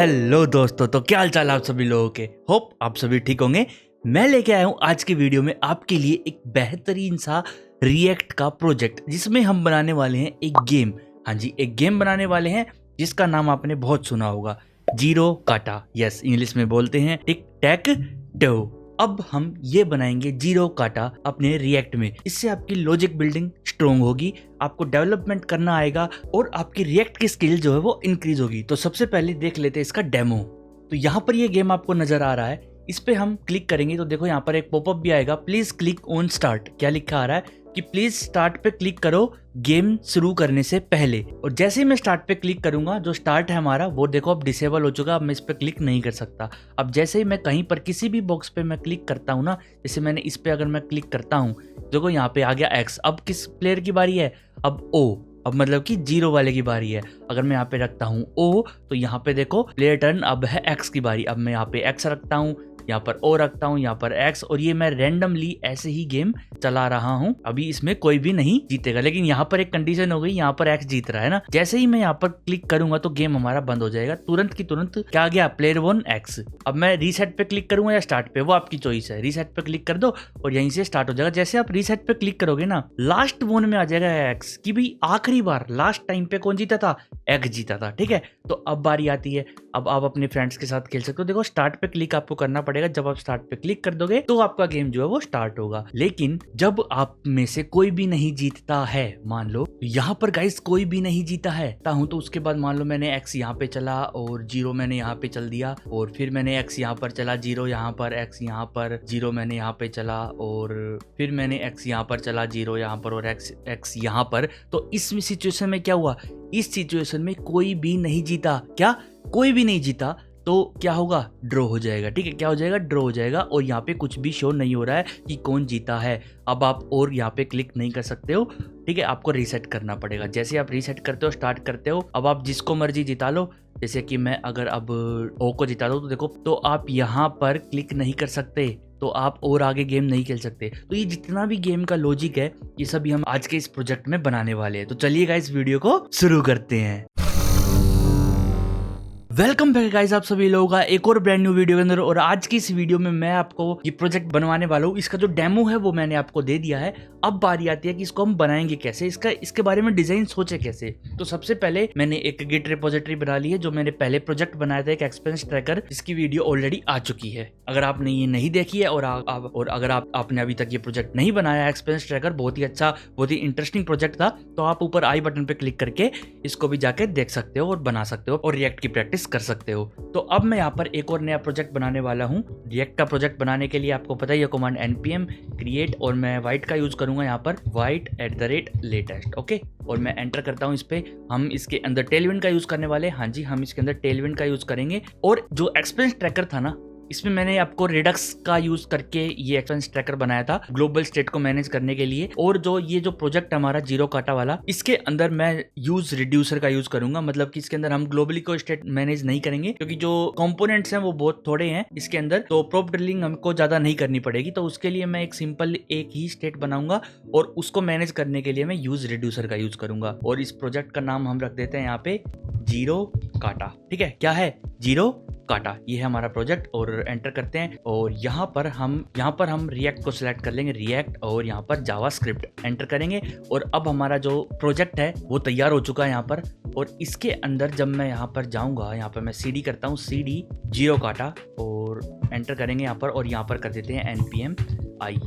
Hello दोस्तों, तो क्या हाल चाल आप सभी लोगों के। होप आप सभी ठीक होंगे। मैं लेके आया हूँ आज की वीडियो में आपके लिए एक बेहतरीन सा रिएक्ट का प्रोजेक्ट, जिसमें हम बनाने वाले हैं एक गेम। हाँ जी, एक गेम बनाने वाले हैं जिसका नाम आपने बहुत सुना होगा, जीरो काटा। यस, इंग्लिश में बोलते हैं टिक टैक टो। अब हम ये बनाएंगे जीरो काटा अपने रिएक्ट में। इससे आपकी लॉजिक बिल्डिंग स्ट्रोंग होगी, आपको डेवलपमेंट करना आएगा और आपकी रिएक्ट की स्किल जो है वो इंक्रीज होगी। तो सबसे पहले देख लेते हैं इसका डेमो। तो यहाँ पर ये गेम आपको नजर आ रहा है, इस पे हम क्लिक करेंगे तो देखो यहाँ पर एक पॉपअप भी आएगा, प्लीज क्लिक ऑन स्टार्ट। क्या लिखा आ रहा है कि प्लीज स्टार्ट पे क्लिक करो गेम शुरू करने से पहले। और जैसे ही मैं स्टार्ट पे क्लिक करूंगा, जो स्टार्ट है हमारा वो देखो अब डिसेबल हो चुका। अब मैं इस पे क्लिक नहीं कर सकता। अब जैसे ही मैं कहीं पर किसी भी बॉक्स पे मैं क्लिक करता हूँ ना, जैसे मैंने इस पे अगर मैं क्लिक करता हूँ, देखो यहाँ पे आ गया एक्स। अब किस प्लेयर की बारी है? अब ओ, अब मतलब कि जीरो वाले की बारी है। अगर मैं यहाँ पे रखता हूँ ओ, तो यहाँ पे देखो प्लेयर टर्न, अब है एक्स की बारी। अब मैं यहाँ पे एक्स रखता हूँ, यहाँ पर ओ रखता हूँ, यहाँ पर एक्स, और ये मैं रैंडमली ऐसे ही गेम चला रहा हूँ। अभी इसमें कोई भी नहीं जीतेगा, लेकिन यहाँ पर एक कंडीशन हो गई, यहाँ पर एक्स जीत रहा है ना। जैसे ही मैं यहाँ पर क्लिक करूंगा तो गेम हमारा बंद हो जाएगा तुरंत की तुरंत। क्या आ गया? Player one x. अब मैं रीसेट पे क्लिक करूंगा या स्टार्ट पे, वो आपकी चॉइस है। रीसेट पे क्लिक कर दो और यहीं से स्टार्ट हो जाएगा। जैसे आप रीसेट पे क्लिक करोगे ना, लास्ट वन में आ जाएगा एक्स की भी आखिरी बार लास्ट टाइम पे कौन जीता था? एक्स जीता था। ठीक है, तो अब बारी आती है, अब आप अपने फ्रेंड्स के साथ खेल सकते हो। देखो स्टार्ट पे क्लिक आपको करना पड़ेगा। जब आप स्टार्ट पे क्लिक कर दोगे तो आपका गेम जो है वो स्टार्ट होगा। लेकिन जब आप में से कोई भी नहीं जीतता है, मान लो यहाँ पर गाइस कोई भी नहीं जीता है तो उसके बाद मान लो मैंने एक्स यहाँ पे चला और जीरो मैंने यहाँ पे चल दिया, और फिर मैंने एक्स यहाँ पर चला, जीरो यहाँ पर, एक्स यहाँ पर, जीरो मैंने यहाँ पे चला, और फिर मैंने एक्स यहाँ पर चला, जीरो यहाँ पर, और एक्स यहाँ पर। तो इस सिचुएशन में क्या हुआ? इस सिचुएशन में कोई भी नहीं जीता। क्या? कोई भी नहीं जीता। तो क्या होगा? ड्रॉ हो जाएगा। ठीक है, क्या हो जाएगा? ड्रॉ हो जाएगा। और यहाँ पे कुछ भी शो नहीं हो रहा है कि कौन जीता है। अब आप और यहाँ पे क्लिक नहीं कर सकते हो। ठीक है, आपको रीसेट करना पड़ेगा। जैसे आप रीसेट करते हो, स्टार्ट करते हो, अब आप जिसको मर्जी जिता लो। जैसे कि मैं अगर अब ओ को जिता दो तो देखो, तो आप यहाँ पर क्लिक नहीं कर सकते, तो आप और आगे गेम नहीं खेल सकते। तो ये जितना भी गेम का लॉजिक है, ये सभी हम आज के इस प्रोजेक्ट में बनाने वाले हैं। तो चलिए गाइस, इस वीडियो को शुरू करते हैं। वेलकम बैक गाइस आप सभी लोगों का एक और ब्रांड न्यू वीडियो के अंदर। और आज की इस वीडियो में मैं आपको ये प्रोजेक्ट बनवाने वाला हूँ। इसका जो डेमो है वो मैंने आपको दे दिया है। अब बारी आती है कि इसको हम बनाएंगे कैसे, इसके बारे में डिजाइन सोचे कैसे। तो सबसे पहले मैंने एक गिट रिपोजिटरी बना ली है, जो मैंने पहले प्रोजेक्ट बनाया था, एक एक्सपेंस ट्रैकर, जिसकी वीडियो ऑलरेडी आ चुकी है। अगर आपने ये नहीं देखी है और अगर आपने अभी तक ये प्रोजेक्ट नहीं बनाया, एक्सपेंस ट्रैकर बहुत ही अच्छा, बहुत ही इंटरेस्टिंग प्रोजेक्ट था, तो आप ऊपर आई बटन पे क्लिक करके इसको भी जाके देख सकते हो और बना सकते हो और रिएक्ट की प्रैक्टिस कर सकते हो। तो अब मैं यहाँ पर एक और नया प्रोजेक्ट बनाने वाला हूँ। रिएक्ट का प्रोजेक्ट बनाने के लिए आपको पता ही है कमांड npm create, और मैं वाइट का यूज करूंगा यहाँ पर, white@latest। ओके, और मैं एंटर करता हूँ इस पे। हम इसके अंदर टेलविंड का यूज करने वाले हैं। हाँ जी, हम इसके अंदर टेलविंड का यूज करेंगे। और जो एक्सपेंस ट्रैकर था ना, इसमें मैंने आपको रिडक्स का यूज करके ये एक्सपेंस ट्रैकर बनाया था ग्लोबल स्टेट को मैनेज करने के लिए। और जो ये जो प्रोजेक्ट हमारा जीरो काटा वाला, इसके अंदर मैं यूज रिड्यूसर का यूज करूंगा। मतलब कि इसके अंदर हम ग्लोबली को स्टेट मैनेज नहीं करेंगे, क्योंकि जो कंपोनेंट्स हैं वो बहुत थोड़े हैं इसके अंदर, तो प्रॉप ड्रिलिंग हमको ज्यादा नहीं करनी पड़ेगी। तो उसके लिए मैं एक सिंपल एक ही स्टेट बनाऊंगा और उसको मैनेज करने के लिए मैं यूज रिड्यूसर का यूज करूंगा। और इस प्रोजेक्ट का नाम हम रख देते हैं यहाँ पे जीरो काटा। ठीक है, क्या है? जीरो काटा, ये है हमारा प्रोजेक्ट। और एंटर करते हैं और यहाँ पर हम रिएक्ट को सिलेक्ट कर लेंगे, रिएक्ट, और यहाँ पर जावास्क्रिप्ट एंटर करेंगे। और अब हमारा जो प्रोजेक्ट है वो तैयार हो चुका है यहाँ पर। और इसके अंदर जब मैं यहाँ पर जाऊंगा, यहाँ पर मैं cd करता हूँ, cd जीरो काटा, और एंटर करेंगे यहाँ पर। और यहाँ पर कर देते हैं npm i।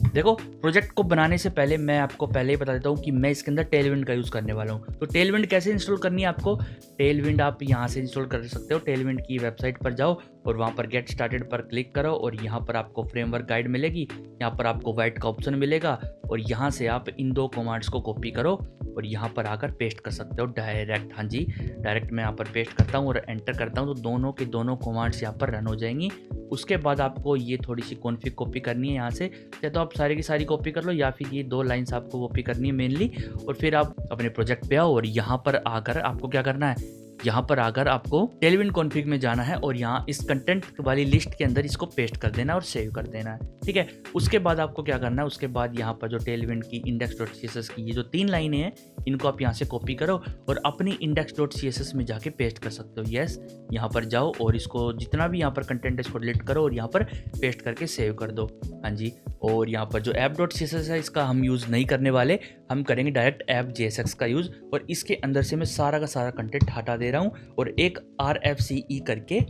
देखो, प्रोजेक्ट को बनाने से पहले मैं आपको पहले ही बता देता हूँ कि मैं इसके अंदर टेलविंड का यूज करने वाला हूँ। तो टेलविंड कैसे इंस्टॉल करनी है आपको? टेलविंड आप यहाँ से इंस्टॉल कर सकते हो। टेलविंड की वेबसाइट पर जाओ और वहाँ पर गेट स्टार्टेड पर क्लिक करो, और यहाँ पर आपको फ्रेमवर्क गाइड मिलेगी। यहाँ पर आपको वाइट का ऑप्शन मिलेगा, और यहाँ से आप इन दो कमांड्स को कॉपी करो और यहाँ पर आकर पेस्ट कर सकते हो डायरेक्ट। हाँ जी, डायरेक्ट मैं यहाँ पर पेस्ट करता हूँ और एंटर करता हूँ, तो दोनों के दोनों कमांड्स यहाँ पर रन हो जाएंगी। उसके बाद आपको ये थोड़ी सी कॉन्फ़िग कॉपी करनी है यहाँ से, या तो आप सारी की सारी कॉपी कर लो, या फिर ये दो लाइंस आपको कॉपी करनी है मेनली। और फिर आप अपने प्रोजेक्ट पे आओ और यहाँ पर आकर आपको क्या करना है? यहाँ पर आकर आपको टेलविंड कॉन्फ़िग में जाना है और यहाँ इस कंटेंट वाली लिस्ट के अंदर इसको पेस्ट कर देना और सेव कर देना है। ठीक है, उसके बाद आपको क्या करना है? उसके बाद यहाँ पर जो टेलविंड की index.css की ये जो 3 लाइनें हैं, इनको आप यहाँ से कॉपी करो और अपनी index.css में जाके पेस्ट कर सकते हो। यस, यहाँ पर जाओ और इसको जितना भी यहाँ पर कंटेंट है इसको डिलीट करो और यहाँ पर पेस्ट करके सेव कर दो। हाँ जी, और यहाँ पर जो app.css है इसका हम यूज़ नहीं करने वाले, हम करेंगे डायरेक्ट app.jsx का यूज़। और इसके अंदर से मैं सारा का सारा कंटेंट हटा दे रहा हूँ और एक RFCE करके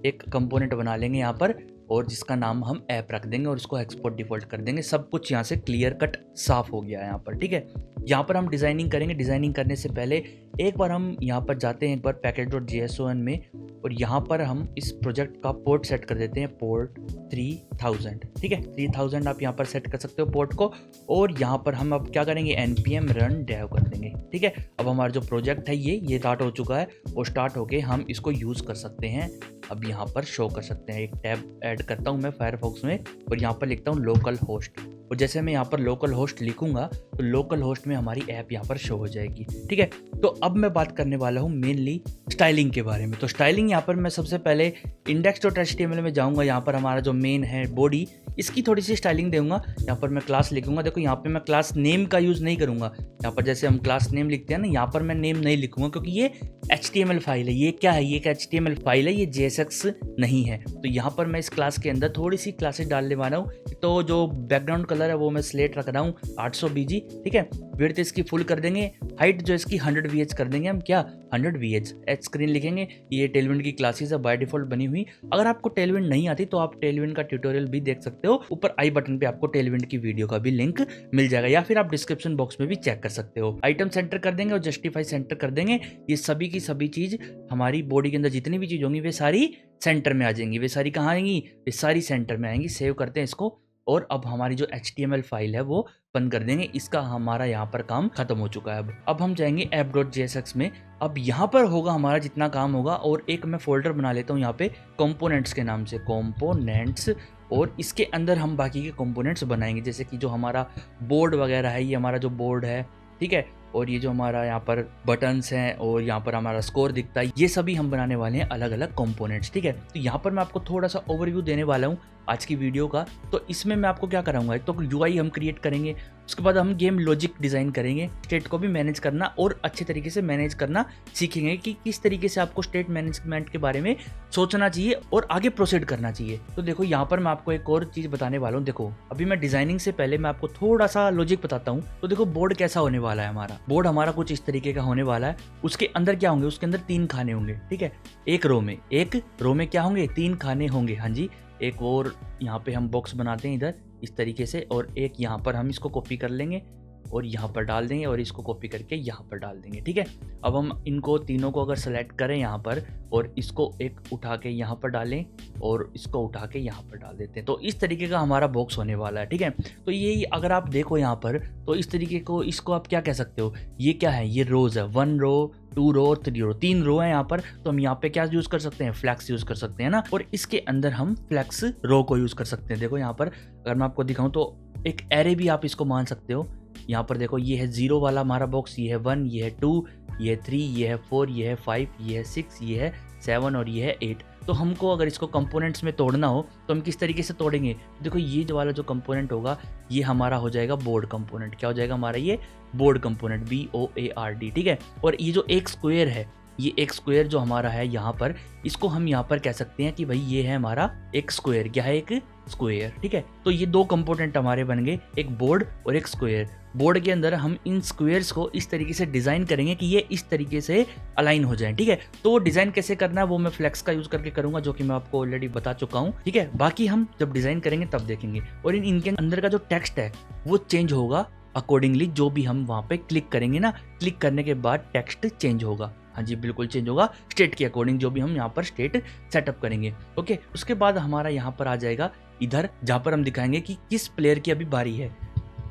एक कंपोनेंट बना लेंगे यहाँ पर, और जिसका नाम हम ऐप रख देंगे और इसको एक्सपोर्ट डिफॉल्ट कर देंगे। सब कुछ यहाँ से क्लियर कट साफ हो गया है यहाँ पर, ठीक है। यहाँ पर हम डिज़ाइनिंग करेंगे। डिज़ाइनिंग करने से पहले एक बार हम यहाँ पर जाते हैं एक बार package.json में, और यहाँ पर हम इस प्रोजेक्ट का पोर्ट सेट कर देते हैं, पोर्ट 3000, ठीक है। 3000 आप यहाँ पर सेट कर सकते हो पोर्ट को। और यहाँ पर हम अब क्या करेंगे, npm run dev कर देंगे, ठीक है। अब हमारा जो प्रोजेक्ट है ये स्टार्ट हो चुका है और स्टार्ट होके हम इसको यूज़ कर सकते हैं। अब यहाँ पर शो कर सकते हैं। एक टैब ऐड करता हूँ मैं फायरफॉक्स में और यहाँ पर लिखता हूँ लोकल होस्ट, और जैसे मैं यहाँ पर लोकल होस्ट लिखूंगा तो लोकल होस्ट में हमारी ऐप यहाँ पर शो हो जाएगी, ठीक है। तो अब मैं बात करने वाला हूँ मेनली स्टाइलिंग के बारे में। तो स्टाइलिंग यहाँ पर मैं सबसे पहले index.html में जाऊँगा। यहाँ पर हमारा जो मेन है बॉडी, इसकी थोड़ी सी स्टाइलिंग दूंगा। यहाँ पर मैं क्लास लिखूंगा। देखो यहाँ पे मैं क्लास नेम का यूज़ नहीं करूँगा। यहाँ पर जैसे हम क्लास नेम लिखते हैं ना, यहाँ पर मैं नेम नहीं लिखूंगा क्योंकि ये HTML फाइल है। ये क्या है, ये एक HTML फाइल है, ये JSX नहीं है। तो यहाँ पर मैं इस क्लास के अंदर थोड़ी सी क्लासेस डालने वाला हूँ। तो जो बैकग्राउंड कलर है वो मैं स्लेट रख रहा हूँ 800 BG, ठीक है। विड्थ इसकी फुल कर देंगे, हाइट जो इसकी 100 VH कर देंगे हम, क्या 100 VH। एच स्क्रीन लिखेंगे। ये टेलविंड की क्लासेस है बाय डिफॉल्ट बनी हुई। अगर आपको टेलविंड नहीं आती तो आप टेलविंड का ट्यूटोरियल भी देख सकते हो। ऊपर आई बटन पे आपको टेलविंड की वीडियो का भी लिंक मिल जाएगा, या फिर आप डिस्क्रिप्शन बॉक्स में भी चेक कर सकते हो। आइटम सेंटर कर देंगे और जस्टिफाई सेंटर कर देंगे। ये सभी की सभी चीज हमारी बॉडी के अंदर जितनी भी चीज होंगी वे सारी सेंटर में आ जाएंगी। वे सारी कहाँ आएंगी, वे सारी सेंटर में आएंगी। सेव करते हैं इसको, और अब हमारी जो HTML फाइल है वो बंद कर देंगे। इसका हमारा यहाँ पर काम खत्म हो चुका है। अब हम जाएंगे app.jsx में। अब यहाँ पर होगा हमारा जितना काम होगा, और एक मैं फोल्डर बना लेता हूँ यहाँ पे कंपोनेंट्स के नाम से, कंपोनेंट्स। और इसके अंदर हम बाकी के कंपोनेंट्स बनाएंगे, जैसे कि जो हमारा बोर्ड वगैरह है, ये हमारा जो बोर्ड है, ठीक है। और ये जो हमारा यहाँ पर बटन्स हैं और यहाँ पर हमारा स्कोर दिखता है, ये सभी हम बनाने वाले हैं अलग अलग कंपोनेंट्स, ठीक है। तो यहाँ पर मैं आपको थोड़ा सा ओवरव्यू देने वाला हूँ आज की वीडियो का। तो इसमें मैं आपको क्या कराऊंगा, तो UI हम क्रिएट करेंगे, उसके बाद हम गेम लॉजिक डिज़ाइन करेंगे, स्टेट को भी मैनेज करना और अच्छे तरीके से मैनेज करना सीखेंगे कि किस तरीके से आपको स्टेट मैनेजमेंट के बारे में सोचना चाहिए और आगे प्रोसीड करना चाहिए। तो देखो यहाँ पर मैं आपको एक और चीज़ बताने वाला हूँ। देखो अभी मैं डिज़ाइनिंग से पहले मैं आपको थोड़ा सा लॉजिक बताता हूँ। तो देखो बोर्ड कैसा होने वाला है, हमारा बोर्ड हमारा कुछ इस तरीके का होने वाला है। उसके अंदर क्या होंगे, उसके अंदर 3 खाने होंगे, ठीक है। एक रो में क्या होंगे, 3 खाने होंगे। हाँ जी, एक और यहाँ पे हम बॉक्स बनाते हैं इधर इस तरीके से, और एक यहाँ पर हम इसको कॉपी कर लेंगे और यहाँ पर डाल देंगे और इसको कॉपी करके यहाँ पर डाल देंगे, ठीक है। अब हम इनको तीनों को अगर सेलेक्ट करें यहाँ पर और इसको एक उठा के यहाँ पर डालें और इसको उठा के यहाँ पर डाल देते हैं, तो इस तरीके का हमारा बॉक्स होने वाला है, ठीक है। तो ये अगर आप देखो यहाँ पर, तो इस तरीके को, इसको आप क्या कह सकते हो, ये क्या है, ये रोज है, 1 रो 2 रो 3 रो, 3 रो है यहाँ पर। तो हम यहाँ पे क्या यूज कर सकते हैं, फ्लैक्स यूज कर सकते हैं ना, और इसके अंदर हम फ्लैक्स रो को यूज कर सकते हैं। देखो यहाँ पर अगर मैं आपको दिखाऊं तो एक एरे भी आप इसको मान सकते हो। यहाँ पर देखो ये है 0 वाला हमारा बॉक्स, ये है 1, ये है 2, ये है 3, ये है 4, ये है 5, ये है 6, ये है 7 और ये है 8। तो हमको अगर इसको कंपोनेंट्स में तोड़ना हो तो हम किस तरीके से तोड़ेंगे, देखो ये जो वाला जो कंपोनेंट होगा ये हमारा हो जाएगा बोर्ड कंपोनेंट। क्या हो जाएगा हमारा, ये बोर्ड कंपोनेंट, BOARD, ठीक है। और ये जो एक स्क्वायर है, ये एक स्क्वायर जो हमारा है यहाँ पर, इसको हम यहाँ पर कह सकते हैं कि भाई ये है हमारा एक स्क्वायर। क्या है, एक स्क्वायर, ठीक है। तो ये 2 कंपोनेंट हमारे बन गए, एक बोर्ड और एक स्क्वायर। बोर्ड के अंदर हम इन स्क्वायर्स को इस तरीके से डिजाइन करेंगे कि ये इस तरीके से अलाइन हो जाए, ठीक है। तो वो डिजाइन कैसे करना है वो मैं फ्लेक्स का यूज करके करूंगा, जो कि मैं आपको ऑलरेडी बता चुका हूँ, ठीक है। बाकी हम जब डिजाइन करेंगे तब देखेंगे। और इनके अंदर का जो टेक्स्ट है वो चेंज होगा अकॉर्डिंगली, जो भी हम वहां पे क्लिक करेंगे ना, क्लिक करने के बाद टेक्स्ट चेंज होगा। हाँ जी, बिल्कुल चेंज होगा स्टेट के अकॉर्डिंग, जो भी हम यहाँ पर स्टेट सेटअप करेंगे, ओके। उसके बाद हमारा यहाँ पर आ जाएगा इधर, जहाँ पर हम दिखाएंगे कि किस प्लेयर की अभी बारी है,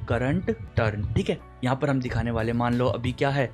करंट टर्न, ठीक है। यहाँ पर हम दिखाने वाले, मान लो अभी क्या है,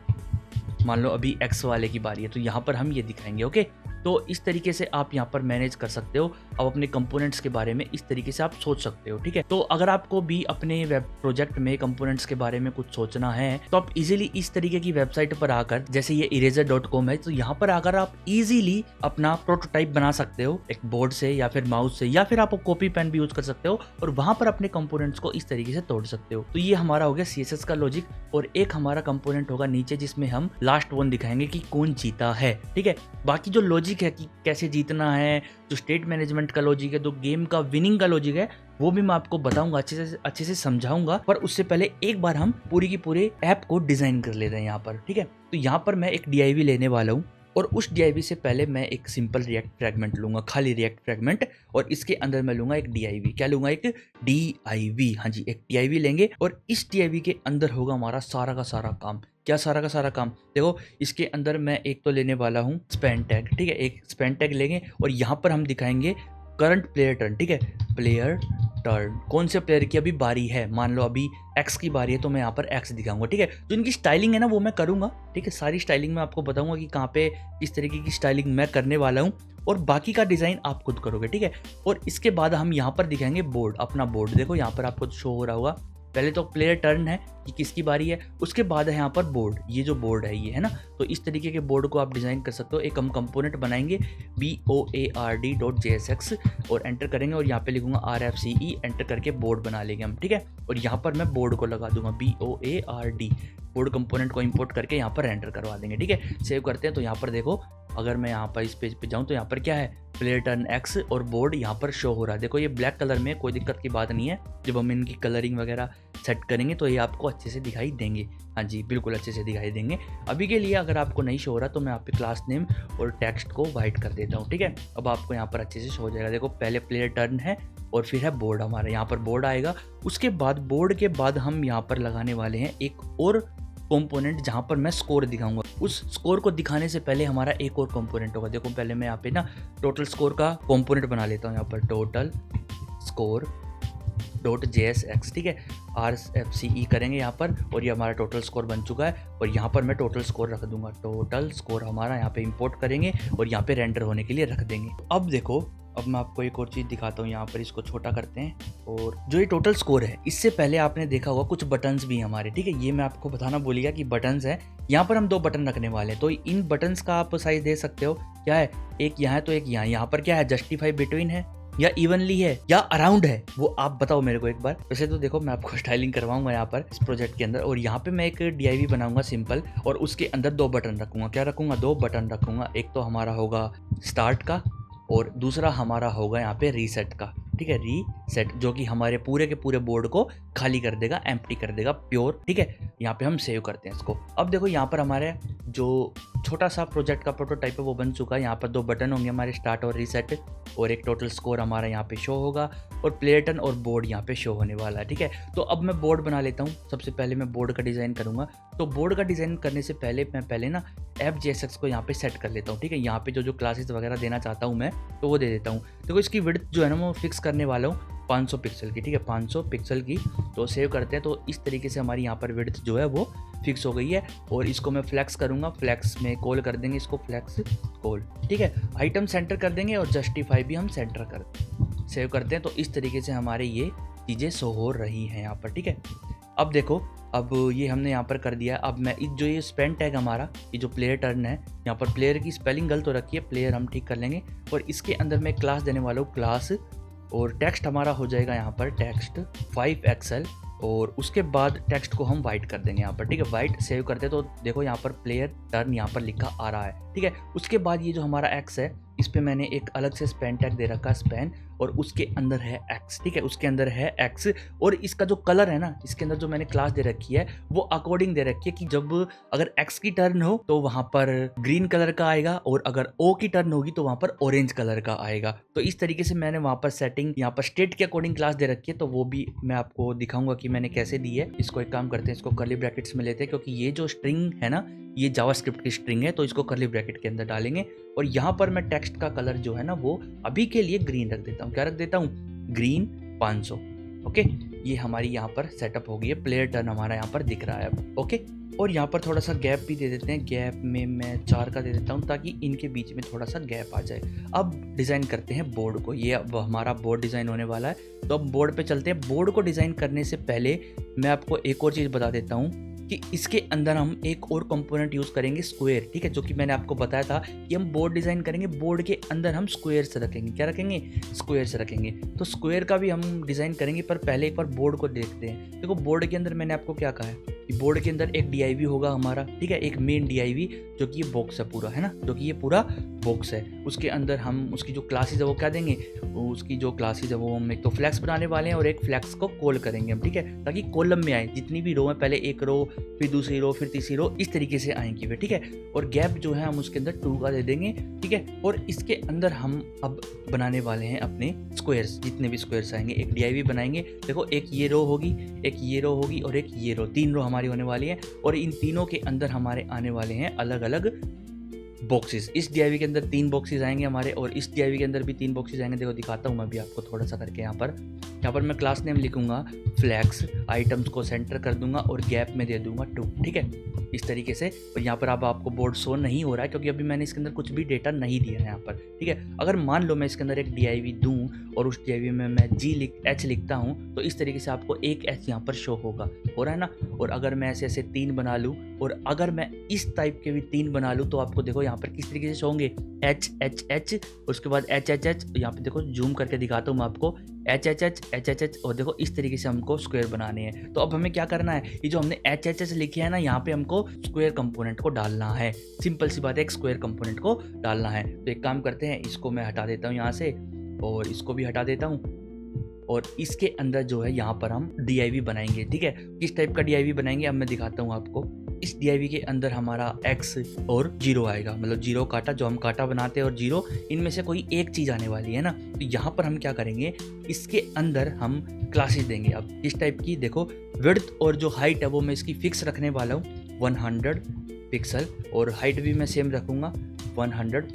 मान लो अभी X वाले की बारी है, तो यहाँ पर हम ये दिखाएंगे, ओके। तो इस तरीके से आप यहाँ पर मैनेज कर सकते हो। अब अपने कंपोनेंट्स के बारे में इस तरीके से आप सोच सकते हो, ठीक है। तो अगर आपको भी अपने वेब प्रोजेक्ट में कंपोनेंट्स के बारे में कुछ सोचना है तो आप इजीली इस तरीके की वेबसाइट पर आकर, जैसे ये eraser.com है, तो यहाँ पर आकर आप इजीली अपना प्रोटोटाइप बना सकते हो एक बोर्ड से या फिर माउस से, या फिर आप कॉपी पेन भी यूज कर सकते हो और वहां पर अपने कंपोनेंट्स को इस तरीके से तोड़ सकते हो। तो ये हमारा हो गया CSS का लॉजिक, और एक हमारा कंपोनेंट होगा नीचे जिसमें हम लास्ट वन दिखाएंगे कि कौन जीता है, ठीक है। बाकी जो लॉजिक है कि कैसे जीतना है, जो स्टेट मैनेजमेंट का लॉजिक है, जो गेम का विनिंग का लॉजिक है, वो भी मैं आपको बताऊंगा, अच्छे से समझाऊंगा। पर उससे पहले एक बार हम पूरी की पूरे ऐप को डिजाइन कर लेते हैं यहाँ पर, ठीक है। तो यहाँ पर मैं एक DIV लेने वाला हूँ, और उस DIV से पहले मैं एक सिंपल रिएक्ट फ्रेगमेंट लूंगा, खाली रिएक्ट फ्रेगमेंट, और इसके अंदर मैं लूंगा एक DIV। क्या लूंगा? एक DIV। हाँ जी, एक DIV लेंगे, और इस DIV के अंदर होगा हमारा सारा का सारा काम। क्या सारा का सारा काम? देखो, इसके अंदर मैं एक तो लेने वाला हूँ स्पैन टैग, ठीक है। एक स्पैन टैग लेंगे और यहाँ पर हम दिखाएंगे करंट प्लेयर टर्न, ठीक है। प्लेयर टर्न, कौन से प्लेयर की अभी बारी है, मान लो अभी X की बारी है, तो मैं यहाँ पर X दिखाऊंगा, ठीक है। जो इनकी स्टाइलिंग है ना वो मैं करूंगा, ठीक है। सारी स्टाइलिंग मैं आपको बताऊंगा कि कहाँ पे इस तरीके की स्टाइलिंग मैं करने वाला हूँ, और बाकी का डिजाइन आप खुद करोगे, ठीक है। और इसके बाद हम यहाँ पर दिखाएंगे बोर्ड, अपना बोर्ड। देखो यहाँ पर आपको शो हो रहा होगा, पहले तो प्लेयर टर्न है कि किसकी बारी है, उसके बाद है यहाँ पर बोर्ड। ये जो बोर्ड है ये है ना, तो इस तरीके के बोर्ड को आप डिजाइन कर सकते हो। एक हम कंपोनेंट बनाएंगे board.jsx और एंटर करेंगे, और यहाँ पे लिखूंगा RFCE, एंटर करके बोर्ड बना लेंगे हम, ठीक है। और यहाँ पर मैं बोर्ड को लगा दूंगा BOARD, बोर्ड कंपोनेंट को इंपोर्ट करके यहाँ पर एंटर करवा देंगे, ठीक है। सेव करते हैं, तो यहाँ पर देखो, अगर मैं यहाँ पर इस पेज पे जाऊँ तो यहाँ पर क्या है, प्लेयर टर्न X और बोर्ड यहाँ पर शो हो रहा है। देखो ये ब्लैक कलर में, कोई दिक्कत की बात नहीं है। जब हम इनकी कलरिंग वगैरह सेट करेंगे तो ये आपको अच्छे से दिखाई देंगे। हाँ जी, बिल्कुल अच्छे से दिखाई देंगे। अभी के लिए अगर आपको नहीं शो हो रहा तो मैं आपके क्लास नेम और टेक्स्ट को वाइट कर देता हूँ, ठीक है। अब आपको यहाँ पर अच्छे से शो हो जाएगा। देखो पहले प्लेयर टर्न है और फिर है बोर्ड, हमारे यहाँ पर बोर्ड आएगा। उसके बाद बोर्ड के बाद हम यहाँ पर लगाने वाले हैं एक और कंपोनेंट, जहां पर मैं स्कोर दिखाऊंगा। उस स्कोर को दिखाने से पहले हमारा एक और कंपोनेंट होगा। देखो पहले मैं यहाँ पे ना टोटल स्कोर का कंपोनेंट बना लेता हूँ। यहाँ पर टोटल स्कोर .jsx, ठीक है। RFCE करेंगे यहाँ पर, और ये हमारा टोटल स्कोर बन चुका है। और यहाँ पर मैं टोटल स्कोर रख दूंगा। टोटल स्कोर हमारा यहाँ पे इंपोर्ट करेंगे और यहाँ पे रेंडर होने के लिए रख देंगे। अब देखो, अब मैं आपको एक और चीज़ दिखाता हूँ। यहाँ पर इसको छोटा करते हैं, और जो ये टोटल स्कोर है, इससे पहले आपने देखा होगा कुछ बटन्स भी हमारे, ठीक है। ये मैं आपको बताना भूलिएगा कि बटन्स है। यहाँ पर हम 2 बटन रखने वाले हैं, तो इन बटन्स का आप साइज दे सकते हो। क्या है, एक यहाँ है तो एक यहाँ। यहाँ पर क्या है, जस्टिफाई बिटवीन है या इवनली है या अराउंड है, वो आप बताओ मेरे को एक बार। वैसे तो देखो मैं आपको स्टाइलिंग करवाऊंगा यहाँ पर इस प्रोजेक्ट के अंदर, और यहाँ पे मैं एक DIV बनाऊंगा सिंपल, और उसके अंदर 2 बटन रखूंगा। क्या रखूंगा? 2 बटन रखूंगा। एक तो हमारा होगा स्टार्ट का, और दूसरा हमारा होगा यहाँ पे रीसेट का, ठीक है। रीसेट, जो कि हमारे पूरे के पूरे बोर्ड को खाली कर देगा, एम्प्टी कर देगा, प्योर, ठीक है। यहाँ पे हम सेव करते हैं इसको। अब देखो यहाँ पर हमारे जो छोटा सा प्रोजेक्ट का प्रोटोटाइप है वो बन चुका है। यहाँ पर 2 बटन होंगे हमारे, स्टार्ट और रीसेट, और एक टोटल स्कोर हमारा यहाँ पे शो होगा, और प्लेयर टर्न और बोर्ड यहाँ पे शो होने वाला है, ठीक है। तो अब मैं बोर्ड बना लेता हूँ। सबसे पहले मैं बोर्ड का डिज़ाइन करूँगा। तो बोर्ड का डिज़ाइन करने से पहले मैं ना FJSX को यहाँ पे सेट कर लेता हूँ, ठीक है। यहाँ पे जो क्लासेस वगैरह देना चाहता हूँ मैं, तो वो दे देता हूँ। देखो इसकी विड्थ जो है ना वो फिक्स करने वाला हूँ 500 पिक्सल की, ठीक है, 500 पिक्सल की। तो सेव करते हैं। तो इस तरीके से हमारी यहाँ पर विड्थ जो है वो फिक्स हो गई है, और इसको मैं फ्लैक्स करूँगा। फ्लैक्स में कॉल कर देंगे इसको, फ्लैक्स कॉल, ठीक है। आइटम सेंटर कर देंगे, और जस्टिफाई भी हम सेंटर कर देंगे। सेव करते हैं। तो इस तरीके से हमारे ये चीज़ें शो हो रही हैं यहाँ पर, ठीक है। अब देखो, अब ये हमने यहाँ पर कर दिया। अब मैं जो ये स्पेन टैग हमारा, ये जो प्लेयर टर्न है, यहाँ पर प्लेयर की स्पेलिंग गलत हो रखी है, प्लेयर हम ठीक कर लेंगे। और इसके अंदर मैं क्लास देने वाला हूँ, क्लास, और टेक्स्ट हमारा हो जाएगा यहाँ पर टेक्स्ट 5XL, और उसके बाद टेक्स्ट को हम वाइट कर देंगे यहाँ पर, ठीक है। वाइट सेव करते तो देखो यहाँ पर प्लेयर टर्न यहाँ पर लिखा आ रहा है, ठीक है। उसके बाद ये जो हमारा X है, इस पे मैंने एक अलग से स्पैन टैग दे रखा है, स्पैन, और उसके अंदर है X, ठीक है। उसके अंदर है X, और इसका जो कलर है ना, इसके अंदर जो मैंने क्लास दे रखी है वो अकॉर्डिंग दे रखी है कि जब अगर X की टर्न हो तो वहां पर ग्रीन कलर का आएगा, और अगर O की टर्न होगी तो वहां पर ऑरेंज कलर का आएगा। तो इस तरीके से मैंने वहां पर सेटिंग यहाँ पर स्टेट के अकॉर्डिंग क्लास दे रखी है, तो वो भी मैं आपको दिखाऊंगा कि मैंने कैसे दी है। इसको एक काम करते हैं, इसको कर्ली ब्रैकेट्स में लेते हैं, क्योंकि ये जो स्ट्रिंग है ना, ये जावास्क्रिप्ट की स्ट्रिंग है, तो इसको कर्ली ब्रैकेट के अंदर डालेंगे। और यहाँ पर मैं टेक्स्ट का कलर जो है ना वो अभी के लिए ग्रीन रख देता हूँ। क्या रख देता हूँ? ग्रीन 500। ओके, ये हमारी यहाँ पर सेटअप हो गई है। प्लेयर टर्न हमारा यहाँ पर दिख रहा है अब। ओके, और यहाँ पर थोड़ा सा गैप भी दे देते हैं, गैप में मैं 4 का दे देता हूँ ताकि इनके बीच में थोड़ा सा गैप आ जाए। अब डिज़ाइन करते हैं बोर्ड को, ये अब हमारा बोर्ड डिज़ाइन होने वाला है। तो अब बोर्ड पे चलते हैं। बोर्ड को डिज़ाइन करने से पहले मैं आपको एक और चीज़ बता देता हूँ कि इसके अंदर हम एक और कंपोनेंट यूज़ करेंगे, स्क्वायर, ठीक है, जो कि मैंने आपको बताया था कि हम बोर्ड डिज़ाइन करेंगे, बोर्ड के अंदर हम स्क्वायर्स रखेंगे। क्या रखेंगे? स्क्वायर्स रखेंगे। तो स्क्वायर का भी हम डिज़ाइन करेंगे, पर पहले एक बार बोर्ड को देखते हैं। देखो बोर्ड के अंदर मैंने आपको क्या कहा है कि बोर्ड के अंदर एक DIV होगा हमारा, ठीक है, एक मेन DIV जो कि ये बॉक्स है पूरा, है ना, जो कि ये पूरा बॉक्स है। उसके अंदर हम उसकी जो क्लासेज है वो क्या देंगे, उसकी जो क्लासेज है वो हम एक तो फ्लैक्स बनाने वाले हैं और एक फ्लैक्स को कॉल करेंगे हम, ठीक है, ताकि कॉलम में आए जितनी भी रो है, पहले एक रो, फिर दूसरी रो, फिर तीसरी रो, इस तरीके से आएंगी वे, ठीक है। और गैप जो है हम उसके अंदर 2 का दे देंगे, ठीक है। और इसके अंदर हम अब बनाने वाले हैं अपने स्क्वायर्स, जितने भी स्क्वायर्स आएंगे एक DIV बनाएंगे। देखो एक ये रो होगी, एक ये रो होगी और एक ये रो, 3 रो हमारी होने वाली है। और इन तीनों के अंदर हमारे आने वाले हैं अलग अलग बॉक्सेस। इस DIV के अंदर 3 बॉक्सेस आएंगे हमारे और इस DIV के अंदर भी 3 बॉक्सेस आएंगे। देखो दिखाता हूँ मैं भी आपको थोड़ा सा करके। यहाँ पर मैं क्लास नेम लिखूंगा फ्लैक्स, आइटम्स को सेंटर कर दूंगा और गैप में दे दूंगा 2, ठीक है, इस तरीके से। और यहाँ पर अब आपको बोर्ड शो नहीं हो रहा है क्योंकि अभी मैंने इसके अंदर कुछ भी डेटा नहीं दिया है यहाँ पर, ठीक है। अगर मान लो मैं इसके अंदर एक DIV दूँ और उस DIV में मैं H लिखता हूँ तो इस तरीके से आपको एक H यहाँ पर शो होगा, हो रहा है ना। और अगर मैं ऐसे ऐसे 3 बना लूँ और अगर मैं इस टाइप के भी 3 बना लूँ तो आपको देखो यहाँ पर किस तरीके से शो होंगे, H, उसके बाद H, यहाँ पे देखो जूम करके दिखाता हूँ मैं आपको, H, और देखो इस तरीके से हमको स्क्वायर बनाने हैं। तो अब हमें क्या करना है, ये जो हमने H लिखे है ना, यहाँ पे हमको स्क्वायर कंपोनेंट को डालना है। सिंपल सी बात है, एक स्क्वायर कंपोनेंट को डालना है। तो एक काम करते हैं, इसको मैं हटा देता हूँ यहाँ से और इसको भी हटा देता हूँ और इसके अंदर जो है यहाँ पर हम DIV बनाएंगे, ठीक है। किस टाइप का DIV बनाएंगे अब मैं दिखाता हूँ आपको। इस DIV के अंदर हमारा X और 0 आएगा, मतलब 0 काटा, जो हम काटा बनाते हैं, और 0, इनमें से कोई एक चीज़ आने वाली है ना। तो यहाँ पर हम क्या करेंगे, इसके अंदर हम क्लासेस देंगे। अब किस टाइप की, देखो विड्थ और जो हाइट है वो मैं इसकी फिक्स रखने वाला हूँ 100 पिक्सल, और हाइट भी मैं सेम रखूँगा 100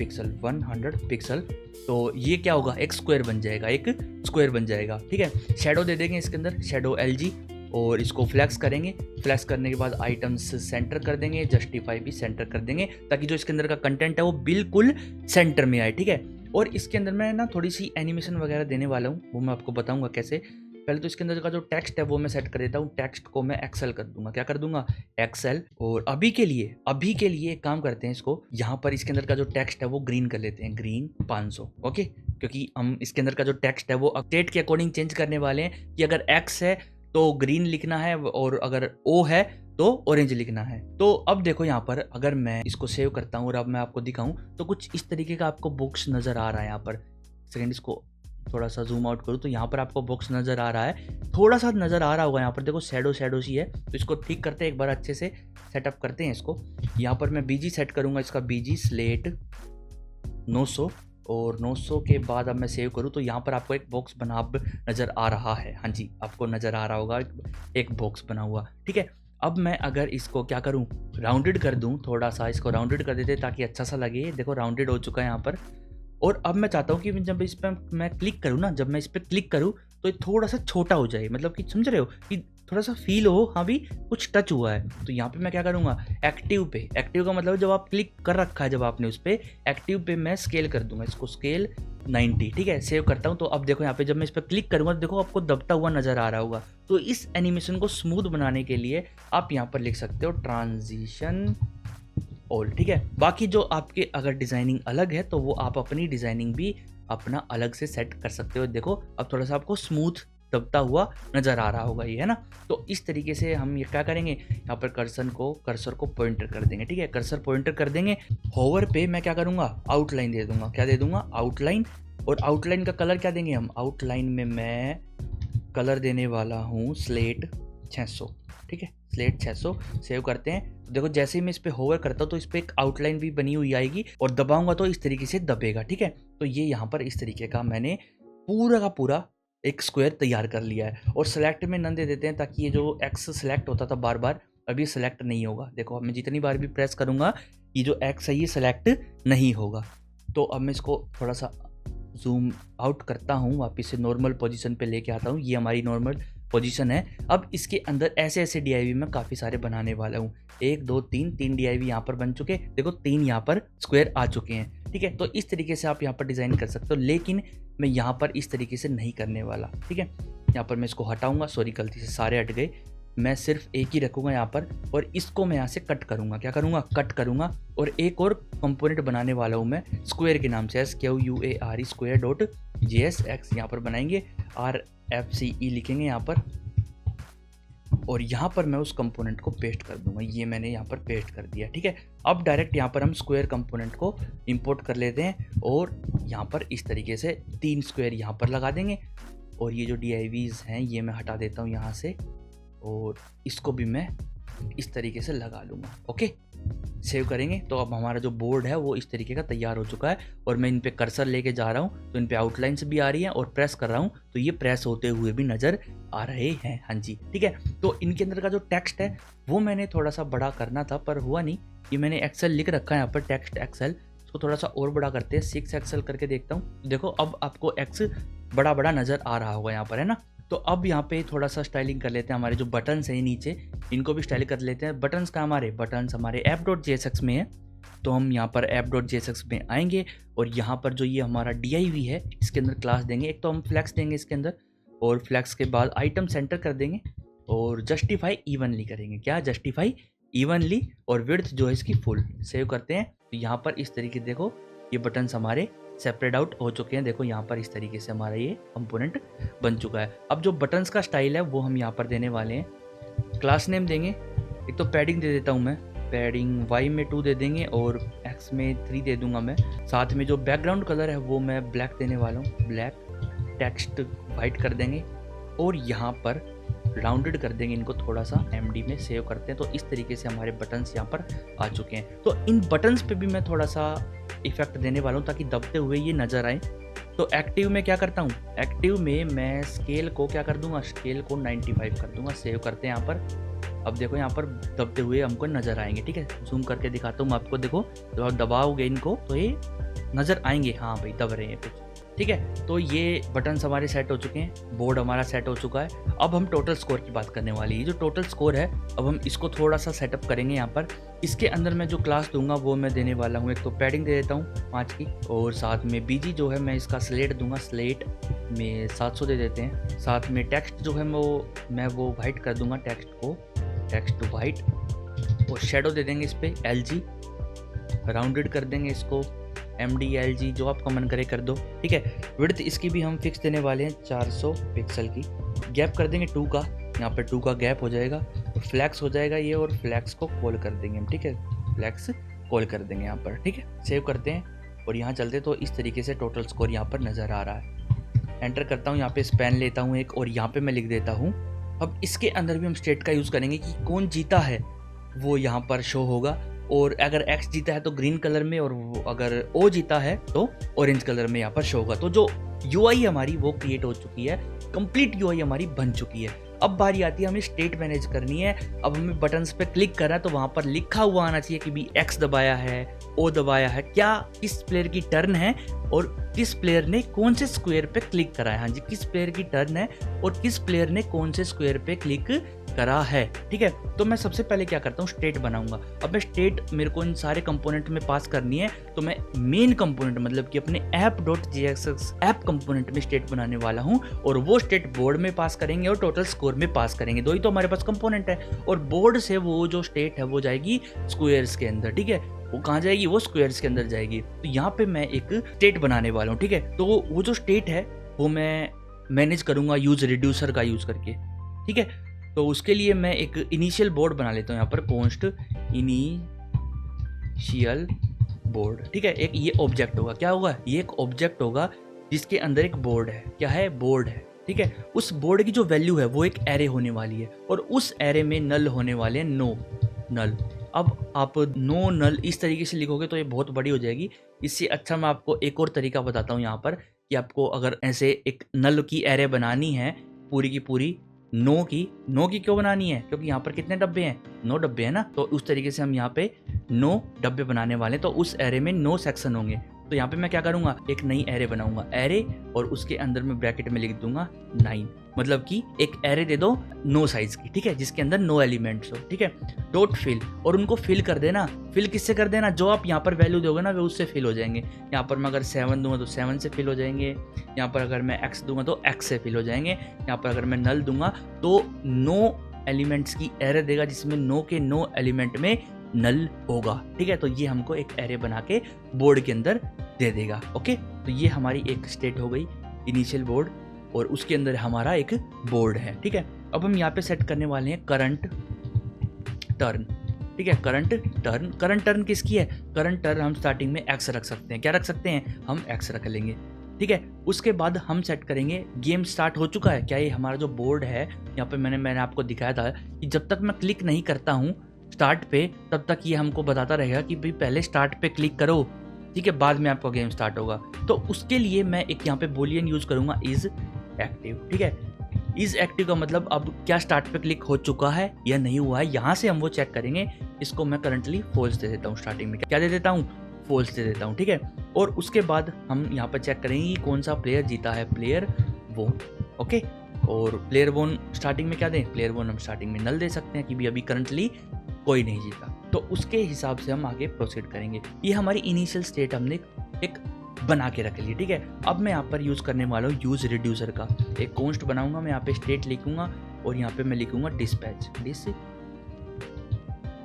पिक्सल। तो ये क्या होगा, एक स्क्वायर बन जाएगा, ठीक है। शेडो दे देंगे इसके अंदर, शेडो LG, और इसको फ्लैक्स करेंगे। फ्लैक्स करने के बाद आइटम्स सेंटर कर देंगे, जस्टिफाई भी सेंटर कर देंगे ताकि जो इसके अंदर का कंटेंट है वो बिल्कुल सेंटर में आए, ठीक है। और इसके अंदर मैं ना थोड़ी सी एनिमेशन वगैरह देने वाला हूँ, वो मैं आपको बताऊंगा कैसे। पहले तो इसके अंदर का जो टेक्स्ट है वो मैं सेट कर देता हूँ। टेक्स्ट को मैं एक्सेल कर दूंगा, क्या कर दूंगा, एक्सेल। और अभी के लिए एक काम करते हैं, इसको यहाँ पर इसके अंदर का जो टेक्स्ट है वो ग्रीन कर लेते हैं, ग्रीन 500, ओके। क्योंकि हम इसके अंदर का जो टेक्स्ट है वो अपडेट के अकॉर्डिंग चेंज करने वाले हैं कि अगर X है तो ग्रीन लिखना है और अगर O है तो ऑरेंज लिखना है। तो अब देखो यहाँ पर अगर मैं इसको सेव करता हूँ और अब मैं आपको दिखाऊं तो कुछ इस तरीके का आपको बॉक्स नजर आ रहा है। यहाँ पर सेकंड इसको थोड़ा सा जूम आउट करूँ तो यहाँ पर आपको बॉक्स नजर आ रहा है, थोड़ा सा नजर आ रहा होगा। यहाँ पर देखो शेडो सी है, तो इसको ठीक करते हैं, एक बार अच्छे से सेटअप करते हैं इसको। यहाँ पर मैं BG सेट करूँगा, इसका BG स्लेट 900, और 900 के बाद अब मैं सेव करूँ तो यहाँ पर आपको एक बॉक्स बना अब नज़र आ रहा है। हाँ जी, आपको नज़र आ रहा होगा एक बॉक्स बना हुआ, ठीक है। अब मैं अगर इसको क्या करूँ, राउंडेड कर दूँ, थोड़ा सा इसको राउंडेड कर देते ताकि अच्छा सा लगे। देखो राउंडेड हो चुका है यहाँ पर। और अब मैं चाहता हूँ कि जब इस पर मैं क्लिक करूँ ना, जब मैं इस पर क्लिक करूँ तो ये थोड़ा सा छोटा हो जाए, मतलब कि समझ रहे हो कि थोड़ा सा फील हो, हाँ भी कुछ टच हुआ है। तो यहाँ पे मैं क्या करूँगा, एक्टिव का मतलब जब आप क्लिक कर रखा है, जब आपने उस पर एक्टिव पे मैं स्केल कर दूंगा, इसको स्केल 90, ठीक है। सेव करता हूँ तो अब देखो यहाँ पे जब मैं इस पर क्लिक करूँगा तो देखो आपको दबता हुआ नजर आ रहा होगा। तो इस एनिमेशन को स्मूथ बनाने के लिए आप यहाँ पर लिख सकते हो ट्रांजिशन ऑल, ठीक है। बाकी जो आपके अगर डिजाइनिंग अलग है तो वो आप अपनी डिजाइनिंग भी अपना अलग से सेट कर सकते हो। देखो अब थोड़ा सा आपको स्मूथ दबता हुआ नजर आ रहा होगा ये, है ना। तो इस तरीके से हम ये क्या करेंगे, यहाँ पर कर्सर को पॉइंटर कर देंगे, ठीक है। कर्सर पॉइंटर कर देंगे, होवर पे मैं क्या करूँगा, आउटलाइन दे दूंगा। क्या दे दूंगा, आउटलाइन। और आउटलाइन का कलर क्या देंगे हम, आउटलाइन में मैं कलर देने वाला हूँ स्लेट 600, ठीक है, स्लेट 600। सेव करते हैं तो देखो जैसे ही मैं इस पर होवर करता हूँ तो इस पर एक आउटलाइन भी बनी हुई आएगी और दबाऊंगा तो इस तरीके से दबेगा, ठीक है। तो ये यहाँ पर इस तरीके का मैंने पूरा का पूरा एक स्क्वायर तैयार कर लिया है। और सेलेक्ट में नन दे देते हैं ताकि ये जो एक्स सेलेक्ट होता था बार बार, अब ये सेलेक्ट नहीं होगा। देखो अब मैं जितनी बार भी प्रेस करूँगा ये जो एक्स है ये सेलेक्ट नहीं होगा। तो अब मैं इसको थोड़ा सा जूम आउट करता हूँ, वापस से नॉर्मल पोजीशन पे लेके आता हूँ। ये हमारी नॉर्मल पोजीशन है। अब इसके अंदर ऐसे ऐसे DIY मैं काफ़ी सारे बनाने वाला हूँ। 1 2 3 DIY यहाँ पर बन चुके, देखो 3 यहाँ पर स्क्वायर आ चुके हैं। ठीक है, तो इस तरीके से आप यहाँ पर डिज़ाइन कर सकते हो, लेकिन मैं यहाँ पर इस तरीके से नहीं करने वाला। ठीक है, यहाँ पर मैं इसको हटाऊंगा, सॉरी गलती से सारे हट गए। मैं सिर्फ एक ही रखूँगा यहाँ पर और इसको मैं यहाँ से कट करूँगा। क्या करूँगा? कट करूँगा। और एक और कंपोनेंट बनाने वाला हूँ मैं स्क्वायर के नाम से, SQUARE square.jsx यहाँ पर बनाएंगे, RFCE लिखेंगे यहाँ पर, और यहाँ पर मैं उस कंपोनेंट को पेस्ट कर दूंगा। ये मैंने यहाँ पर पेस्ट कर दिया। ठीक है, अब डायरेक्ट यहाँ पर हम स्क्वायर कंपोनेंट को इंपोर्ट कर लेते हैं और यहाँ पर इस तरीके से 3 स्क्वायर यहाँ पर लगा देंगे। और ये जो DIVs हैं ये मैं हटा देता हूँ यहाँ से, और इसको भी मैं इस तरीके से लगा लूँगा। ओके, सेव करेंगे तो अब हमारा जो बोर्ड है वो इस तरीके का तैयार हो चुका है। और मैं इन पे कर्सर लेके जा रहा हूँ तो इन पे आउटलाइंस भी आ रही हैं, और प्रेस कर रहा हूँ तो ये प्रेस होते हुए भी नज़र आ रहे हैं। हाँ जी, ठीक है। तो इनके अंदर का जो टेक्स्ट है वो मैंने थोड़ा सा बड़ा करना था पर हुआ नहीं। ये मैंने एक्सेल लिख रखा है यहाँ पर, टेक्स्ट एक्सेल, इसको थोड़ा सा और बड़ा करते हैं, 6 एक्सेल करके देखता हूँ। देखो अब आपको एक्स बड़ा बड़ा नज़र आ रहा होगा यहाँ पर, है ना। तो अब यहाँ पे थोड़ा सा स्टाइलिंग कर लेते हैं। हमारे जो बटन्स हैं नीचे, इनको भी स्टाइल कर लेते हैं। बटन्स का बटन्स हमारे app.jsx में है, तो हम यहाँ पर app.jsx में आएंगे और यहाँ पर जो ये हमारा DIV है इसके अंदर क्लास देंगे। एक तो हम फ्लैक्स देंगे इसके अंदर, और फ्लैक्स के बाद आइटम सेंटर कर देंगे और जस्टिफाई इवनली करेंगे। क्या? जस्टिफाई इवनली, और विड्थ जो है इसकी फुल। सेव करते हैं तो यहाँ पर इस तरीके देखो ये बटन्स हमारे सेपरेट आउट हो चुके हैं। देखो यहाँ पर इस तरीके से हमारा ये कंपोनेंट बन चुका है। अब जो बटन्स का स्टाइल है वो हम यहाँ पर देने वाले हैं। क्लास नेम देंगे, एक तो पैडिंग दे देता हूँ मैं, पैडिंग Y में 2 दे देंगे और X में 3 दे दूंगा मैं। साथ में जो बैकग्राउंड कलर है वो मैं ब्लैक देने वाला हूँ, ब्लैक। टेक्स्ट वाइट कर देंगे और यहाँ पर राउंडेड कर देंगे इनको थोड़ा सा, MD में सेव करते हैं। तो इस तरीके से हमारे बटन्स यहाँ पर आ चुके हैं। तो इन बटन्स पे भी मैं थोड़ा सा इफेक्ट देने वाला हूँ ताकि दबते हुए ये नज़र आए। तो एक्टिव में क्या करता हूँ, एक्टिव में मैं स्केल को क्या कर दूंगा, स्केल को 95 कर दूंगा। सेव करते हैं यहाँ पर। अब देखो यहाँ पर दबते हुए हमको नज़र आएंगे। ठीक है, जूम करके दिखाता हूँ आपको। देखो जब आप दबाओगे इनको तो ये नज़र आएंगे, हाँ भाई दब रहे हैं कुछ। ठीक है, तो ये बटन्स हमारे सेट हो चुके हैं, बोर्ड हमारा सेट हो चुका है। अब हम टोटल स्कोर की बात करने वाली है। जो टोटल स्कोर है अब हम इसको थोड़ा सा सेटअप करेंगे यहाँ पर। इसके अंदर मैं जो क्लास दूंगा वो मैं देने वाला हूँ, एक तो पैडिंग दे देता हूँ 5 की, और साथ में BG जो है मैं इसका स्लेट दूंगा, स्लेट में 700 दे देते हैं। साथ में टेक्स्ट जो है वो वाइट कर दूंगा, टेक्स्ट को टेक्स्ट वाइट, और शेडो दे देंगे इस पर LG, राउंडेड कर देंगे इसको MD LG, जो आपका मन करे कर दो। ठीक है, विड्थ इसकी भी हम फिक्स देने वाले हैं 400 पिक्सल की। गैप कर देंगे 2 का, यहाँ पर 2 का गैप हो जाएगा। तो फ्लैक्स हो जाएगा ये, और फ्लैक्स को कॉल कर देंगे हम। ठीक है, फ्लैक्स कॉल कर देंगे यहाँ पर। ठीक है, सेव करते हैं और यहाँ चलते तो इस तरीके से टोटल स्कोर यहाँ पर नज़र आ रहा है। एंटर करता हूँ, यहाँ पे स्पैन लेता हूँ एक, और यहाँ पे मैं लिख देता हूँ। अब इसके अंदर भी हम स्टेट का यूज़ करेंगे कि कौन जीता है वो यहाँ पर शो होगा, और अगर X जीता है तो ग्रीन कलर में, और अगर O जीता है तो ऑरेंज कलर में यहाँ पर शो होगा। तो जो UI हमारी वो क्रिएट हो चुकी है, कंप्लीट UI हमारी बन चुकी है। अब बारी आती है हमें स्टेट मैनेज करनी है। अब हमें बटन्स पे क्लिक करना है तो वहाँ पर लिखा हुआ आना चाहिए कि भी X दबाया है, O दबाया है, क्या किस प्लेयर की टर्न है और किस प्लेयर ने कौन से स्क्वायर पे क्लिक करा है। हाँ जी, किस प्लेयर की टर्न है और किस प्लेयर ने कौन से स्क्वायर पे क्लिक करा है। ठीक है, तो मैं सबसे पहले क्या करता हूँ, स्टेट बनाऊंगा। अब मैं स्टेट मेरे को इन सारे कंपोनेंट में पास करनी है, तो मैं मेन कंपोनेंट मतलब कि अपने app.jsx ऐप कंपोनेंट में स्टेट बनाने वाला हूँ, और वो स्टेट बोर्ड में पास करेंगे और टोटल स्कोर में पास करेंगे। दो ही तो हमारे पास कंपोनेंट है, और बोर्ड से वो जो स्टेट है वो जाएगी स्क्वायर्स के अंदर। ठीक है, वो कहाँ जाएगी, वो स्क्वायर्स के अंदर जाएगी। तो यहाँ पे मैं एक स्टेट बनाने वाला हूँ। ठीक है, तो वो जो स्टेट है वो मैं मैनेज करूंगा यूज रिड्यूसर का यूज करके। ठीक है, तो उसके लिए मैं एक इनिशियल बोर्ड बना लेता हूँ यहाँ पर, कॉन्स्ट इनिशियल बोर्ड। ठीक है, एक ये ऑब्जेक्ट होगा। क्या होगा, ये एक ऑब्जेक्ट होगा जिसके अंदर एक बोर्ड है। क्या है, बोर्ड है। ठीक है, उस बोर्ड की जो वैल्यू है वो एक एरे होने वाली है, और उस एरे में नल होने वाले हैं, नो नल। अब आप नो नल इस तरीके से लिखोगे तो ये बहुत बड़ी हो जाएगी। इससे अच्छा मैं आपको एक और तरीका बताता हूँ यहाँ पर, कि आपको अगर ऐसे एक नल की एरे बनानी है पूरी की पूरी, नो की क्यों बनानी है, क्योंकि यहाँ पर कितने डब्बे हैं, 9 डब्बे हैं ना। तो उस तरीके से हम यहाँ पे 9 डब्बे बनाने वाले हैं, तो उस एरे में 9 सेक्शन होंगे। तो यहाँ पे मैं क्या करूँगा, एक नई एरे बनाऊंगा, एरे, और उसके अंदर मैं ब्रैकेट में लिख दूंगा 9, मतलब कि एक एरे दे दो 9 साइज की, ठीक है, जिसके अंदर 9 एलिमेंट्स हो, ठीक है। डॉट फिल, और उनको फिल कर देना। फिल किससे कर देना, जो आप यहाँ पर वैल्यू दोगे ना वे उससे फिल हो जाएंगे। यहाँ पर मैं अगर 7 दूंगा तो 7 से फिल हो जाएंगे, यहाँ पर अगर मैं x दूंगा तो x से फिल हो जाएंगे, यहाँ पर अगर मैं नल दूंगा तो 9 एलिमेंट्स की एरे देगा, जिसमें 9 के 9 एलिमेंट में नल होगा, ठीक है। तो ये हमको एक एरे बना के बोर्ड के अंदर दे देगा। ओके, तो ये हमारी एक स्टेट हो गई, इनिशियल बोर्ड, और उसके अंदर हमारा एक बोर्ड है, ठीक है। अब हम यहाँ पे सेट करने वाले हैं करंट टर्न, ठीक है। करंट टर्न किसकी है, करंट टर्न हम स्टार्टिंग में एक्स रख सकते हैं। क्या रख सकते हैं, हम एक्स रख लेंगे, ठीक है। उसके बाद हम सेट करेंगे गेम स्टार्ट हो चुका है क्या, ये हमारा जो बोर्ड है यहाँ पे मैंने आपको दिखाया था कि जब तक मैं क्लिक नहीं करता हूँ स्टार्ट पे, तब तक ये हमको बताता रहेगा कि भाई पहले स्टार्ट पे क्लिक करो, ठीक है, बाद में आपका गेम स्टार्ट होगा। तो उसके लिए मैं एक यहाँ पे बोलियन यूज करूंगा, इज एक्टिव, ठीक है। इज एक्टिव का मतलब अब क्या स्टार्ट पे क्लिक हो चुका है या नहीं हुआ है, यहाँ से हम वो चेक करेंगे। इसको मैं करंटली फॉल्स दे देता हूँ, स्टार्टिंग में क्या दे देता हूँ, फॉल्स दे देता हूँ, ठीक है। और उसके बाद हम यहाँ पर चेक करेंगे कि कौन सा प्लेयर जीता है, प्लेयर वोन, ओके। और प्लेयर वोन स्टार्टिंग में क्या दें, प्लेयर वोन हम स्टार्टिंग में नल दे सकते हैं कि भी अभी करंटली कोई नहीं जीता, तो उसके हिसाब से हम आगे प्रोसीड करेंगे। ये हमारी इनिशियल स्टेट हमने एक बना के रख ली, ठीक है। अब मैं यहाँ पर यूज करने वाला हूँ यूज रिड्यूसर का एक कॉन्स्ट बनाऊंगा। मैं यहाँ पे स्टेट लिखूंगा और यहाँ पे मैं लिखूंगा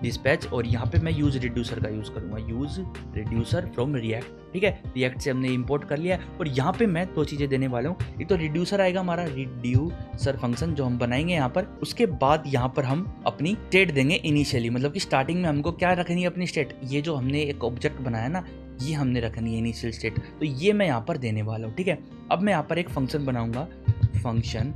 डिस्पैच, और यहाँ पे मैं यूज रिड्यूसर का यूज करूंगा, यूज रिड्यूसर फ्रॉम रिएक्ट, ठीक है। रिएक्ट से हमने इंपोर्ट कर लिया, और यहाँ पे मैं 2 चीजें देने वाला हूँ। एक तो रिड्यूसर आएगा हमारा, रिड्यूसर फंक्शन जो हम बनाएंगे यहाँ पर। उसके बाद यहाँ पर हम अपनी स्टेट देंगे इनिशियली, मतलब कि स्टार्टिंग में हमको क्या रखनी है अपनी स्टेट, ये जो हमने एक ऑब्जेक्ट बनाया ना, ये हमने रखनी है इनिशियल स्टेट, तो ये मैं यहाँ पर देने वाला हूँ, ठीक है। अब मैं यहाँ पर एक फंक्शन बनाऊंगा, फंक्शन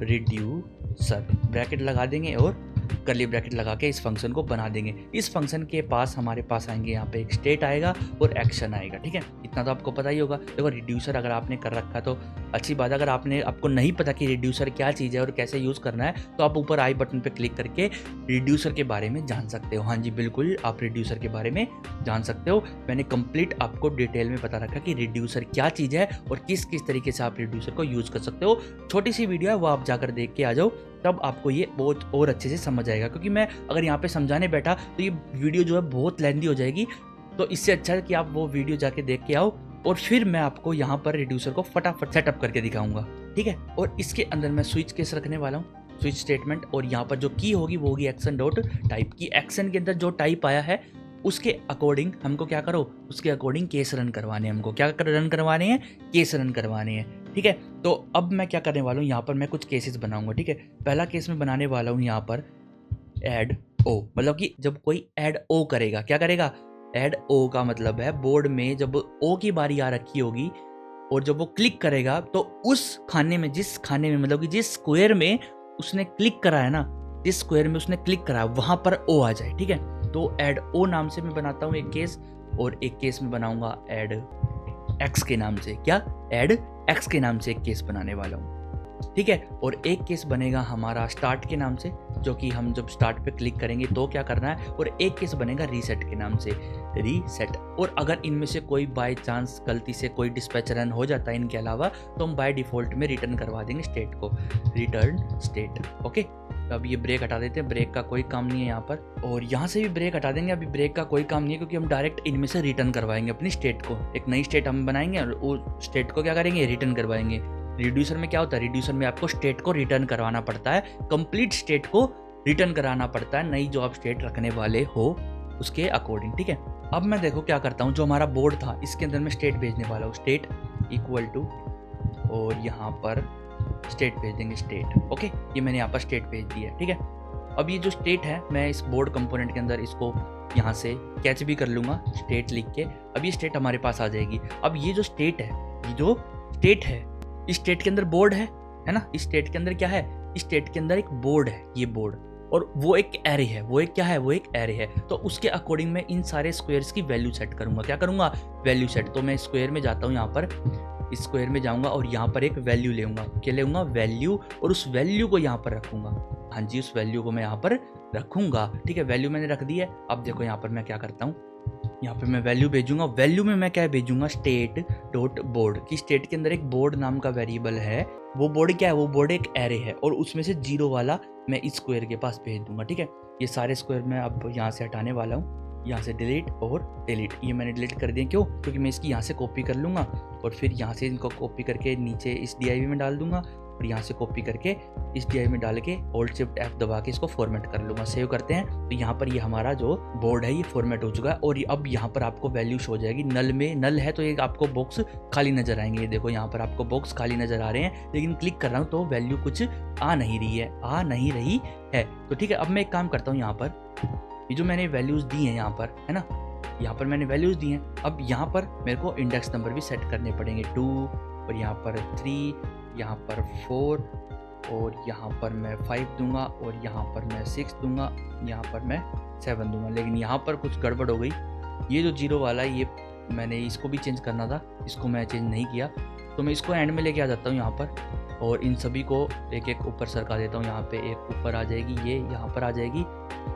रिड्यूसर, ब्रैकेट लगा देंगे और कर्ली ब्रैकेट लगा के इस फंक्शन को बना देंगे। इस फंक्शन के पास हमारे पास आएंगे यहाँ पे एक स्टेट आएगा और एक्शन आएगा, ठीक है। इतना तो आपको पता ही होगा। देखो रिड्यूसर अगर आपने कर रखा तो अच्छी बात है, अगर आपको नहीं पता कि रिड्यूसर क्या चीज़ है और कैसे यूज़ करना है, तो आप ऊपर आई बटन पे क्लिक करके रिड्यूसर के बारे में जान सकते हो। हाँ जी बिल्कुल, आप रिड्यूसर के बारे में जान सकते हो। मैंने कंप्लीट आपको डिटेल में बता रखा कि रिड्यूसर क्या चीज़ है और किस किस तरीके से आप रिड्यूसर को यूज़ कर सकते हो। छोटी सी वीडियो है, वो आप जाकर देख के आ जाओ, तब आपको ये बहुत और अच्छे से समझ आएगा। क्योंकि मैं अगर यहाँ पे समझाने बैठा तो ये वीडियो जो है बहुत लेंथी हो जाएगी, तो इससे अच्छा है कि आप वो वीडियो जाके देख के आओ और फिर मैं आपको यहाँ पर रिड्यूसर को फटाफट सेटअप करके दिखाऊंगा, ठीक है। और इसके अंदर मैं स्विच केस रखने वाला हूँ, स्विच स्टेटमेंट, और यहाँ पर जो की होगी वो होगी एक्शन डॉट टाइप की। एक्शन के अंदर जो टाइप आया है उसके अकॉर्डिंग हमको क्या करो, उसके अकॉर्डिंग केस रन करवाने हैं। हमको क्या रन करवाने हैं, केस रन करवाने हैं, ठीक है। तो अब मैं क्या करने वाला हूँ, यहाँ पर मैं कुछ केसेस बनाऊंगा, ठीक है। पहला केस मैं बनाने वाला हूँ यहाँ पर ऐड ओ, मतलब कि जब कोई ऐड ओ करेगा, क्या करेगा, ऐड ओ का मतलब है बोर्ड में जब ओ की बारी आ रखी होगी और जब वो क्लिक करेगा तो उस खाने में, जिस खाने में मतलब कि जिस स्क्वायर में उसने क्लिक करा है ना, जिस स्क्वायर में उसने क्लिक करा वहां पर ओ आ जाए, ठीक है। तो ऐड ओ नाम से मैं बनाता हूँ एक केस, और एक केस में बनाऊंगा ऐड एक्स के नाम से। क्या, ऐड एक्स के नाम से एक केस बनाने वाला हूँ, ठीक है। और एक केस बनेगा हमारा स्टार्ट के नाम से, जो कि हम जब स्टार्ट पे क्लिक करेंगे तो क्या करना है, और एक केस बनेगा रीसेट के नाम से, रीसेट। और अगर इनमें से कोई बाय चांस गलती से कोई डिस्पैच रन हो जाता है इनके अलावा, तो हम बाय डिफॉल्ट में रिटर्न करवा देंगे स्टेट को, रिटर्न स्टेट, ओके। तो अब ये ब्रेक हटा देते हैं, ब्रेक का कोई काम नहीं है यहाँ पर, और यहाँ से भी ब्रेक हटा देंगे। अभी ब्रेक का कोई काम नहीं है क्योंकि हम डायरेक्ट इनमें से रिटर्न करवाएंगे अपनी स्टेट को। एक नई स्टेट हम बनाएंगे और उस स्टेट को क्या करेंगे, रिटर्न करवाएंगे। रिड्यूसर में क्या होता है, रिड्यूसर में आपको स्टेट को रिटर्न करवाना पड़ता है, कंप्लीट स्टेट को रिटर्न कराना पड़ता है, नई जो आप स्टेट रखने वाले हो उसके अकॉर्डिंग, ठीक है। अब मैं देखो क्या करता हूँ, जो हमारा बोर्ड था इसके अंदर मैं स्टेट भेजने वाला हूँ, स्टेट इक्वल टू, और यहाँ पर स्टेट भेज देंगे स्टेट, ओके। ये मैंने यहाँ पर स्टेट भेज दिया, ठीक है। अब ये जो स्टेट है मैं इस बोर्ड कंपोनेंट के अंदर इसको यहाँ से कैच भी कर लूँगा, स्टेट लिख के। अब ये स्टेट हमारे पास आ जाएगी। अब ये जो स्टेट है, ये जो स्टेट है, इस स्टेट के अंदर बोर्ड है ना, इस स्टेट के अंदर क्या है, इस स्टेट के अंदर एक बोर्ड है, ये बोर्ड, और वो एक एरे है, वो एक क्या है, वो एक एरे है। तो उसके अकॉर्डिंग मैं इन सारे स्क्वायर्स की वैल्यू सेट करूंगा। क्या करूंगा, वैल्यू सेट। तो मैं स्क्वायर में जाता हूँ, यहाँ पर स्क्वायर में जाऊंगा और यहाँ पर एक वैल्यू लेऊंगा, क्या लेऊंगा, वैल्यू, और उस वैल्यू को यहाँ पर रखूंगा। हाँ जी, उस वैल्यू को मैं यहाँ पर रखूंगा, ठीक है। वैल्यू मैंने रख दी है। अब देखो यहाँ पर मैं क्या करता हूँ, यहाँ पे मैं वैल्यू भेजूंगा। वैल्यू में मैं क्या भेजूंगा, स्टेट डॉट बोर्ड की स्टेट के अंदर एक बोर्ड नाम का वेरिएबल है। वो बोर्ड क्या है, वो बोर्ड एक एरे है और उसमें से 0 वाला मैं इस स्क्वायर के पास भेज दूंगा। ठीक है, ये सारे स्क्वायर मैं अब यहाँ से हटाने वाला हूँ। यहाँ से डिलीट और डिलीट, ये मैंने डिलीट कर दिया। क्यों? क्योंकि मैं इसकी यहाँ से कॉपी कर लूँगा और फिर यहाँ से इनको कॉपी करके नीचे इस DIV में डाल दूंगा और यहाँ से कॉपी करके इस DIV में डाल के Alt Shift F दबा के इसको फॉर्मेट कर लूँगा। सेव करते हैं तो यहाँ पर ये हमारा जो बोर्ड है ये फॉर्मेट हो चुका है और अब यहाँ पर आपको वैल्यू शो हो जाएगी। नल में नल है तो ये आपको बॉक्स खाली नजर आएंगे। ये देखो यहाँ पर आपको बॉक्स खाली नजर आ रहे हैं, लेकिन क्लिक कर रहा हूँ तो वैल्यू कुछ आ नहीं रही है। तो ठीक है, अब मैं एक काम करता हूँ, यहाँ पर ये जो मैंने वैल्यूज दी हैं यहाँ पर, है ना, यहाँ पर मैंने वैल्यूज दी हैं। अब यहाँ पर मेरे को इंडेक्स नंबर भी सेट करने पड़ेंगे, 2 और यहाँ पर 3, यहाँ पर 4 और यहाँ पर मैं 5 दूंगा और यहाँ पर मैं 6 दूंगा, यहाँ पर मैं 7 दूंगा। लेकिन यहाँ पर कुछ गड़बड़ हो गई। ये जो 0 वाला है ये मैंने इसको भी चेंज करना था, इसको मैं चेंज नहीं किया, तो मैं इसको एंड में लेके आ जाता हूँ यहाँ पर और इन सभी को एक एक ऊपर सरका देता हूँ। यहाँ पे एक ऊपर आ जाएगी, ये यहाँ पर आ जाएगी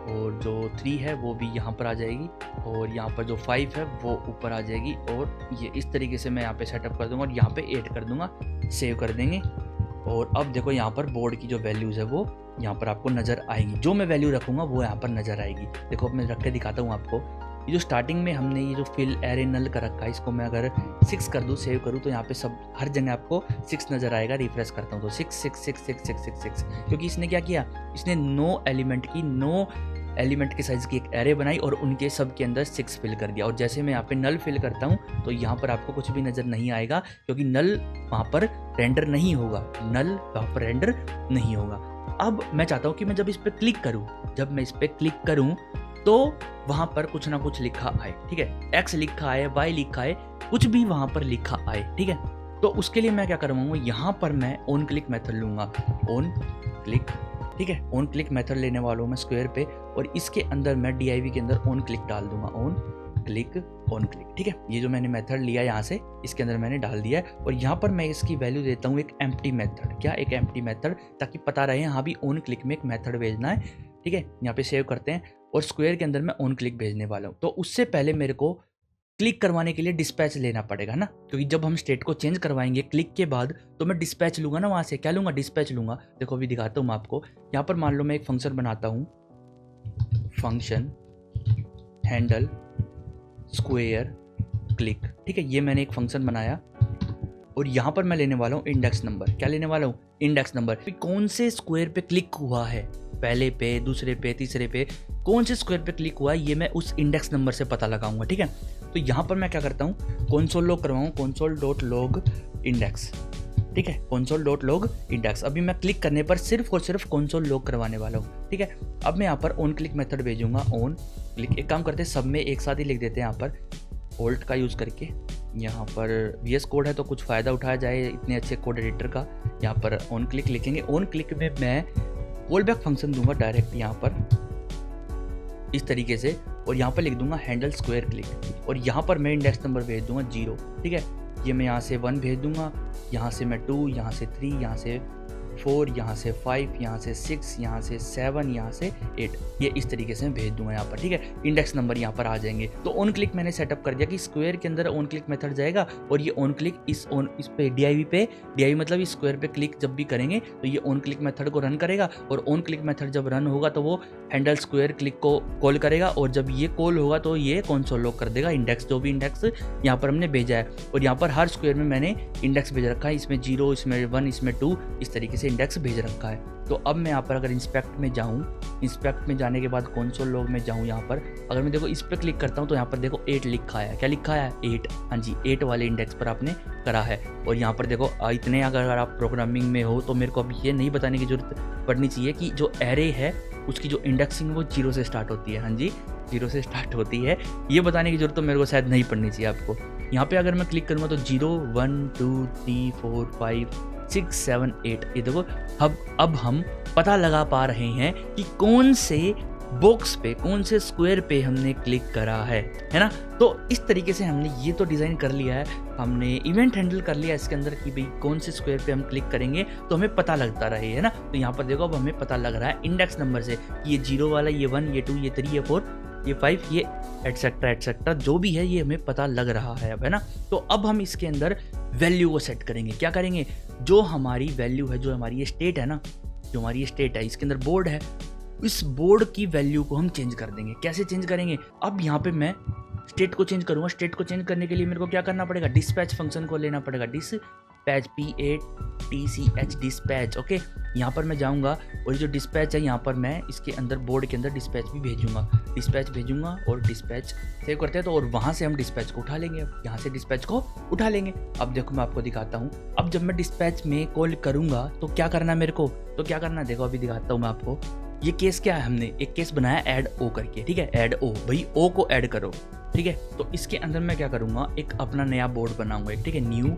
और जो 3 है वो भी यहाँ पर आ जाएगी और यहाँ पर जो 5 है वो ऊपर आ जाएगी और ये इस तरीके से मैं यहाँ पे सेटअप कर दूंगा और यहाँ पे 8 कर दूंगा। सेव कर देंगे और अब देखो यहाँ पर बोर्ड की जो वैल्यूज़ है वो यहाँ पर आपको नज़र आएगी। जो मैं वैल्यू रखूँगा वो यहाँ पर नज़र आएगी। देखो अब मैं रख के दिखाता हूँ आपको। ये जो स्टार्टिंग में हमने ये जो फिल एरे नल का रखा है, इसको मैं अगर 6 कर दूँ, सेव करूँ, तो यहाँ पे सब हर जगह आपको 6 नज़र आएगा। रिफ्रेश करता हूँ तो 6 6 6 6 6 6 6 क्योंकि इसने क्या किया, इसने 9 एलिमेंट के साइज़ की एक एरे बनाई और उनके सब के अंदर 6 फिल कर दिया। और जैसे मैं यहाँ पे नल फिल करता हूँ तो यहाँ पर आपको कुछ भी नज़र नहीं आएगा क्योंकि नल वहाँ पर रेंडर नहीं होगा, अब मैं चाहता हूँ कि मैं जब इस पर क्लिक करूँ, तो वहाँ पर कुछ ना कुछ लिखा आए। ठीक है, X लिखा आए, Y लिखा आए, कुछ भी वहाँ पर लिखा आए। ठीक है, तो उसके लिए मैं क्या करूँगा, यहाँ पर मैं ऑन क्लिक मेथड लूँगा। ऑन क्लिक, ठीक है, ऑन क्लिक मेथड लेने वाला हूँ मैं स्क्वायर पे और इसके अंदर मैं DIV के अंदर ऑन क्लिक डाल दूंगा। On click. ठीक है, ये जो मैंने मेथड लिया यहाँ से इसके अंदर मैंने डाल दिया है और यहाँ पर मैं इसकी वैल्यू देता हूँ एक एम्प्टी मेथड। क्या? एक एम्प्टी मेथड, ताकि पता रहे हाँ भी ऑन क्लिक में एक मेथड भेजना है। ठीक है, यहाँ पे सेव करते हैं और स्क्वायर के अंदर मैं ऑन क्लिक भेजने वाला हूँ। तो उससे पहले मेरे को क्लिक करवाने के लिए डिस्पैच लेना पड़ेगा ना, क्योंकि जब हम स्टेट को चेंज करवाएंगे क्लिक के बाद तो मैं डिस्पैच लूँगा ना, वहाँ से क्या लूँगा, डिस्पैच लूँगा। देखो अभी दिखाता हूँ मैं आपको। यहाँ पर मान लो मैं एक फंक्शन बनाता हूँ, फंक्शन हैंडल स्क्वायर क्लिक। ठीक है, ये मैंने एक फंक्शन बनाया और यहाँ पर मैं लेने वाला हूँ इंडेक्स नंबर। क्या लेने वाला हूँ? Index number. कौन से स्क्वायर पे क्लिक हुआ है, पहले पे, दूसरे पे, तीसरे पे, कौन से स्क्वायर पे क्लिक हुआ है, ये मैं उस इंडेक्स नंबर से पता लगाऊंगा। ठीक है, तो यहाँ पर मैं क्या करता हूँ, console log करवाऊँ, console.log इंडेक्स। ठीक है, console.log इंडेक्स। अभी मैं क्लिक करने पर सिर्फ और सिर्फ console log करवाने वाला हूँ। ठीक है, अब मैं यहाँ पर ऑन क्लिक मेथड भेजूंगा। ऑन क्लिक, एक काम करते हैं, सब में एक साथ ही लिख देते हैं। यहाँ पर Alt का यूज़ करके, यहाँ पर VS कोड है तो कुछ फ़ायदा उठाया जाए इतने अच्छे कोड एडिटर का। यहाँ पर ऑन क्लिक लिखेंगे। ऑन क्लिक में मैं कॉल बैक फंक्शन दूंगा डायरेक्ट यहाँ पर इस तरीके से और यहाँ पर लिख दूंगा हैंडल स्क्वायर क्लिक और यहाँ पर मैं इंडेक्स नंबर भेज दूंगा 0। ठीक है, ये मैं यहाँ से 1 भेज दूंगा, यहाँ से मैं 2, यहाँ से 3, यहाँ से 4, यहाँ से 5, यहाँ से 6, यहाँ से 7, यहाँ से 8, ये इस तरीके से मैं भेज दूंगा यहाँ पर। ठीक है, इंडेक्स नंबर यहाँ पर आ जाएंगे। तो ऑन क्लिक मैंने सेटअप कर दिया कि स्क्वायर के अंदर ऑन क्लिक मेथड जाएगा और ये ऑन क्लिक इस पे DIV मतलब इस स्क्वायर पे क्लिक जब भी करेंगे तो ये ऑन क्लिक मेथड को रन करेगा और ऑन क्लिक मेथड जब रन होगा तो वो हैंडल स्क्वायर क्लिक को कॉल करेगा और जब ये कॉल होगा तो ये console log कर देगा इंडेक्स, जो भी इंडेक्स यहाँ पर हमने भेजा है। और यहाँ पर हर स्क्वायर में मैंने इंडेक्स भेज रखा है, इसमें 0, इसमें 1, इसमें 2, इस तरीके से इंडेक्स भेज रखा है। तो अब मैं यहाँ पर अगर इंस्पेक्ट में जाऊँ, इंस्पेक्ट में जाने के बाद console log में जाऊँ, यहाँ पर अगर मैं देखो इस पर क्लिक करता हूँ तो यहाँ पर देखो 8 लिखा है। क्या लिखा है? 8। हाँ जी, 8 वाले इंडेक्स पर आपने करा है। और यहाँ पर देखो इतने अगर आप प्रोग्रामिंग में हो तो मेरे को अब ये नहीं बताने की जरूरत पड़नी चाहिए कि जो एरे है उसकी जो इंडेक्सिंग वो 0 से स्टार्ट होती है। हाँ जी, 0 से स्टार्ट होती है, ये बताने की जरूरत तो मेरे को शायद नहीं पड़नी चाहिए आपको। यहाँ पे अगर मैं क्लिक करूँगा तो 0 1 2 3 4 5 6 7 8, ये देखो अब हम पता लगा पा रहे हैं कि कौन से बॉक्स पे, कौन से स्क्वायर पे हमने क्लिक करा है ना। तो इस तरीके से हमने ये तो डिज़ाइन कर लिया है, हमने इवेंट हैंडल कर लिया इसके अंदर कि भाई कौन से स्क्वायर पे हम क्लिक करेंगे तो हमें पता लगता रहे, है ना। तो यहाँ पर देखो अब हमें पता लग रहा है इंडेक्स नंबर से कि ये 0 वाला, ये 1, ये 2, ये 3, ये 4, ये 5, ये एटसेट्रा एटसेट्रा जो भी है ये हमें पता लग रहा है अब, है ना। तो अब हम इसके अंदर वैल्यू को सेट करेंगे। क्या करेंगे, जो हमारी वैल्यू है, जो हमारी ये स्टेट है ना, जो हमारी ये स्टेट है, इसके अंदर बोर्ड है, इस बोर्ड की वैल्यू को हम चेंज कर देंगे। कैसे चेंज करेंगे, अब यहाँ पे मैं स्टेट को चेंज करूँगा। स्टेट को चेंज करने के लिए मेरे को क्या करना पड़ेगा, डिस्पैच फंक्शन को लेना पड़ेगा। Dispatch PATCH dispatch. ओके, यहाँ पर मैं जाऊँगा और ये जो डिस्पैच है यहाँ पर मैं इसके अंदर बोर्ड के अंदर डिस्पैच भी भेजूंगा। डिस्पैच भेजूंगा और डिस्पैच सेव करते हैं तो, और वहाँ से हम डिस्पैच को उठा लेंगे। अब यहाँ से डिस्पैच को उठा लेंगे। अब देखो मैं आपको दिखाता हूँ। अब जब मैं डिस्पैच में कॉल करूँगा तो क्या करना है मेरे को, तो क्या करना है देखो अभी दिखाता हूँ मैं आपको। ये केस क्या है, हमने एक केस बनाया ऐड ओ करके, ठीक है, ऐड ओ, भाई ओ को ऐड करो, ठीक है। तो इसके अंदर मैं क्या करूँगा, एक अपना नया बोर्ड बनाऊंगा एक, ठीक है, न्यू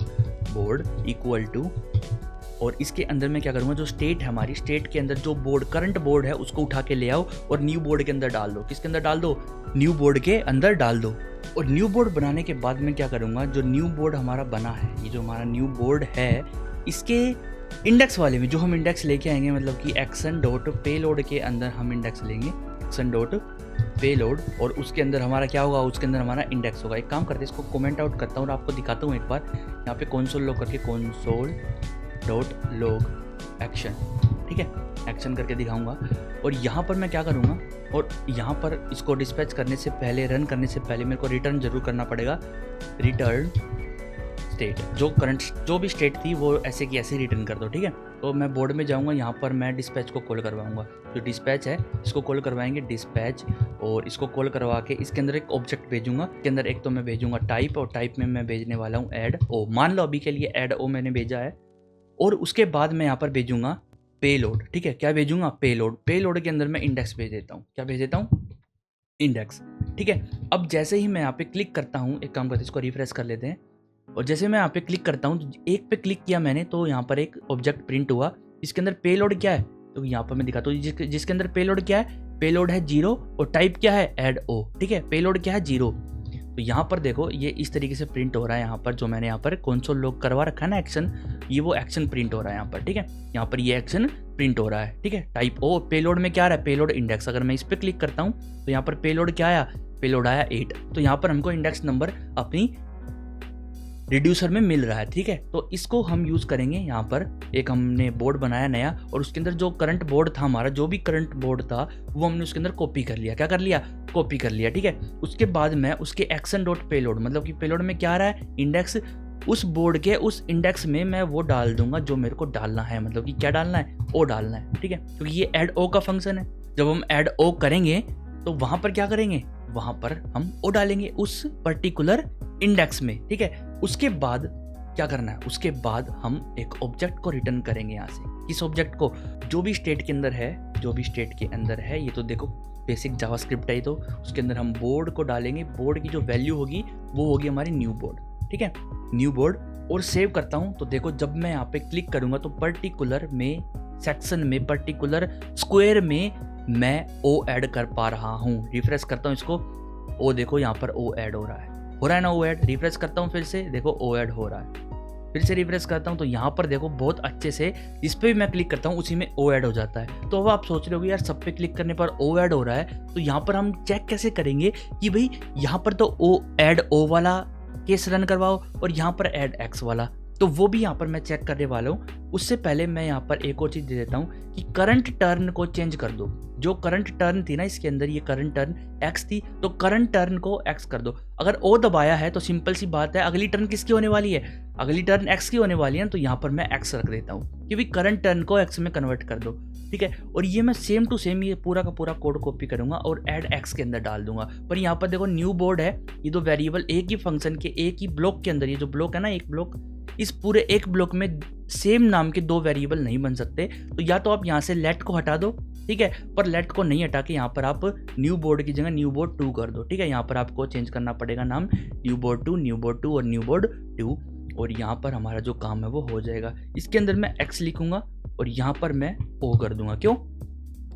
बोर्ड इक्वल टू, और इसके अंदर मैं क्या करूँगा, जो स्टेट है हमारी, स्टेट के अंदर जो बोर्ड करंट बोर्ड है उसको उठा के ले आओ और न्यू बोर्ड के अंदर डाल दो। किसके अंदर डाल दो, न्यू बोर्ड के अंदर डाल दो। और न्यू बोर्ड बनाने के बाद मैं क्या करूँगा, जो न्यू बोर्ड हमारा बना है, ये जो हमारा न्यू बोर्ड है, इसके इंडेक्स वाले में जो हम इंडेक्स लेके आएंगे, मतलब कि एक्शन डॉट पेलोड के अंदर हम इंडेक्स लेंगे, एक्शन डॉट पेलोड, और उसके अंदर हमारा क्या होगा, उसके अंदर हमारा इंडेक्स होगा। एक काम करते हैं, इसको कमेंट आउट करता हूँ और आपको दिखाता हूँ एक बार। यहाँ पे कंसोल लॉग करके कंसोल डॉट लॉग एक्शन, ठीक है, एक्शन करके दिखाऊंगा। और यहाँ पर मैं क्या करूँगा, और यहाँ पर इसको डिस्पैच करने से पहले, रन करने से पहले मेरे को रिटर्न जरूर करना पड़ेगा, रिटर्न स्टेट। जो करंट जो भी स्टेट थी वो ऐसे की ऐसे रिटर्न कर दो, ठीक है। तो मैं बोर्ड में जाऊंगा, यहाँ पर मैं डिस्पैच को कॉल करवाऊंगा। जो डिस्पैच है इसको कॉल करवाएंगे डिस्पैच, और इसको कॉल करवा के इसके अंदर एक ऑब्जेक्ट भेजूंगा। इसके अंदर एक तो मैं भेजूंगा टाइप, और टाइप में मैं भेजने वाला हूँ ऐड ओ। मान लो अभी के लिए ऐड ओ मैंने भेजा है। और उसके बाद मैं यहाँ पर भेजूंगा पेलोड, ठीक है। क्या भेजूंगा, पेलोड। पेलोड के अंदर मैं इंडेक्स भेज देता हूँ। क्या भेज देता हूँ, इंडेक्स, ठीक है। अब जैसे ही मैं यहाँ पे क्लिक करता हूँ, एक काम करते हैं, इसको रिफ्रेश कर लेते हैं। और जैसे मैं यहाँ पे क्लिक करता हूँ, तो एक पे क्लिक किया मैंने तो यहाँ पर एक ऑब्जेक्ट प्रिंट हुआ। इसके अंदर पेलोड क्या है, तो यहाँ पर मैं दिखाता हूँ, जिसके अंदर पेलोड क्या है, पेलोड है 0 और टाइप क्या है, ऐड ओ, ठीक है। पेलोड क्या है, 0। तो यहाँ पर देखो ये इस तरीके से प्रिंट हो रहा है। यहाँ पर जो मैंने यहाँ पर कंसोल लॉग करवा रखा है ना एक्शन, ये वो एक्शन प्रिंट हो रहा है यहाँ पर, ठीक है। यहाँ पर ये एक्शन प्रिंट हो रहा है, ठीक है। टाइप ओ, पेलोड में क्या आ रहा है, पेलोड इंडेक्स। अगर मैं इस पर क्लिक करता हूँ तो यहाँ पर पेलोड क्या आया, पेलोड आया 8। तो यहाँ पर हमको इंडेक्स नंबर अपनी रिड्यूसर में मिल रहा है, ठीक है। तो इसको हम यूज़ करेंगे। यहाँ पर एक हमने बोर्ड बनाया नया, और उसके अंदर जो करंट बोर्ड था हमारा, जो भी करंट बोर्ड था वो हमने उसके अंदर कॉपी कर लिया। क्या कर लिया, कॉपी कर लिया, ठीक है। उसके बाद मैं उसके एक्शन डॉट पेलोड, मतलब कि पेलोड में क्या आ रहा है, इंडेक्स, उस बोर्ड के उस इंडेक्स में मैं वो डाल दूंगा जो मेरे को डालना है, मतलब कि क्या डालना है, ओ डालना है, ठीक है। क्योंकि ये ऐड ओ का फंक्शन है। जब हम ऐड ओ करेंगे तो वहाँ पर क्या करेंगे, वहाँ पर हम ओ डालेंगे उस पर्टिकुलर इंडेक्स में, ठीक है। उसके बाद क्या करना है, उसके बाद हम एक ऑब्जेक्ट को रिटर्न करेंगे यहाँ से। किस ऑब्जेक्ट को, जो भी स्टेट के अंदर है, जो भी स्टेट के अंदर है। ये तो देखो बेसिक जावास्क्रिप्ट है, तो उसके अंदर हम बोर्ड को डालेंगे। बोर्ड की जो वैल्यू होगी वो होगी हमारी न्यू बोर्ड, ठीक है, न्यू बोर्ड। और सेव करता हूँ तो देखो जब मैं यहाँ पे क्लिक करूँगा तो पर्टिकुलर में, सेक्शन में, पर्टिकुलर स्क्वायर में मैं ओ ऐड कर पा रहा हूँ। रिफ्रेश करता हूँ इसको, ओ देखो यहाँ पर ओ ऐड हो रहा है ना, ओ ऐड। रिफ्रेश करता हूँ फिर से, देखो ओ ऐड हो रहा है। फिर से रिफ्रेश करता हूँ तो यहाँ पर देखो बहुत अच्छे से, जिस पे भी मैं क्लिक करता हूँ उसी में ओ ऐड हो जाता है। तो अब आप सोच रहे हो यार सब पे क्लिक करने पर ओ ऐड हो रहा है, तो यहाँ पर हम चेक कैसे करेंगे कि भाई यहाँ पर तो ओ ऐड ओ वाला केस रन करवाओ और यहाँ पर ऐड एक्स वाला, तो वो भी यहाँ पर मैं चेक करने वाला हूँ। उससे पहले मैं यहाँ पर एक और चीज़ दे देता हूँ कि करंट टर्न को चेंज कर दो। जो करंट टर्न थी ना इसके अंदर, ये करंट टर्न एक्स थी, तो करंट टर्न को एक्स कर दो। अगर ओ दबाया है तो सिंपल सी बात है, अगली टर्न किसकी होने वाली है, अगली टर्न एक्स की होने वाली है, तो यहाँ पर मैं एक्स रख देता हूँ कि भाई करंट टर्न को एक्स में कन्वर्ट कर दो, ठीक है। और ये मैं सेम टू सेम ये पूरा का पूरा कोड कॉपी करूंगा और ऐड एक्स के अंदर डाल दूंगा। पर यहाँ पर देखो न्यू बोर्ड है, ये दो वेरिएबल एक ही फंक्शन के एक ही ब्लॉक के अंदर, ये जो ब्लॉक है ना एक ब्लॉक, इस पूरे एक ब्लॉक में सेम नाम के दो वेरिएबल नहीं बन सकते। तो या तो आप यहाँ से लेट को हटा दो, ठीक है, पर लेट को नहीं हटा के यहाँ पर आप न्यू बोर्ड की जगह न्यू बोर्ड 2 कर दो, ठीक है। यहाँ पर आपको चेंज करना पड़ेगा नाम, न्यू बोर्ड 2 और न्यू बोर्ड 2, और यहाँ पर हमारा जो काम है वो हो जाएगा। इसके अंदर मैं एक्स लिखूंगा और यहाँ पर मैं ओ कर दूंगा। क्यों,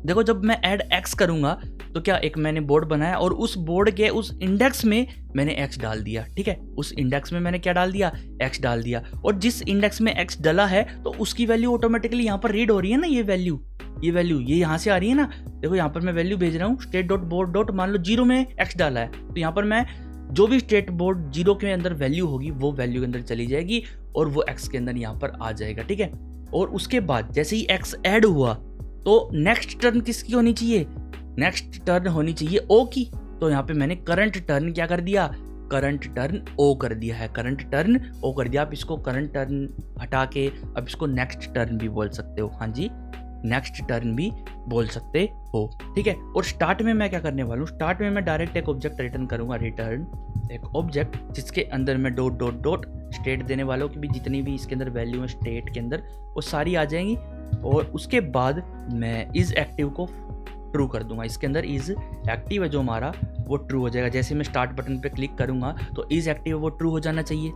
देखो जब मैं ऐड एक्स करूंगा तो क्या, एक मैंने बोर्ड बनाया और उस बोर्ड के उस इंडेक्स में मैंने एक्स डाल दिया, ठीक है। उस इंडेक्स में मैंने क्या डाल दिया, एक्स डाल दिया, और जिस इंडेक्स में एक्स डाला है तो उसकी वैल्यू ऑटोमेटिकली यहाँ पर रीड हो रही है ना, ये वैल्यू ये वैल्यू ये यहाँ से आ रही है ना, देखो यहाँ पर मैं वैल्यू भेज रहा हूँ स्टेट डॉट बोर्ड डॉट, मान लो 0 में x डाला है तो यहाँ पर मैं जो भी स्टेट बोर्ड 0 के अंदर वैल्यू होगी वो वैल्यू के अंदर चली जाएगी और वो x के अंदर यहाँ पर आ जाएगा, ठीक है। और उसके बाद जैसे ही x ऐड हुआ तो नेक्स्ट टर्न किसकी होनी चाहिए, नेक्स्ट टर्न होनी चाहिए o की। तो यहाँ पे मैंने करंट टर्न क्या कर दिया, करंट टर्न ओ कर दिया है, करंट टर्न ओ कर दिया। आप इसको करंट टर्न हटा के अब इसको नेक्स्ट टर्न भी बोल सकते हो, हाँ जी नेक्स्ट टर्न भी बोल सकते हो, ठीक है। और स्टार्ट में मैं क्या करने वाला हूँ, स्टार्ट में मैं डायरेक्ट एक ऑब्जेक्ट रिटर्न करूंगा, रिटर्न एक ऑब्जेक्ट जिसके अंदर मैं डॉट डॉट डॉट स्टेट देने वाला हूँ कि भी जितनी भी इसके अंदर वैल्यू है स्टेट के अंदर वो सारी आ जाएंगी। और उसके बाद मैं इज एक्टिव को ट्रू कर दूंगा, इसके अंदर इज एक्टिव है जो हमारा वो ट्रू हो जाएगा। जैसे मैं स्टार्ट बटन पे क्लिक करूंगा तो इज एक्टिव वो ट्रू हो जाना चाहिए,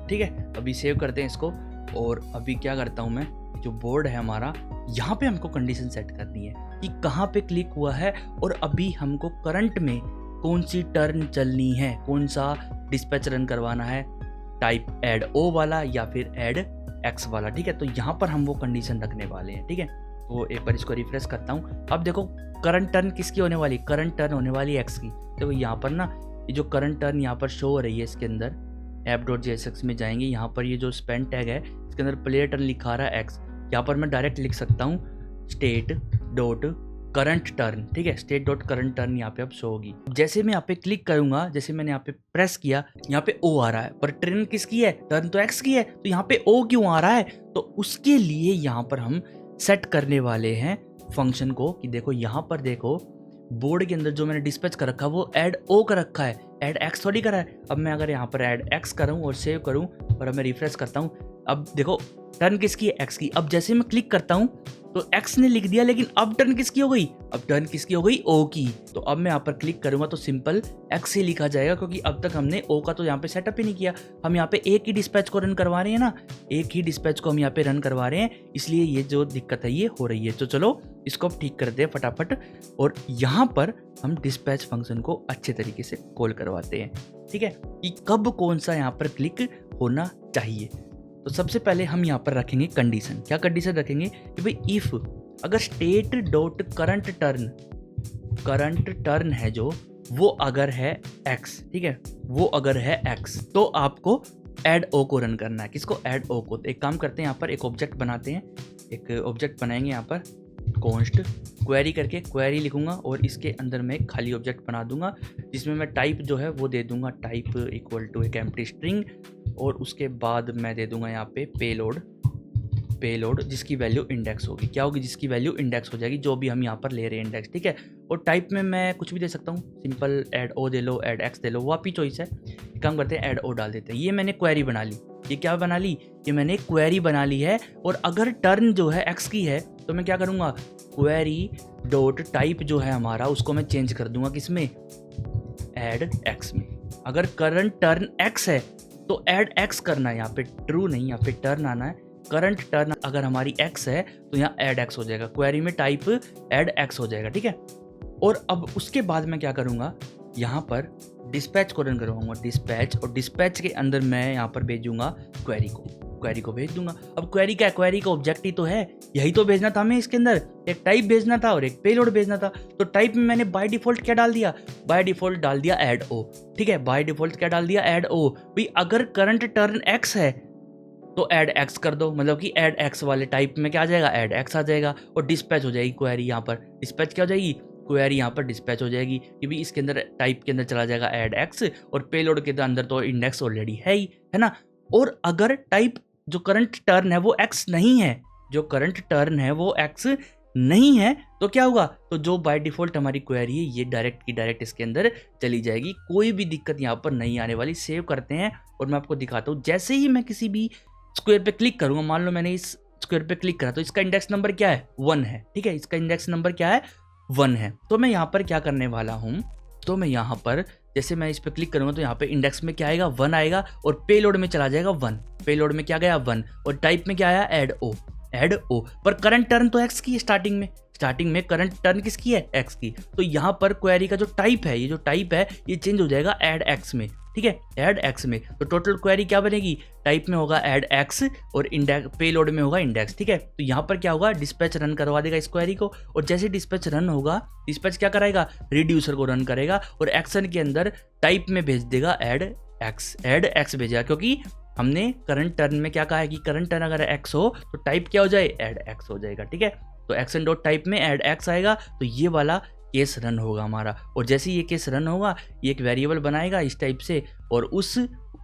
ठीक है। अभी सेव करते हैं इसको और अभी क्या करता हूं मैं, जो बोर्ड है हमारा यहाँ पे हमको कंडीशन सेट करनी है कि कहाँ पे क्लिक हुआ है और अभी हमको करंट में कौन सी टर्न चलनी है, कौन सा डिस्पैच रन करवाना है, टाइप ऐड ओ वाला या फिर ऐड एक्स वाला, ठीक है। तो यहाँ पर हम वो कंडीशन रखने वाले हैं, ठीक है। तो एक बार इसको रिफ्रेश करता हूँ। अब देखो करंट टर्न किसकी होने वाली, करंट टर्न होने वाली एक्स की। देखो यहाँ पर ना ये जो करंट टर्न यहाँ पर शो हो रही है इसके अंदर app.jsx में जाएंगे, यहाँ पर ये जो स्पेन टैग है इसके अंदर प्लेयर टर्न लिखा रहा है एक्स। यहाँ पर मैं डायरेक्ट लिख सकता हूँ स्टेट डॉट करंट टर्न, ठीक है। स्टेट डॉट करंट टर्न यहाँ पे अब शो होगी। जैसे मैं यहाँ पे क्लिक करूंगा, जैसे मैंने यहाँ पे प्रेस किया, यहाँ पे ओ आ रहा है पर टर्न किसकी है, टर्न तो एक्स की है, तो यहाँ पे ओ क्यों आ रहा है, तो उसके लिए यहाँ पर हम सेट करने वाले हैं फंक्शन को कि देखो यहाँ पर देखो बोर्ड के अंदर जो मैंने डिस्पैच कर रखा है वो ऐड ओ कर रखा है, ऐड एक्स थोड़ी करा है। अब मैं अगर यहाँ पर ऐड एक्स करूँ और सेव करूँ और अब मैं रिफ्रेश करता हूँ, अब देखो टर्न किसकी है, एक्स की। अब जैसे मैं क्लिक करता हूँ तो एक्स ने लिख दिया, लेकिन अब टर्न किसकी हो गई, अब टर्न किसकी हो गई, ओ की। तो अब मैं यहाँ पर क्लिक करूंगा तो सिंपल एक्स ही लिखा जाएगा क्योंकि अब तक हमने ओ का तो यहाँ पे सेटअप ही नहीं किया। हम यहाँ पे एक ही डिस्पैच को रन करवा रहे हैं ना, एक ही डिस्पैच को हम यहाँ पे रन करवा रहे हैं, इसलिए ये जो दिक्कत है ये हो रही है। तो चलो इसको अब ठीक करते हैं फटाफट और यहाँ पर हम डिस्पैच फंक्शन को अच्छे तरीके से कॉल करवाते हैं, ठीक है, कि कब कौन सा यहाँ पर क्लिक होना चाहिए। तो सबसे पहले हम यहाँ पर रखेंगे कंडीशन। क्या कंडीशन रखेंगे कि भाई इफ अगर स्टेट डॉट करंट टर्न है जो वो अगर है x, ठीक है, वो अगर है x तो आपको ऐड ओ को रन करना है। किसको, ऐड ओ को। तो एक काम करते हैं, यहाँ पर एक ऑब्जेक्ट बनाते हैं, एक ऑब्जेक्ट बनाएंगे यहाँ पर कॉन्स्ट क्वेरी करके, क्वेरी लिखूंगा और इसके अंदर मैं एक खाली ऑब्जेक्ट बना दूंगा जिसमें मैं टाइप जो है वो दे दूंगा टाइप इक्वल टू एक एम्प्टी स्ट्रिंग और उसके बाद मैं दे दूंगा यहाँ पे पेलोड जिसकी वैल्यू इंडेक्स होगी। क्या होगी, जिसकी वैल्यू इंडेक्स हो जाएगी, जो भी हम यहाँ पर ले रहे हैं इंडेक्स, ठीक है। और टाइप में मैं कुछ भी दे सकता हूँ, सिंपल ऐड ओ दे लो, ऐड एक्स दे लो, वो आपकी चॉइस है। काम करते हैं ऐड ओ डाल देते हैं। ये मैंने क्वेरी बना ली, ये क्या बना ली, ये मैंने क्वेरी बना ली है। और अगर टर्न जो है एक्स की है तो मैं क्या करूँगा, क्वेरी डॉट टाइप जो है हमारा उसको मैं चेंज कर दूंगा किसमें, ऐड एक्स में। अगर करंट टर्न एक्स है तो ऐड एक्स करना है, यहाँ पे ट्रू नहीं, यहाँ पे टर्न आना है। करंट टर्न अगर हमारी एक्स है तो यहाँ ऐड एक्स हो जाएगा, क्वेरी में टाइप ऐड एक्स हो जाएगा, ठीक है। और अब उसके बाद मैं क्या करूँगा, यहाँ पर डिस्पैच को रन करवाऊंगा, डिस्पैच, और डिस्पैच के अंदर मैं यहाँ पर भेजूंगा क्वेरी को भेज दूंगा। अब क्वेरी क्या है, क्वेरी का ऑब्जेक्ट ही तो है, यही तो भेजना था हमें इसके अंदर, एक टाइप भेजना था और एक पेलोड भेजना था। तो टाइप में मैंने बाय डिफॉल्ट क्या डाल दिया, बाय डिफॉल्ट डाल दिया ऐड ओ, ठीक है। बाय डिफॉल्ट क्या डाल दिया, ऐड ओ। भाई अगर करंट टर्न एक्स है तो ऐड एक्स कर दो, मतलब कि ऐड एक्स वाले टाइप में क्या आ जाएगा, ऐड एक्स आ जाएगा और डिस्पैच हो जाएगी क्वेरी। यहाँ पर डिस्पैच क्या हो जाएगी, क्वेरी यहाँ पर डिस्पैच हो जाएगी कि भी इसके अंदर टाइप के अंदर चला जाएगा ऐड एक्स और पेलोड के अंदर तो इंडेक्स ऑलरेडी है ही, है ना। और अगर टाइप जो करंट टर्न है वो एक्स नहीं है, जो करंट टर्न है वो एक्स नहीं है तो क्या होगा, तो जो बाय डिफॉल्ट हमारी क्वेरी है ये डायरेक्ट की डायरेक्ट इसके अंदर चली जाएगी, कोई भी दिक्कत यहाँ पर नहीं आने वाली। सेव करते हैं और मैं आपको दिखाता हूँ। जैसे ही मैं किसी भी स्क्वायर पे क्लिक करूंगा, मान लो मैंने इस स्क्वायर पे क्लिक करा तो इसका इंडेक्स नंबर क्या है, 1 है, ठीक है। इसका इंडेक्स नंबर क्या है, 1 है। तो मैं यहाँ पर क्या करने वाला हूँ, तो मैं यहाँ पर जैसे मैं इस पर क्लिक करूंगा तो यहाँ पे इंडेक्स में क्या आएगा, 1 आएगा और पेलोड में चला जाएगा 1, पेलोड में क्या गया 1 और टाइप में क्या आया, ऐड ओ। पर करंट टर्न तो एक्स की है, स्टार्टिंग में करंट टर्न किसकी है, एक्स की। तो यहाँ पर क्वेरी का जो टाइप है, ये जो टाइप है ये चेंज हो जाएगा ऐड एक्स में। ठीक है, ऐड एक्स में। तो टोटल क्वेरी क्या बनेगी, टाइप में होगा ऐड एक्स और इंडेक्स पेलोड में होगा इंडेक्स, ठीक है। तो यहाँ पर क्या होगा, डिस्पैच रन करवा देगा इस क्वेरी को, और जैसे डिस्पैच रन होगा, डिस्पैच क्या कराएगा, रिड्यूसर को रन करेगा और एक्शन के अंदर टाइप में भेज देगा ऐड एक्स भेजेगा, क्योंकि हमने करंट टर्न में क्या कहा है कि करंट टर्न अगर एक्स हो तो टाइप क्या हो जाए, ऐड एक्स हो जाएगा, ठीक है। तो एक्शन डॉट टाइप में ऐड एक्स आएगा, तो ये वाला केस रन होगा हमारा, और जैसे ही ये केस रन होगा ये एक वेरिएबल बनाएगा इस टाइप से, और उस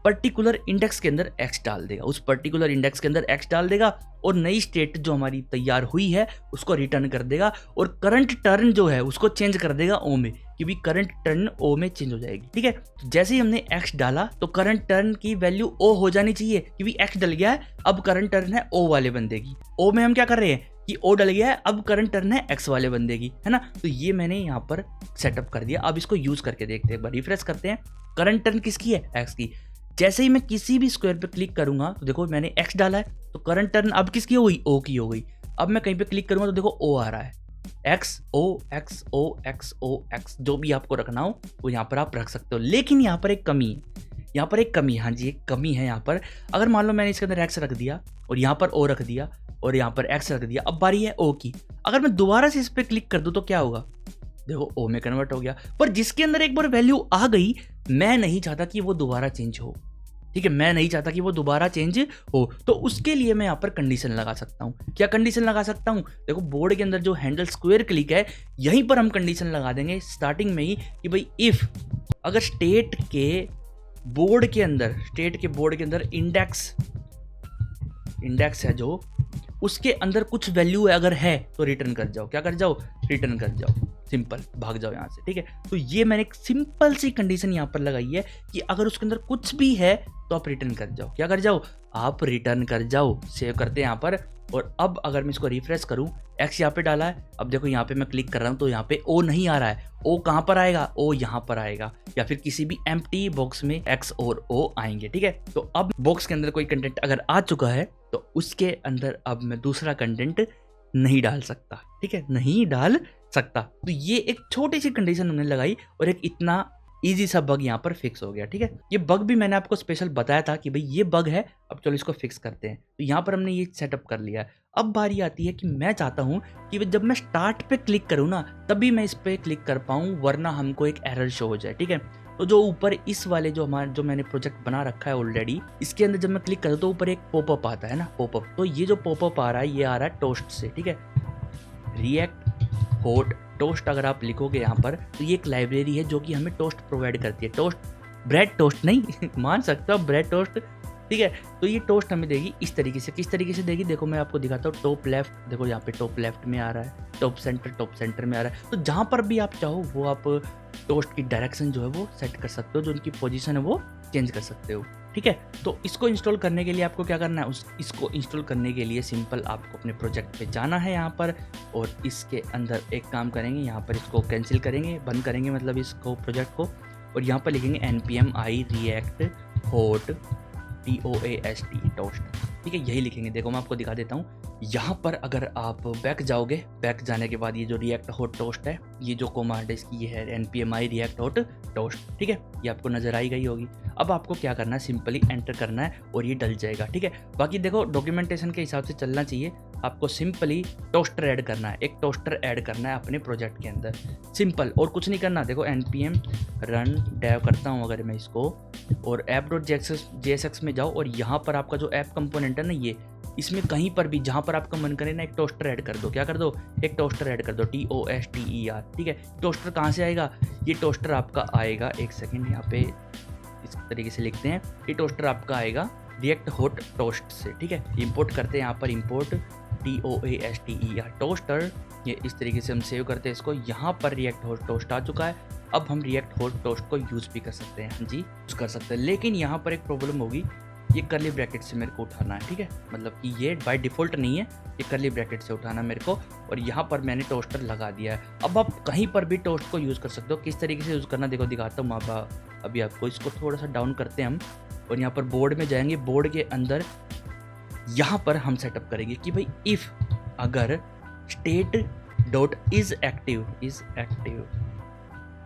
पर्टिकुलर इंडेक्स के अंदर एक्स डाल देगा, उस पर्टिकुलर इंडेक्स के अंदर एक्स डाल देगा, और नई स्टेट जो हमारी तैयार हुई है उसको रिटर्न कर देगा, और करंट टर्न जो है उसको चेंज कर देगा ओ में, क्योंकि करंट टर्न ओ में चेंज हो जाएगी, ठीक है। तो जैसे ही हमने एक्स डाला तो करंट टर्न की वैल्यू ओ हो जानी चाहिए, क्योंकि एक्स डल गया है, अब करंट टर्न है ओ वाले बंदे की। ओ में हम क्या कर रहे हैं कि ओ डल गया है, अब करंट टर्न है एक्स वाले बंदे की, है ना। तो ये मैंने यहाँ पर सेटअप कर दिया। अब इसको यूज करके देखते हैं, एक बार रिफ्रेश करते हैं। करंट टर्न किसकी है, एक्स की। जैसे ही मैं किसी भी स्क्वायर पे क्लिक करूंगा तो देखो मैंने एक्स डाला है, तो करंट टर्न अब किसकी हो गई, ओ की हो गई। अब मैं कहीं पे क्लिक करूंगा तो देखो ओ आ रहा है, एक्स ओ एक्स ओ एक्स ओ एक्स, जो भी आपको रखना हो वो यहाँ पर आप रख सकते हो। लेकिन यहाँ पर एक कमी है, यहाँ पर एक कमी, हाँ जी एक कमी है यहाँ पर। अगर मान लो मैंने इसके अंदर एक्स रख दिया और यहाँ पर ओ रख दिया और यहाँ पर एक्स रख दिया, अब बारी है ओ की। अगर मैं दोबारा से इस पर क्लिक कर दूँ तो क्या होगा, देखो ओ में कन्वर्ट हो गया, पर जिसके अंदर एक बार वैल्यू आ गई, मैं नहीं चाहता कि वो दोबारा चेंज हो, ठीक है, मैं नहीं चाहता कि वो दोबारा चेंज हो। तो उसके लिए मैं यहाँ पर कंडीशन लगा सकता हूँ। क्या कंडीशन लगा सकता हूँ, देखो बोर्ड के अंदर जो हैंडल स्क्वायर क्लिक है, यहीं पर हम कंडीशन लगा देंगे स्टार्टिंग में ही कि भाई इफ अगर स्टेट के बोर्ड के अंदर इंडेक्स है जो, उसके अंदर कुछ वैल्यू अगर है तो रिटर्न कर जाओ। क्या कर जाओ, रिटर्न कर जाओ, सिंपल, भाग जाओ यहाँ से, ठीक है। तो ये मैंने एक सिंपल सी कंडीशन यहाँ पर लगाई है कि अगर उसके अंदर कुछ भी है तो आप रिटर्न कर जाओ। क्या कर जाओ, आप रिटर्न कर जाओ। सेव करते हैं यहाँ पर, और अब अगर मैं इसको रिफ्रेश करूँ, एक्स यहाँ पे डाला है, अब देखो यहाँ पे मैं क्लिक कर रहा हूँ तो यहाँ पे ओ नहीं आ रहा है। ओ कहाँ पर आएगा, ओ यहाँ पर आएगा, या फिर किसी भी एम्प्टी बॉक्स में एक्स और ओ आएंगे, ठीक है। तो अब बॉक्स के अंदर कोई कंटेंट अगर आ चुका है तो उसके अंदर अब मैं दूसरा कंटेंट नहीं डाल सकता, ठीक है, नहीं डाल सकता। तो ये एक छोटी सी कंडीशन हमने लगाई और एक इतना इजी सा बग यहाँ पर फिक्स हो गया, ठीक है। ये बग भी मैंने आपको स्पेशल बताया था कि भाई ये बग है, अब चलो इसको फिक्स करते हैं। तो यहाँ पर हमने ये सेटअप कर लिया है। अब बारी आती है कि मैं चाहता हूँ कि जब मैं स्टार्ट पे क्लिक करूँ ना, तभी मैं इस पे क्लिक कर पाऊँ, वरना हमको एक एरर शो हो जाए, ठीक है। तो जो ऊपर इस वाले जो मैंने प्रोजेक्ट बना रखा है ऑलरेडी, इसके अंदर जब मैं क्लिक करूँ तो ऊपर एक पॉपअप आता है ना, पॉपअप। तो ये जो पॉपअप आ रहा है, ये आ रहा है टोस्ट से, ठीक है, रिएक्ट हॉट टोस्ट। अगर आप लिखोगे यहाँ पर तो ये एक लाइब्रेरी है जो कि हमें टोस्ट प्रोवाइड करती है। टोस्ट, ब्रेड टोस्ट नहीं मान सकते हो, ब्रेड टोस्ट, ठीक है। तो ये टोस्ट हमें देगी इस तरीके से। किस तरीके से देगी, देखो मैं आपको दिखाता हूँ। टॉप लेफ्ट, देखो यहाँ पे टॉप लेफ्ट में आ रहा है, टॉप सेंटर में आ रहा है। तो जहाँ पर भी आप चाहो वो आप टोस्ट की डायरेक्शन जो है वो सेट कर सकते हो, जो उनकी पोजीशन है वो चेंज कर सकते हो, ठीक है। तो इसको इंस्टॉल करने के लिए आपको क्या करना है, इसको इंस्टॉल करने के लिए सिंपल आपको अपने प्रोजेक्ट पे जाना है यहाँ पर, और इसके अंदर एक काम करेंगे, यहाँ पर इसको कैंसिल करेंगे, बंद करेंगे मतलब इसको प्रोजेक्ट को, और यहाँ पर लिखेंगे npm i react hot toast, ठीक है, यही लिखेंगे। देखो मैं आपको दिखा देता हूँ। यहाँ पर अगर आप बैक जाओगे, बैक जाने के बाद ये जो रिएक्ट हॉट टोस्ट है, ये जो कमांड है इसकी ये है npm i react hot toast, ठीक है, ये आपको नजर आई गई होगी। अब आपको क्या करना है, सिंपली एंटर करना है और ये डल जाएगा, ठीक है। बाकी देखो डॉक्यूमेंटेशन के हिसाब से चलना चाहिए, आपको सिंपली टोस्टर ऐड करना है, एक टोस्टर ऐड करना है अपने प्रोजेक्ट के अंदर, सिंपल, और कुछ नहीं करना। देखो npm रन डेव करता हूँ अगर मैं इसको, और app.jsx में जाओ, और यहाँ पर आपका जो ऐप कंपोनेंट है ना, ये इसमें कहीं पर भी जहाँ पर आपका मन करे ना, एक टोस्टर ऐड कर दो। क्या कर दो, एक टोस्टर ऐड कर दो, TOSTER, ठीक है। टोस्टर कहाँ से आएगा, ये टोस्टर आपका आएगा, एक सेकेंड यहाँ पे इस तरीके से लिखते हैं, ये टोस्टर आपका आएगा रिएक्ट हॉट टोस्ट से, ठीक है। इंपोर्ट करते हैं यहाँ पर, इंपोर्ट TOASTER टोस्टर, ये इस तरीके से हम सेव करते हैं इसको। यहाँ पर रिएक्ट हॉट टोस्ट आ चुका है। अब हम रिएक्ट हॉट टोस्ट को यूज़ भी कर सकते हैं, हाँ जी यूज़ कर सकते हैं, लेकिन यहाँ पर एक प्रॉब्लम होगी, ये कर्ली ब्रैकेट से मेरे को उठाना है, ठीक है, मतलब कि ये बाय डिफ़ॉल्ट नहीं है, ये कर्ली ब्रैकेट से उठाना मेरे को, और यहाँ पर मैंने टोस्टर लगा दिया है। अब आप कहीं पर भी टोस्ट को यूज़ कर सकते हो, किस तरीके से यूज़ करना देखो दिखाता हूँ अभी आपको। इसको थोड़ा सा डाउन करते हैं हम, और यहाँ पर बोर्ड में जाएंगे, बोर्ड के अंदर यहाँ पर हम सेटअप करेंगे कि भाई इफ़ अगर स्टेट डॉट इज एक्टिव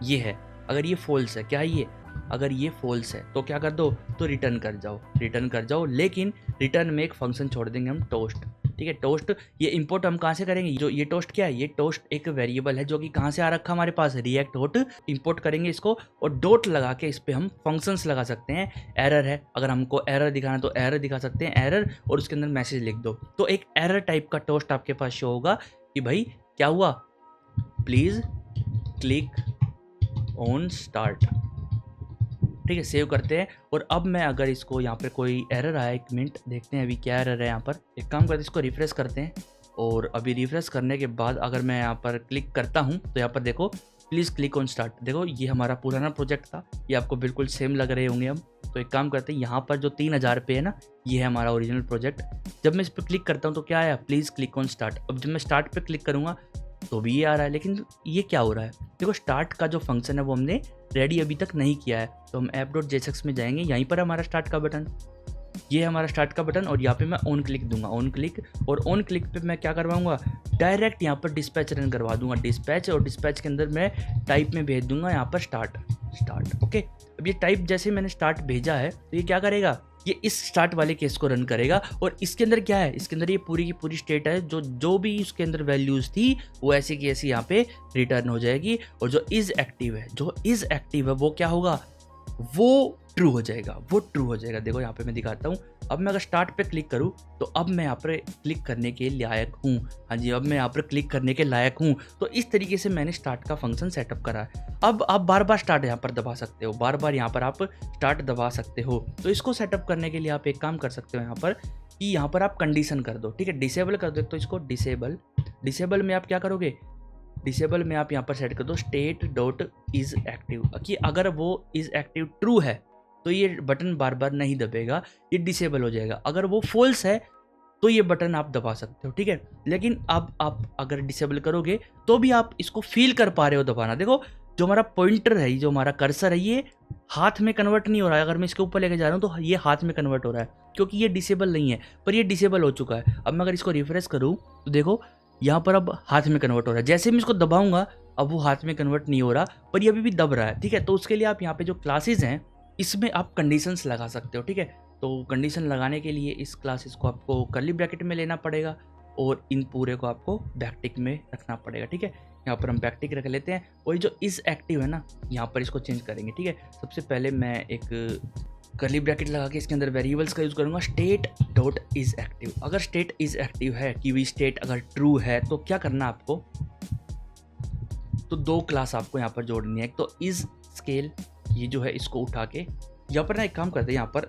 ये है, अगर ये फॉल्स है, क्या है ये, अगर ये फॉल्स है तो क्या कर दो, तो रिटर्न कर जाओ। लेकिन रिटर्न में एक फंक्शन छोड़ देंगे हम टोस्ट, ठीक है। टोस्ट ये इंपोर्ट हम कहाँ से करेंगे, जो ये टोस्ट क्या है, ये टोस्ट एक वेरिएबल है जो कि कहाँ से आ रखा हमारे पास, रिएक्ट डॉट। इंपोर्ट करेंगे इसको और डॉट लगा के इस पर हम फंक्शंस लगा सकते हैं। एरर है, अगर हमको एरर दिखाना तो एरर दिखा सकते हैं, एरर, और उसके अंदर मैसेज लिख दो। तो एक एरर टाइप का टोस्ट आपके पास शो होगा कि भाई क्या हुआ, प्लीज क्लिक ऑन स्टार्ट, ठीक है। सेव करते हैं। और अब मैं अगर इसको यहाँ पे कोई एरर आया, एक मिनट देखते हैं अभी क्या एरर है यहाँ पर। एक काम करते हैं, इसको रिफ्रेश करते हैं। और अभी रिफ्रेश करने के बाद अगर मैं यहाँ पर क्लिक करता हूँ तो यहाँ पर देखो प्लीज़ क्लिक ऑन स्टार्ट, देखो ये हमारा पुराना प्रोजेक्ट था, ये आपको बिल्कुल सेम लग रहे होंगे हम। तो एक काम करते हैं, यहाँ पर जो 3000 पे है ना, ये है हमारा ओरिजिनल प्रोजेक्ट। जब मैं इस पर क्लिक करता हूँ तो क्या आया, प्लीज़ क्लिक ऑन स्टार्ट। अब जब मैं स्टार्ट पे क्लिक करूँगा तो भी ये आ रहा है, लेकिन ये क्या हो रहा है, देखो स्टार्ट का जो फंक्शन है वो हमने रेडी अभी तक नहीं किया है। तो हम app.jsx में जाएंगे, यहीं पर हमारा स्टार्ट का बटन, ये है हमारा स्टार्ट का बटन। और यहाँ पे मैं ऑन क्लिक दूंगा, ऑन क्लिक, और ऑन क्लिक पे मैं क्या करवाऊंगा, डायरेक्ट यहाँ पर डिस्पैच रन करवा दूंगा, डिस्पैच। और डिस्पैच के अंदर मैं टाइप में भेज दूंगा यहाँ पर स्टार्ट। ओके, अब ये टाइप जैसे मैंने स्टार्ट भेजा है तो ये क्या करेगा, ये इस स्टार्ट वाले केस को रन करेगा। और इसके अंदर क्या है, इसके अंदर ये पूरी की पूरी स्टेट है, जो भी उसके अंदर वैल्यूज थी वो ऐसी की ऐसी यहाँ पे रिटर्न हो जाएगी। और जो इज एक्टिव है वो क्या होगा, वो ट्रू हो जाएगा, देखो यहाँ पे मैं दिखाता हूँ। अब मैं अगर स्टार्ट पे क्लिक करूँ तो अब मैं यहाँ पर क्लिक करने के लायक हूँ। हाँ जी, अब मैं यहाँ पर क्लिक करने के लायक हूँ। तो इस तरीके से मैंने स्टार्ट का फंक्शन सेटअप करा है। अब आप बार बार स्टार्ट यहाँ पर दबा सकते हो, बार यहाँ पर आप स्टार्ट दबा सकते हो। तो इसको सेटअप करने के लिए आप एक काम कर सकते हो यहाँ पर, कि यहाँ पर आप कंडीशन कर दो, ठीक है, डिसेबल कर दो। तो इसको डिसेबल में आप क्या करोगे, डिसेबल में आप यहाँ पर सेट कर दो स्टेट डॉट इज एक्टिव, कि अगर वो इज एक्टिव ट्रू है तो ये बटन बार बार नहीं दबेगा, ये डिसेबल हो जाएगा। अगर वो फॉल्स है तो ये बटन आप दबा सकते हो, ठीक है। लेकिन अब आप अगर डिसेबल करोगे तो भी आप इसको फील कर पा रहे हो दबाना। देखो जो हमारा पॉइंटर है, जो हमारा कर्सर है, ये हाथ में कन्वर्ट नहीं हो रहा है। अगर मैं इसके ऊपर लेके जा रहा हूँ तो ये हाथ में कन्वर्ट हो रहा है, क्योंकि ये डिसेबल नहीं है, पर ये डिसेबल हो चुका है। अब मैं अगर इसको रिफ्रेश करूँ तो देखो यहाँ पर अब हाथ में कन्वर्ट हो रहा है। जैसे मैं इसको दबाऊंगा अब वो हाथ में कन्वर्ट नहीं हो रहा, पर ये अभी भी दब रहा है, ठीक है। तो उसके लिए आप यहाँ पे जो क्लासेस हैं इसमें आप कंडीशंस लगा सकते हो, ठीक है। तो कंडीशन लगाने के लिए इस क्लासेस को आपको कर्ली ब्रैकेट में लेना पड़ेगा और इन पूरे को आपको बैकटिक में रखना पड़ेगा, ठीक है। यहाँ पर हम बैकटिक रख लेते हैं। और जो इज एक्टिव है ना, यहाँ पर इसको चेंज करेंगे, ठीक है। सबसे पहले मैं एक कर्ली ब्रैकेट लगा के इसके अंदर वेरिएबल्स का यूज़ करूँगा, स्टेट डॉट इज एक्टिव। अगर स्टेट इज एक्टिव है, कि वी स्टेट अगर ट्रू है, तो क्या करना आपको, तो दो क्लास आपको यहाँ पर जोड़नी है। एक तो इज स्केल, ये जो है इसको उठा के यहाँ पर ना एक काम करते हैं, यहाँ पर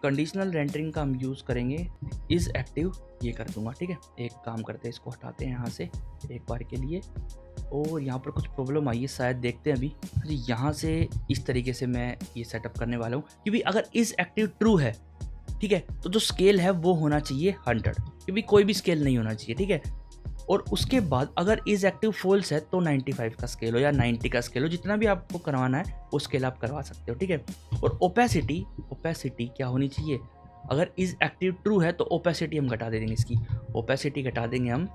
कंडीशनल रेंडरिंग का हम यूज़ करेंगे, इज एक्टिव ये कर दूंगा, ठीक है। एक काम करते हैं, इसको हटाते हैं यहाँ से एक बार के लिए। और यहाँ पर कुछ प्रॉब्लम आई है शायद, देखते हैं अभी। यहाँ से इस तरीके से मैं ये सेटअप करने वाला हूँ कि भाई अगर इज एक्टिव ट्रू है, ठीक है, तो जो स्केल है वो होना चाहिए 100, क्योंकि कोई भी स्केल नहीं होना चाहिए, ठीक है। और उसके बाद अगर इज एक्टिव फॉल्स है तो 95 का स्केल हो या 90 का स्केल हो, जितना भी आपको करवाना है वो स्केल आप करवा सकते हो, ठीक है। और ओपेसिटी क्या होनी चाहिए, अगर इज एक्टिव ट्रू है तो ओपेसिटी हम घटा देंगे, इसकी ओपेसिटी घटा देंगे हम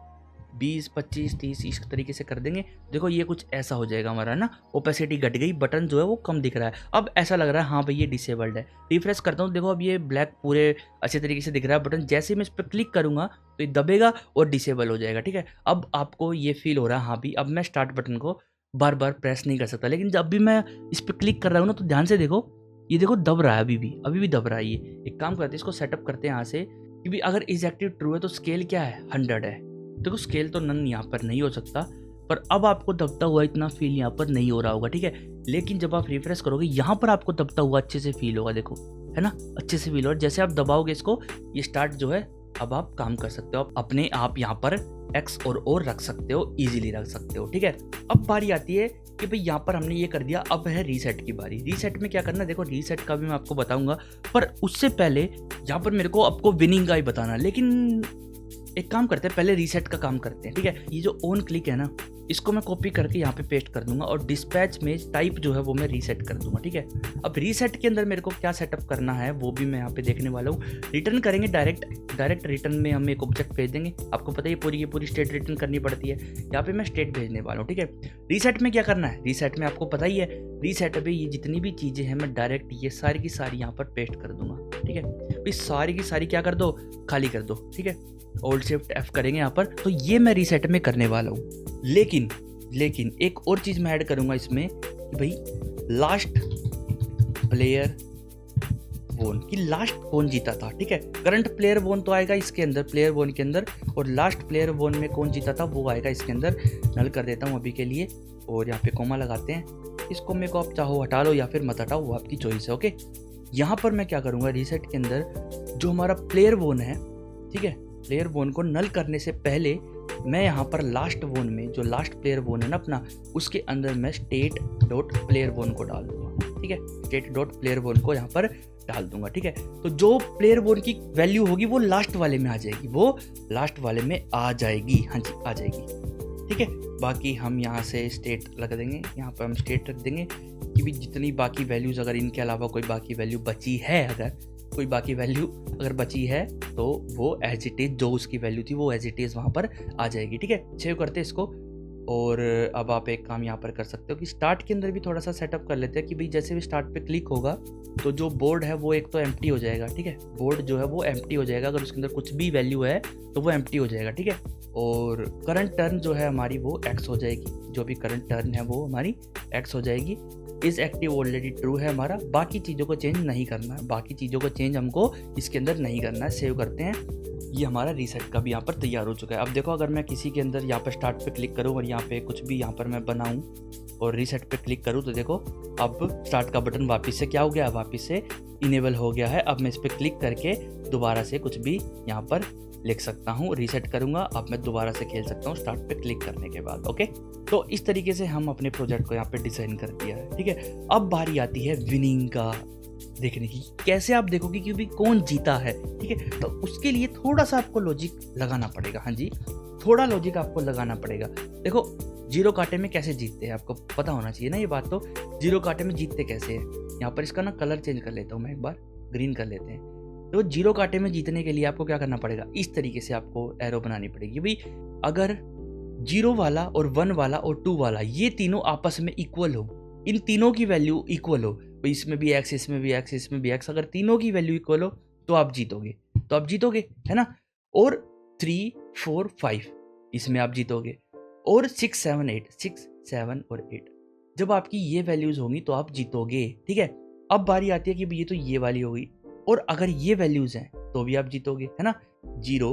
20, 25, 30 इस तरीके से कर देंगे। देखो ये कुछ ऐसा हो जाएगा हमारा ना, ओपेसिटी घट गई, बटन जो है वो कम दिख रहा है। अब ऐसा लग रहा है हाँ भाई ये डिसेबल्ड है। रिफ्रेश करता हूँ, देखो अब ये ब्लैक पूरे अच्छे तरीके से दिख रहा है बटन। जैसे मैं इस पर क्लिक करूँगा तो ये दबेगा और डिसेबल हो जाएगा, ठीक है। अब आपको ये फील हो रहा है हाँ भी अब मैं स्टार्ट बटन को बार बार प्रेस नहीं कर सकता, लेकिन जब भी मैं इस पर क्लिक कर रहा हूँ ना तो ध्यान से देखो, ये देखो दब रहा है, अभी भी दब रहा है ये। एक काम करते हैं, इसको सेटअप करते हैं यहाँ से, क्योंकि अगर इज एक्टिव ट्रू है तो स्केल क्या है 100 है। देखो स्केल तो नन यहाँ पर नहीं हो सकता, पर अब आपको दबता हुआ इतना फील यहाँ पर नहीं हो रहा होगा, ठीक है। लेकिन जब आप रिफ्रेश करोगे यहाँ पर आपको दबता हुआ अच्छे से फील होगा, देखो है ना, अच्छे से फील होगा। जैसे आप दबाओगे इसको, ये स्टार्ट जो है अब आप काम कर सकते हो, अपने आप यहाँ पर एक्स और रख सकते हो, इजीली रख सकते हो, ठीक है। अब बारी आती है कि भाई यहाँ पर हमने ये कर दिया, अब है रीसेट की बारी। रीसेट में क्या करना है, देखो रीसेट का भी मैं आपको बताऊंगा, पर उससे पहले यहाँ पर मेरे को आपको विनिंग का ही बताना। लेकिन एक काम करते हैं, पहले रीसेट का काम करते हैं, ठीक है। ये जो ऑन क्लिक है ना, इसको मैं कॉपी करके यहाँ पे पेस्ट कर दूंगा और डिस्पैच में टाइप जो है वो मैं रीसेट कर दूंगा, ठीक है। अब रीसेट के अंदर मेरे को क्या सेटअप करना है वो भी मैं यहाँ पे देखने वाला हूँ। रिटर्न करेंगे डायरेक्ट रिटर्न में हम एक ऑब्जेक्ट भेज देंगे। आपको पता है ये पूरी स्टेट रिटर्न करनी पड़ती है, यहाँ पे मैं स्टेट भेजने वाला हूँ, ठीक है। रीसेट में क्या करना है, रीसेट में आपको पता ही है रीसेट पे ये जितनी भी चीज़ें हैं मैं डायरेक्ट ये सारी की सारी यहाँ पर पेस्ट कर दूंगा। ठीक है, भाई सारी की सारी क्या कर दो, खाली कर दो। ठीक है, Alt Shift F करेंगे यहाँ पर, तो ये मैं रीसेट में करने वाला हूँ। लेकिन एक और चीज़ मैं ऐड करूँगा इसमें कि भाई लास्ट प्लेयर वोन कि लास्ट कौन जीता था। ठीक है, करंट प्लेयर वोन तो आएगा इसके अंदर, प्लेयर वोन के अंदर, और लास्ट प्लेयर वोन में कौन जीता था वो आएगा इसके अंदर। नल कर देता हूँ अभी के लिए, और यहाँ पे कोमा लगाते हैं। इसको मेरे को आप चाहो हटा लो या फिर मत हटाओ, वो आपकी चॉइस है। ओके, यहाँ पर मैं क्या करूँगा, रीसेट के अंदर जो हमारा प्लेयर वोन है, ठीक है, प्लेयर वोन को नल करने से पहले मैं यहाँ पर लास्ट वोन में जो लास्ट प्लेयर वोन है ना अपना, उसके अंदर मैं स्टेट डॉट प्लेयर वोन को डाल दूंगा। ठीक है, स्टेट डॉट प्लेयर वोन को यहाँ पर डाल दूंगा। ठीक है, तो जो प्लेयर वोन की वैल्यू होगी वो लास्ट वाले में आ जाएगी, वो लास्ट वाले में आ जाएगी। हाँ जी, आ जाएगी। ठीक है, बाकी हम यहाँ से स्टेट लगा देंगे, यहाँ पर हम स्टेट रख देंगे कि भी जितनी बाकी वैल्यूज़, अगर इनके अलावा कोई बाकी वैल्यू बची है, अगर कोई बाकी वैल्यू अगर बची है तो वो एज इट इज, जो उसकी वैल्यू थी वो एज इट इज वहाँ पर आ जाएगी। ठीक है, सेव करते हैं इसको। और अब आप एक काम यहाँ पर कर सकते हो कि स्टार्ट के अंदर भी थोड़ा सा सेटअप कर लेते हैं कि भाई जैसे भी स्टार्ट पे क्लिक होगा तो जो बोर्ड है वो एक तो एम्प्टी हो जाएगा। ठीक है, बोर्ड जो है वो एम्प्टी हो जाएगा, अगर उसके अंदर कुछ भी वैल्यू है तो वो एम्प्टी हो जाएगा। ठीक है, और करंट टर्न जो है हमारी वो एक्स हो जाएगी, जो भी करंट टर्न है वो हमारी एक्स हो जाएगी। इस एक्टिव ऑलरेडी ट्रू है हमारा, बाकी चीज़ों को चेंज नहीं करना है, बाकी चीज़ों को चेंज हमको इसके अंदर नहीं करना है। सेव करते हैं, ये हमारा रीसेट का भी यहाँ पर तैयार हो चुका है। अब देखो, अगर मैं किसी के अंदर यहाँ पर स्टार्ट पे क्लिक करूँ और यहाँ पे कुछ भी यहाँ पर मैं बनाऊँ और रीसेट पे क्लिक करूँ तो देखो अब स्टार्ट का बटन वापस से क्या हो गया, वापस से इनेबल हो गया है। अब मैं इस पर क्लिक करके दोबारा से कुछ भी यहाँ पर लिख सकता हूँ। रीसेट करूँगा, अब मैं दोबारा से खेल सकता हूँ स्टार्ट पे क्लिक करने के बाद। ओके, तो इस तरीके से हम अपने प्रोजेक्ट को यहाँ पे डिज़ाइन कर दिया है। ठीक है, अब बारी आती है विनिंग का देखने की, कैसे आप देखोगे कि भी कौन जीता है। ठीक है, तो उसके लिए थोड़ा सा आपको लॉजिक लगाना पड़ेगा। हाँ जी, थोड़ा लॉजिक आपको लगाना पड़ेगा। देखो, जीरो कांटे में कैसे जीतते हैं आपको पता होना चाहिए ना ये बात। तो जीरो कांटे में जीतते कैसे हैं, यहाँ पर इसका ना कलर चेंज कर लेता हूँ मैं, एक बार ग्रीन कर लेते हैं। तो जीरो कांटे में जीतने के लिए आपको क्या करना पड़ेगा, इस तरीके से आपको एरो बनानी पड़ेगी। भाई अगर जीरो वाला और वन वाला और टू वाला ये तीनों आपस में इक्वल हो, इन तीनों की वैल्यू इक्वल हो, भाई इसमें भी एक्स, इसमें भी एक्स, इसमें भी एक्स, अगर तीनों की वैल्यू इक्वल हो तो आप जीतोगे, तो आप जीतोगे, है ना। और 3, 4, 5 इसमें आप जीतोगे, और 6, 7, 8, 6, 7 और 8 जब आपकी ये वैल्यूज होंगी तो आप जीतोगे। ठीक है, अब बारी आती है कि ये तो ये वाली होगी, और अगर ये वैल्यूज हैं तो भी आप जीतोगे, है ना। 0,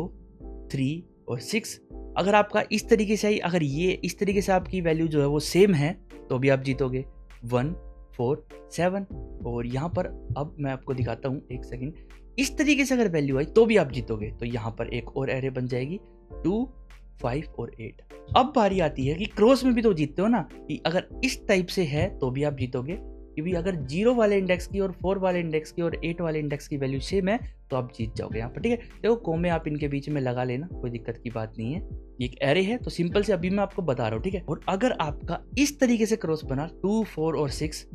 3 और 6 अगर आपका इस तरीके से ही, अगर ये इस तरीके से आपकी वैल्यू जो है वो सेम है तो भी आप जीतोगे। 1, 4, 7 और यहाँ पर अब मैं आपको दिखाता हूँ, एक सेकंड, इस तरीके से अगर वैल्यू आई तो भी आप जीतोगे। तो यहाँ पर एक और एरे बन जाएगी 2, 5 और 8। अब बारी आती है कि क्रॉस में भी तो जीतते हो ना, कि अगर इस टाइप से है तो भी आप जीतोगे, क्योंकि अगर 0 वाले इंडेक्स की और 4 वाले इंडेक्स की और 8 वाले इंडेक्स की वैल्यू सेम है तो आप जीत जाओगे यहाँ पर। ठीक है, देखो कोमे आप इनके बीच में लगा लेना, कोई दिक्कत की बात नहीं है, एक एरे है तो सिंपल से अभी मैं आपको बता रहा हूँ। ठीक है, और अगर आपका इस तरीके से क्रॉस बना 2, 4 और 6,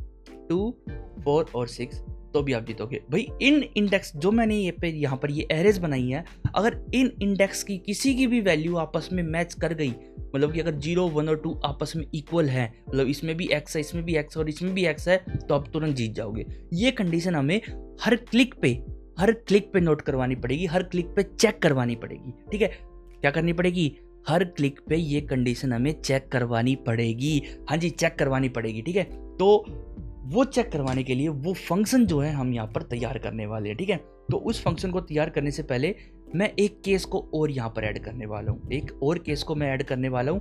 2, 4 और 6 तो भी आप जीतोगे। भाई इन इंडेक्स जो मैंने यहाँ पर ये एरेज बनाई है, अगर इन इंडेक्स की किसी की भी वैल्यू आपस में मैच कर गई, मतलब कि अगर 0, 1 और 2 आपस में इक्वल है, मतलब इसमें भी एक्स है, इसमें भी एक्स और इसमें भी एक्स है, तो आप तुरंत जीत जाओगे। ये कंडीशन हमें हर क्लिक पे नोट करवानी पड़ेगी, हर क्लिक पे चेक करवानी पड़ेगी। ठीक है, क्या करनी पड़ेगी, हर क्लिक पे ये कंडीशन हमें चेक करवानी पड़ेगी। हाँ जी, चेक करवानी पड़ेगी। ठीक है, तो वो चेक करवाने के लिए वो फंक्शन जो है हम यहाँ पर तैयार करने वाले हैं। ठीक है, तो उस फंक्शन को तैयार करने से पहले मैं एक केस को और यहाँ पर ऐड करने वाला हूँ, एक और केस को मैं ऐड करने वाला हूँ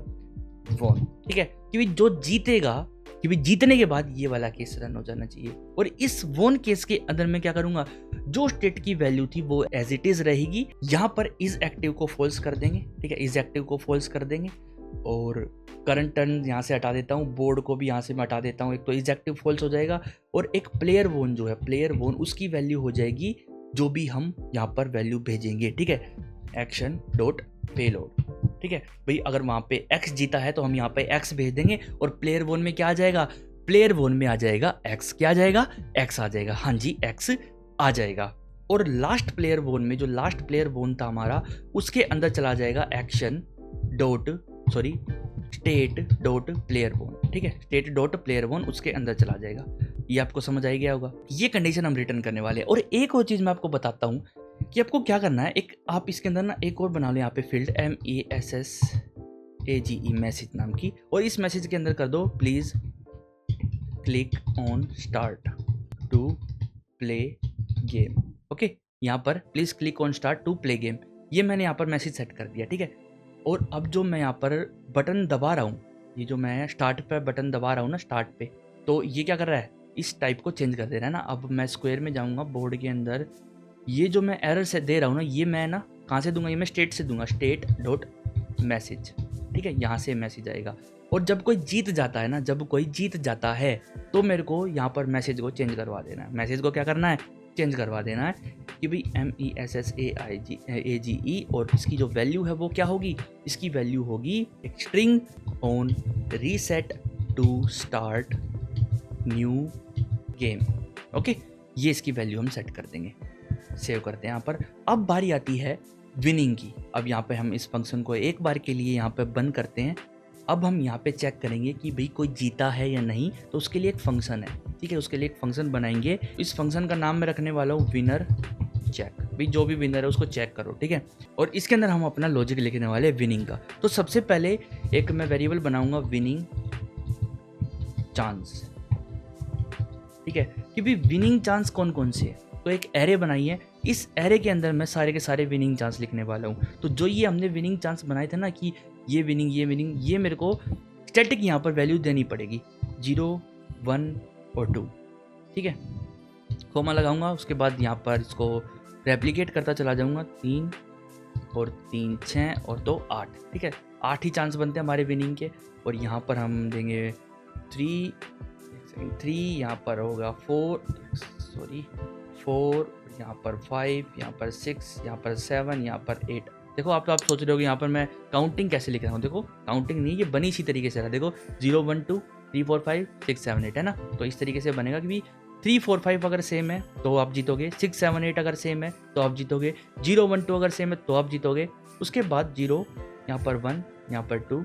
वॉन। ठीक है, क्योंकि जो जीतेगा, क्योंकि जीतने के बाद ये वाला केस रन हो जाना चाहिए। और इस वॉन केस के अंदर मैं क्या करूंगा, जो स्टेट की वैल्यू थी वो एज इट इज रहेगी। यहाँ पर इज एक्टिव को फॉल्स कर देंगे। ठीक है, इज एक्टिव को फॉल्स कर देंगे, और करंट टर्न यहाँ से हटा देता हूँ, बोर्ड को भी यहाँ से मैं हटा देता हूँ। एक तो इज एक्टिव फॉल्स हो जाएगा, और एक प्लेयर वोन जो है, प्लेयर वोन उसकी वैल्यू हो जाएगी जो भी हम यहाँ पर वैल्यू भेजेंगे। ठीक है, एक्शन डॉट पेलोड। ठीक है, भाई अगर वहाँ पे x जीता है तो हम यहाँ पे x भेज देंगे, और प्लेयर वोन में क्या आ जाएगा, प्लेयर वोन में आ जाएगा x, क्या आ जाएगा, x आ जाएगा। हाँ जी, x आ जाएगा। और लास्ट प्लेयर वोन में, जो लास्ट प्लेयर वोन था हमारा, उसके अंदर चला जाएगा एक्शन डॉट, सॉरी state.player1, ठीक है, state.player1 उसके अंदर चला जाएगा। ये आपको समझ आ गया होगा। ये कंडीशन हम रिटर्न करने वाले हैं। और एक और चीज़ मैं आपको बताता हूँ कि आपको क्या करना है। एक आप इसके अंदर ना एक और बना लो यहाँ पे फील्ड MESSAGE मैसेज नाम की, और इस मैसेज के अंदर कर दो please click on start to play game. Okay, यहाँ पर please click on start to play game, ये मैंने यहाँ पर मैसेज सेट कर दिया, ठीक है। और अब जो मैं यहाँ पर बटन दबा रहा हूँ, ये जो मैं स्टार्ट पे बटन दबा रहा हूँ ना स्टार्ट पे, तो ये क्या कर रहा है, इस टाइप को चेंज कर दे रहा है ना। अब मैं स्क्वायर में जाऊँगा बोर्ड के अंदर, ये जो मैं एरर से दे रहा हूँ ना, ये मैं ना कहाँ से दूंगा, ये मैं स्टेट से दूंगा, state.message, ठीक है, यहाँ से मैसेज आएगा। और जब कोई जीत जाता है ना, जब कोई जीत जाता है तो मेरे को यहाँ पर मैसेज को चेंज करवा देना है। मैसेज को क्या करना है, चेंज करवा देना है कि भाई MESSAGE, और इसकी जो वैल्यू है वो क्या होगी, इसकी वैल्यू होगी एक string on reset to start new game. Okay, ये इसकी वैल्यू हम सेट कर देंगे। सेव करते हैं यहाँ पर। अब बारी आती है विनिंग की। अब यहाँ पे हम इस फंक्शन को एक बार के लिए यहाँ पे बंद करते हैं। अब हम यहाँ पे चेक करेंगे कि भाई कोई जीता है या नहीं, तो उसके लिए एक फंक्शन है, ठीक है, उसके लिए एक फंक्शन बनाएंगे। इस फंक्शन का नाम मैं रखने वाला हूँ विनर चेक, भाई जो भी विनर है उसको चेक करो, ठीक है। और इसके अंदर हम अपना लॉजिक लिखने वाले हैं विनिंग का। तो सबसे पहले एक मैं वेरिएबल बनाऊंगा विनिंग चांस, ठीक है, कि भाई विनिंग चांस कौन कौन से है। तो एक एरे बनाई है, इस एरे के अंदर मैं सारे के सारे विनिंग चांस लिखने वाला हूँ। तो जो ये हमने विनिंग चांस बनाए थे ना कि ये विनिंग ये विनिंग, ये मेरे को स्टैटिक यहाँ पर वैल्यू देनी पड़ेगी 0 1 और 2, ठीक है। कोमा लगाऊंगा, उसके बाद यहाँ पर इसको रेप्लिकेट करता चला जाऊंगा, 3 और 3 6 और 2 8, ठीक है, 8 ही चांस बनते हैं हमारे विनिंग के। और यहाँ पर हम देंगे 3, यहाँ पर होगा 4, यहाँ पर 5, यहाँ पर 6, यहाँ पर 7, यहाँ पर 8। देखो आप सोच रहे हो कि यहाँ पर मैं काउंटिंग कैसे लिख रहा हूँ। देखो काउंटिंग नहीं, ये बनी इसी तरीके से रहा। देखो 0 1 2 3 4 5 6 7 8 है ना, तो इस तरीके से बनेगा कि 3 4 5 अगर सेम है तो आप जीतोगे, 6 7 8 अगर सेम है तो आप जीतोगे, 0 1 2 अगर सेम है तो आप जीतोगे। उसके बाद 0, यहाँ पर 1, यहाँ पर 2,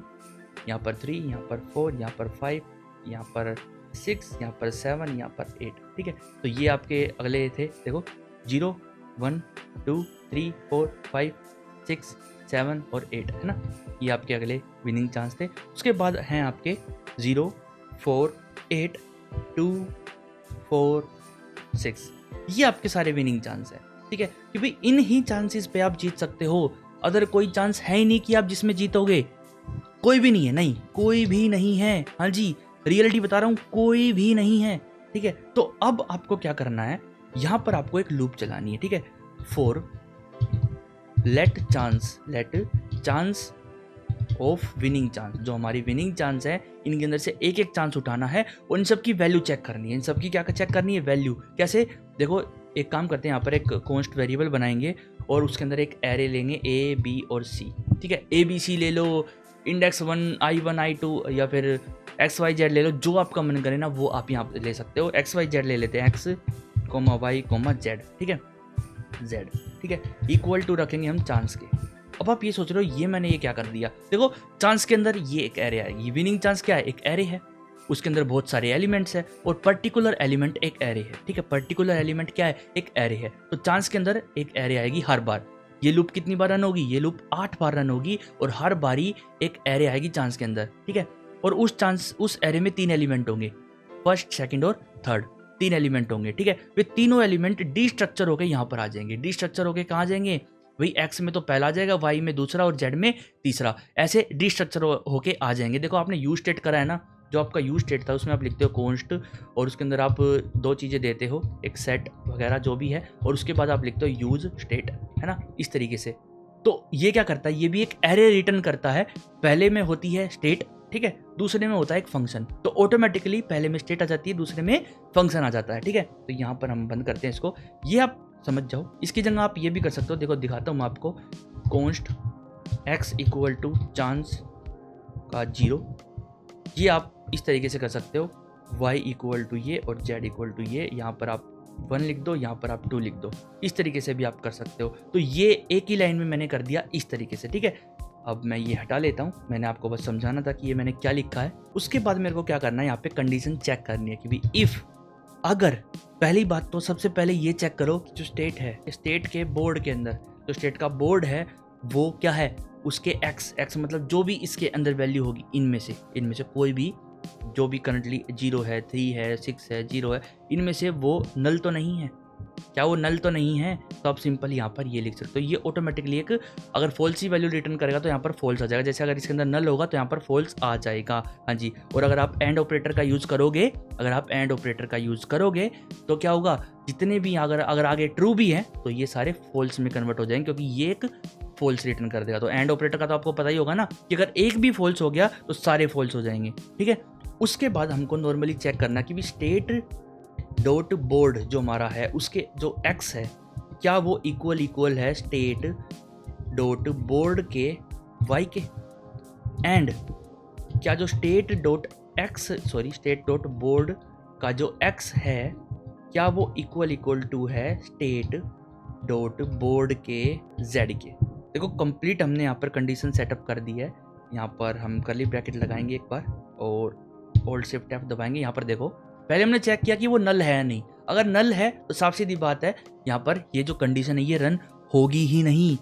यहाँ पर 3, यहाँ पर 4, यहाँ पर 5, यहाँ पर 6, यहाँ पर 7, यहाँ पर 8, ठीक है। तो ये आपके अगले थे, देखो 0 1 2 3 4 5 6 7 और 8 है ना, ये आपके अगले विनिंग चांस थे। उसके बाद हैं आपके 0 4 8 2 4 6, ये आपके सारे विनिंग चांस है, ठीक है, कि भाई इन ही चांसेस पे आप जीत सकते हो। अदर कोई चांस है ही नहीं कि आप जिसमें जीतोगे, कोई भी नहीं है, नहीं कोई भी नहीं है। हाँ जी, रियलिटी बता रहा हूँ, कोई भी नहीं है, ठीक है। तो अब आपको क्या करना है, यहाँ पर आपको एक लूप चलानी है, ठीक है, for let chance of winning chance, जो हमारी विनिंग चांस है इनके अंदर से एक एक चांस उठाना है और इन सब की वैल्यू चेक करनी है। इन सब की क्या चेक करनी है, वैल्यू। कैसे, देखो एक काम करते हैं, यहाँ पर एक कॉन्स्ट वेरिएबल बनाएंगे और उसके अंदर एक एरे लेंगे A B और C, ठीक है। ABC ले लो, इंडेक्स 1 I1 I2 या फिर XYZ ले लो, जो आपका मन करे ना वो आप यहाँ ले सकते हो। XYZ ले लेते हैं, X Y Z, ठीक है, Z, ठीक है, इक्वल टू रखेंगे हम चांस के। अब आप ये सोच रहे हो ये मैंने ये क्या कर दिया, देखो चांस के अंदर ये एक एरे आएगी। विनिंग चांस क्या है, एक एरे है, उसके अंदर बहुत सारे एलिमेंट्स है और पर्टिकुलर एलिमेंट एक एरे है, ठीक है। पर्टिकुलर एलिमेंट क्या है, एक एरे है। तो चांस के अंदर एक एरे आएगी हर बार। ये लूप कितनी बार रन होगी, ये लूप 8 बार रन होगी और हर बारी एक एरे आएगी चांस के अंदर, ठीक है। और उस एरे में 3 एलिमेंट होंगे, फर्स्ट सेकंड और थर्ड, 3 एलिमेंट होंगे, ठीक है। वे तीनों एलिमेंट डी स्ट्रक्चर होके यहाँ पर आ जाएंगे। डी स्ट्रक्चर होके कहाँ जाएंगे, वही एक्स में तो पहला आ जाएगा, वाई में दूसरा और जेड में तीसरा, ऐसे डी स्ट्रक्चर होके आ जाएंगे। देखो आपने यूज स्टेट करा है ना, जो आपका यूज स्टेट था उसमें आप लिखते हो कॉन्स्ट और उसके अंदर आप 2 चीज़ें देते हो, एक सेट वगैरह जो भी है, और उसके बाद आप लिखते हो यूज स्टेट, है ना, इस तरीके से। तो ये क्या करता है, ये भी एक एरे रिटर्न करता है। पहले में होती है स्टेट, ठीक है, दूसरे में होता है एक फंक्शन। तो ऑटोमेटिकली पहले में स्टेट आ जाती है, दूसरे में फंक्शन आ जाता है, ठीक है। तो यहाँ पर हम बंद करते हैं इसको, ये आप समझ जाओ। इसकी जगह आप ये भी कर सकते हो, देखो दिखाता हूँ मैं आपको, const x equal to chance का 0, ये आप इस तरीके से कर सकते हो। y इक्वल टू ये और z इक्वल टू ये, यहाँ पर आप 1 लिख दो, यहाँ पर आप 2 लिख दो। इस तरीके से भी आप कर सकते हो। तो ये एक ही लाइन में मैंने कर दिया इस तरीके से, ठीक है। अब मैं ये हटा लेता हूँ, मैंने आपको बस समझाना था कि ये मैंने क्या लिखा है। उसके बाद मेरे को क्या करना है, यहाँ पे कंडीशन चेक करनी है कि भी इफ़, अगर, पहली बात तो सबसे पहले ये चेक करो कि जो स्टेट है, स्टेट के बोर्ड के अंदर जो स्टेट का बोर्ड है वो क्या है, उसके एक्स मतलब जो भी इसके अंदर वैल्यू होगी इनमें से कोई भी जो भी करंटली 0 है, 3 है, 6 है, 0 है, इनमें से वो नल तो नहीं है। क्या वो नल तो नहीं है? तो आप सिंपल यहाँ पर ये लिख सकते हो। ये ऑटोमेटिकली एक, अगर फॉल्स ही वैल्यू रिटर्न करेगा तो यहाँ पर फॉल्स आ जाएगा। जैसे अगर इसके अंदर नल होगा तो यहाँ पर फॉल्स आ जाएगा। हाँ जी। और अगर आप एंड ऑपरेटर का यूज़ करोगे, तो क्या होगा, जितने भी अगर आगे ट्रू भी हैं तो ये सारे फॉल्स में कन्वर्ट हो जाएंगे, क्योंकि ये एक फॉल्स रिटर्न कर देगा। तो एंड ऑपरेटर का तो आपको पता ही होगा ना कि अगर एक भी फॉल्स हो गया तो सारे फॉल्स हो जाएंगे, ठीक है। उसके बाद हमको नॉर्मली चेक करना कि भी स्टेट डॉट बोर्ड जो हमारा है उसके जो एक्स है क्या वो इक्वल है स्टेट डॉट बोर्ड के वाई के, एंड क्या जो स्टेट डॉट बोर्ड का जो एक्स है क्या वो इक्वल टू है स्टेट डॉट बोर्ड के जेड के। देखो कंप्लीट हमने यहाँ पर कंडीशन सेटअप कर दी है। यहाँ पर हम कर्ली ब्रैकेट लगाएंगे एक बार और Alt Shift F दबाएंगे। यहाँ पर देखो पहले हमने चेक किया कि वो नल है या नहीं। अगर नल है तो साफ सीधी बात है यहाँ पर ये जो कंडीशन है ये रन होगी ही नहीं,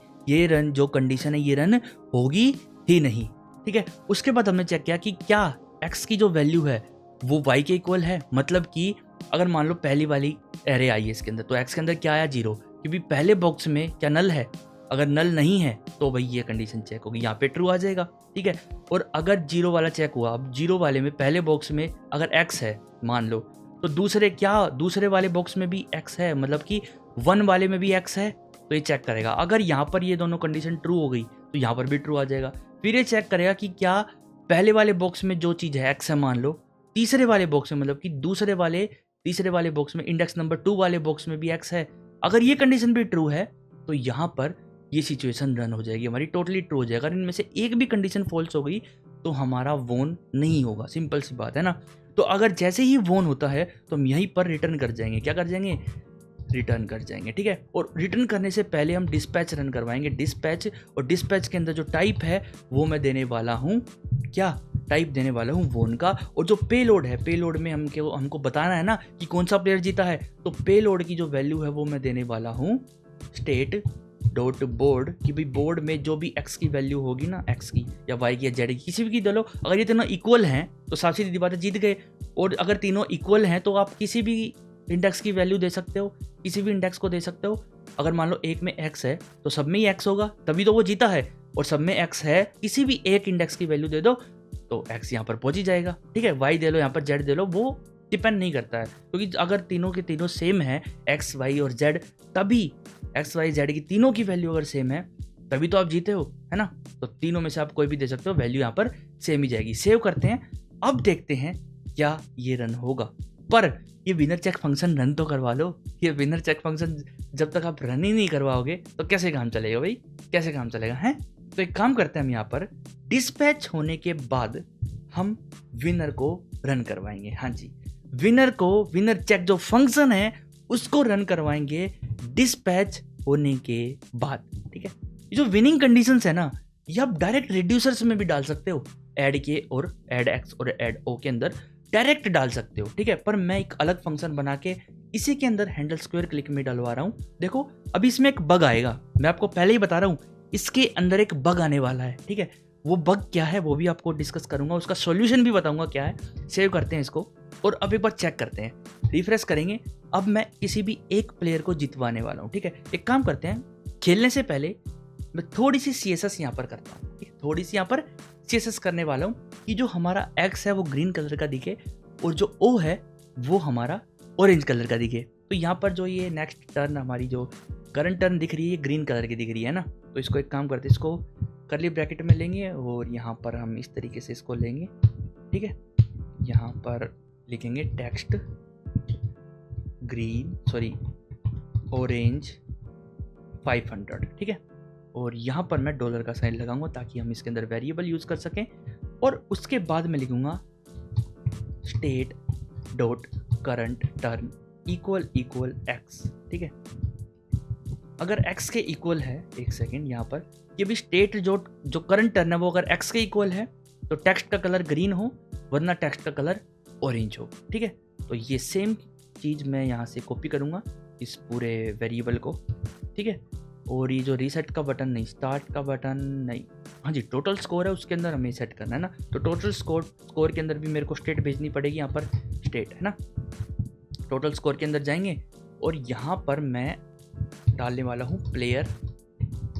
जो कंडीशन है ये रन होगी ही नहीं, ठीक है। उसके बाद हमने चेक किया कि क्या x की जो वैल्यू है वो y के इक्वल है। मतलब कि अगर मान लो पहली वाली एरे आई है इसके अंदर, तो x के अंदर क्या आया 0, क्योंकि पहले बॉक्स में क्या नल है। अगर नल नहीं है तो भाई ये कंडीशन चेक होगी, यहाँ पे ट्रू आ जाएगा, ठीक है। और अगर 0 वाला चेक हुआ, अब 0 वाले में पहले बॉक्स में अगर x है मान लो, तो दूसरे वाले बॉक्स में भी x है, मतलब कि 1 वाले में भी x है, तो ये चेक करेगा। अगर यहाँ पर ये दोनों कंडीशन ट्रू हो गई तो यहाँ पर भी ट्रू आ जाएगा। फिर ये चेक करेगा कि क्या पहले वाले बॉक्स में जो चीज़ है x है मान लो, तीसरे वाले बॉक्स में, मतलब कि तीसरे वाले बॉक्स में इंडेक्स नंबर 2 वाले बॉक्स में भी x है। अगर ये कंडीशन भी ट्रू है तो यहाँ पर ये सिचुएशन रन हो जाएगी, हमारी टोटली ट्रू हो जाएगा। अगर इनमें से एक भी कंडीशन फॉल्स हो गई तो हमारा वोन नहीं होगा, सिंपल सी बात है ना। तो अगर जैसे ही वोन होता है तो हम यहीं पर रिटर्न कर जाएंगे, क्या कर जाएंगे, रिटर्न कर जाएंगे, ठीक है। और रिटर्न करने से पहले हम डिस्पैच रन करवाएंगे, डिस्पैच, और डिस्पैच के अंदर जो टाइप है वो मैं देने वाला हूँ, क्या टाइप देने वाला हूँ वोन का। और जो पेलोड है, पेलोड में हमको बताना है ना कि कौन सा प्लेयर जीता है, तो पेलोड की जो वैल्यू है वो मैं देने वाला हूँ स्टेट डॉट बोर्ड, कि भाई बोर्ड में जो भी x की वैल्यू होगी ना, x की या y की या z की, किसी भी की दे लो। अगर ये तीनों इक्वल हैं तो साफ सीधी बात है जीत गए। और अगर तीनों इक्वल हैं तो आप किसी भी इंडेक्स की वैल्यू दे सकते हो, किसी भी इंडेक्स को दे सकते हो। अगर मान लो एक में x है तो सब में ही x होगा, तभी तो वो जीता है। और सब में x है, किसी भी एक इंडेक्स की वैल्यू दे दो तो x यहाँ पर पहुंच ही जाएगा, ठीक है। y दे लो, यहाँ पर z दे लो, वो डिपेंड नहीं करता है, क्योंकि अगर तीनों के तीनों सेम है x y और z, तभी x y z की तीनों की वैल्यू अगर सेम है तभी तो आप जीते हो, है ना। तो तीनों में से आप कोई भी दे सकते हो, वैल्यू यहाँ पर सेम ही जाएगी। सेव करते हैं, अब देखते हैं क्या ये रन होगा। पर ये विनर चेक फंक्शन रन तो करवा लो। ये विनर चेक फंक्शन जब तक आप रन ही नहीं करवाओगे तो कैसे काम चलेगा भाई, कैसे काम चलेगा है। तो एक काम करते हैं, हम यहाँ पर डिस्पैच होने के बाद हम विनर को रन करवाएंगे। हाँ जी, विनर चेक जो फंक्शन है उसको रन करवाएंगे डिस्पैच होने के बाद, ठीक है। ये जो विनिंग कंडीशंस है ना, ये आप डायरेक्ट रिड्यूसर्स में भी डाल सकते हो, ऐड के और ऐड एक्स और ऐड ओ के अंदर डायरेक्ट डाल सकते हो, ठीक है। पर मैं एक अलग फंक्शन बना के इसी के अंदर हैंडल स्क्वायर क्लिक में डलवा रहा हूँ। देखो अभी इसमें एक बग आएगा, मैं आपको पहले ही बता रहा हूँ, इसके अंदर एक बग आने वाला है, ठीक है। वो बग क्या है वो भी आपको डिस्कस करूंगा, उसका सॉल्यूशन भी बताऊंगा क्या है। सेव करते हैं इसको और अब एक बार चेक करते हैं, रिफ्रेश करेंगे। अब मैं किसी भी एक प्लेयर को जितवाने वाला हूँ, ठीक है। एक काम करते हैं, खेलने से पहले मैं थोड़ी सी CSS यहाँ पर करता हूँ, थोड़ी सी यहाँ पर CSS करने वाला हूँ कि जो हमारा X है वो ग्रीन कलर का दिखे और जो O है वो हमारा ऑरेंज कलर का दिखे। तो यहाँ पर जो ये नेक्स्ट टर्न, हमारी जो करंट टर्न दिख रही है, ये ग्रीन कलर की दिख रही है ना। तो इसको एक काम करते हैं, इसको कर्ली ब्रैकेट में लेंगे और यहाँ पर हम इस तरीके से इसको लेंगे, ठीक है। यहाँ पर लिखेंगे टेक्स्ट ऑरेंज 500, ठीक है। और यहाँ पर मैं डॉलर का साइन लगाऊंगा ताकि हम इसके अंदर वेरिएबल यूज़ कर सकें। और उसके बाद मैं लिखूंगा state dot current turn equal equal x, ठीक है। अगर x के इक्वल है, एक सेकेंड, यहाँ पर ये भी स्टेट जो करंट टर्न है वो अगर x के इक्वल है तो टेक्स्ट का कलर ग्रीन हो, वरना टेक्स्ट का कलर ऑरेंज हो, ठीक है। तो ये सेम चीज़ मैं यहाँ से कॉपी करूँगा इस पूरे वेरिएबल को, ठीक है। और ये जो रीसेट का बटन नहीं, स्टार्ट का बटन नहीं, हाँ जी, टोटल स्कोर है उसके अंदर हमें सेट करना है ना। तो टोटल स्कोर के अंदर भी मेरे को स्टेट भेजनी पड़ेगी, यहाँ पर स्टेट है ना। टोटल स्कोर के अंदर जाएंगे और यहाँ पर मैं डालने वाला हूँ player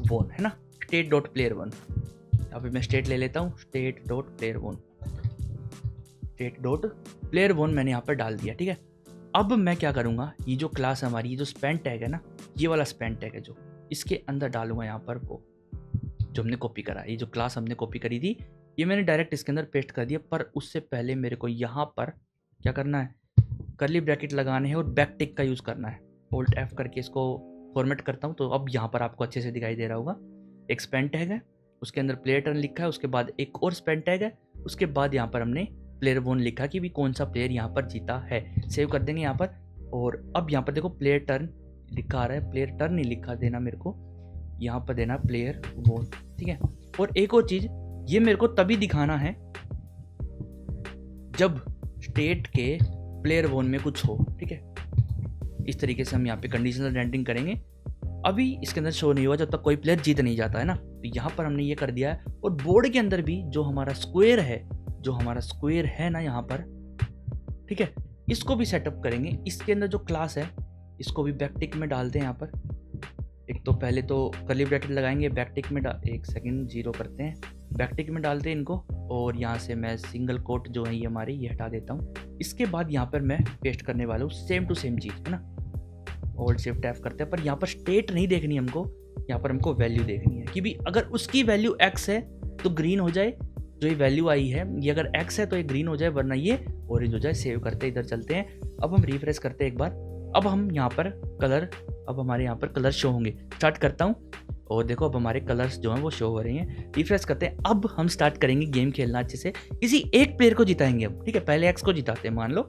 1, है ना, state.player1। यहाँ पे मैं स्टेट ले लेता हूँ, state.player1, state.player1 मैंने यहाँ पर डाल दिया, ठीक है। अब मैं क्या करूँगा, ये जो क्लास हमारी, ये जो स्पेन टैग है ना, ये वाला स्पेन टैग है जो, इसके अंदर डालूंगा यहाँ पर वो जो हमने कॉपी करा, ये जो क्लास हमने कॉपी करी थी ये मैंने डायरेक्ट इसके अंदर पेस्ट कर दिया। पर उससे पहले मेरे को यहाँ पर क्या करना है, कर्ली ब्रैकेट लगाने हैं और बैक टिक का यूज़ करना है। Alt F करके इसको फॉर्मेट करता हूँ तो अब यहाँ पर आपको अच्छे से दिखाई दे रहा होगा। एक स्पेन टैग है, उसके अंदर प्लेयर टर्न लिखा है, उसके बाद एक और स्पेन टैग है, उसके बाद यहाँ पर हमने player 1 लिखा कि भी कौन सा प्लेयर यहाँ पर जीता है। सेव कर देंगे यहाँ पर। और अब यहाँ पर देखो प्लेयर टर्न लिखा आ रहा है, प्लेयर टर्न नहीं लिखा देना मेरे को, यहाँ पर देना player 1, ठीक है। और एक और चीज़, ये मेरे को तभी दिखाना है जब स्टेट के player 1 में कुछ हो, ठीक है। इस तरीके से हम यहाँ पे कंडीशनल रेंडरिंग करेंगे। अभी इसके अंदर शो नहीं हुआ जब तक कोई प्लेयर जीत नहीं जाता है ना। तो यहाँ पर हमने ये कर दिया है। और बोर्ड के अंदर भी जो हमारा स्क्वायर है ना यहाँ पर, ठीक है, इसको भी सेटअप करेंगे। इसके अंदर जो क्लास है इसको भी बैकटिक में डालते हैं यहाँ पर। एक तो पहले तो कर्ली ब्रैकेट लगाएंगे, बैकटिक में एक सेकेंड 0 करते हैं, बैकटिक में डालते हैं इनको। और यहाँ से मैं सिंगल कोट जो है ये हमारी ये हटा देता हूँ। इसके बाद यहाँ पर मैं पेस्ट करने वाला हूँ सेम टू सेम चीज़, है ना। Alt Shift F करते हैं, पर यहाँ पर स्टेट नहीं देखनी हमको, यहाँ पर हमको वैल्यू देखनी है कि भी अगर उसकी वैल्यू x है तो ग्रीन हो जाए, जो ये वैल्यू आई है ये अगर x है तो ये ग्रीन हो जाए, वरना ये ऑरेंज हो जाए। सेव करते इधर चलते हैं। अब हम रिफ्रेश करते हैं एक बार। अब हम यहाँ पर कलर, अब हमारे यहाँ पर कलर शो होंगे। स्टार्ट करता हूँ और देखो अब हमारे कलर्स जो हैं वो शो हो रहे हैं। रिफ्रेश करते हैं। अब हम स्टार्ट करेंगे गेम खेलना अच्छे से। किसी एक प्लेयर को जिताएंगे हम, ठीक है। पहले x को जिताते हैं, मान लो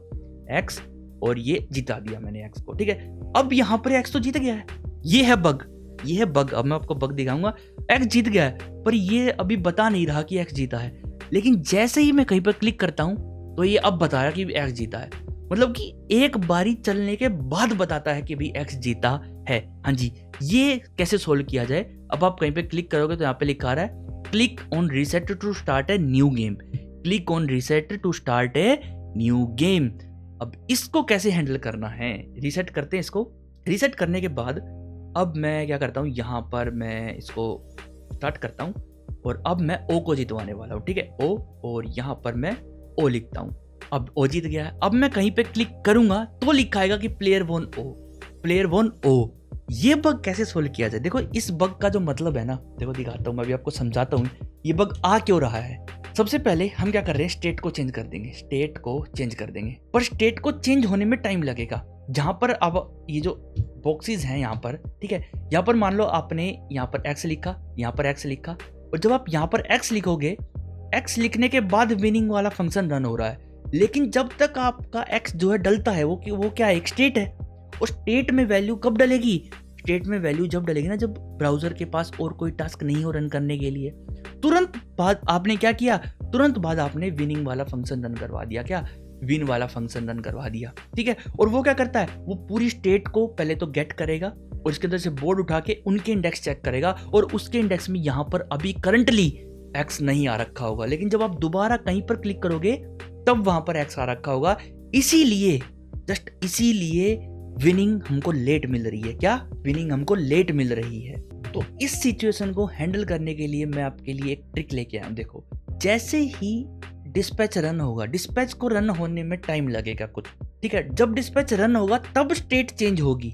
x, और ये जिता दिया मैंने x को, ठीक है। अब यहाँ पर x तो जीत गया है, ये है बग। अब मैं आपको बग दिखाऊंगा। x जीत गया है पर ये अभी बता नहीं रहा कि x जीता है, लेकिन जैसे ही मैं कहीं पर क्लिक करता हूँ तो ये अब बता रहा कि x जीता है। मतलब कि एक बारी चलने के बाद बताता है कि भी x जीता है। हाँ जी, ये कैसे सोल्व किया जाए। अब आप कहीं पे क्लिक करोगे तो यहाँ पे लिखा रहा है click on reset to start a new game, click on reset to start a new game. अब इसको कैसे हैंडल करना है, रीसेट करते हैं इसको। रीसेट करने के बाद अब मैं क्या करता हूँ, यहाँ पर मैं इसको स्टार्ट करता हूँ और अब मैं ओ को जितवाने वाला हूँ, ठीक है, ओ। और यहाँ पर मैं ओ लिखता हूँ। अब ओ जीत गया है। अब मैं कहीं पे क्लिक करूंगा तो लिखाएगा कि प्लेयर 1 ओ। ये बग कैसे सोल्व किया जाए, देखो इस बग का जो मतलब है ना, देखो दिखाता हूँ मैं, अभी आपको समझाता हूँ ये बग आ क्यों रहा है। सबसे पहले हम क्या कर रहे हैं, स्टेट को चेंज कर देंगे, पर स्टेट को चेंज होने में टाइम लगेगा। जहां पर अब ये जो बॉक्सेस हैं यहाँ पर, ठीक है, यहाँ पर मान लो आपने यहाँ पर x लिखा, यहाँ पर x लिखा, और जब आप यहाँ पर x लिखोगे, x लिखने के बाद विनिंग वाला फंक्शन रन हो रहा है। लेकिन जब तक आपका x जो है डलता है, वो क्या है, एक स्टेट है। और स्टेट में वैल्यू कब डलेगी, स्टेट में वैल्यू जब डलेगी ना, जब ब्राउजर के पास और कोई टास्क नहीं हो रन करने के लिए। तुरंत बाद आपने क्या किया, तुरंत बाद आपने विनिंग वाला फंक्शन रन करवा दिया, क्या, विन वाला फंक्शन रन करवा दिया, ठीक है। और वो क्या करता है, वो पूरी स्टेट को पहले तो गेट करेगा और इसके अंदर से बोर्ड उठा के उनके इंडेक्स चेक करेगा, और उसके इंडेक्स में यहाँ पर अभी करंटली एक्स नहीं आ रखा होगा। लेकिन जब आप दोबारा कहीं पर क्लिक करोगे तब वहां पर एक्स आ रखा होगा। इसीलिए, जस्ट इसीलिए विनिंग हमको लेट मिल रही है। क्या, विनिंग हमको लेट मिल रही है। तो इस सिचुएशन को हैंडल करने के लिए मैं आपके लिए एक ट्रिक लेके आया हूं। देखो, जैसे ही डिस्पैच रन होगा, डिस्पैच को रन होने में टाइम लगेगा कुछ, ठीक है। जब डिस्पैच रन होगा तब स्टेट चेंज होगी,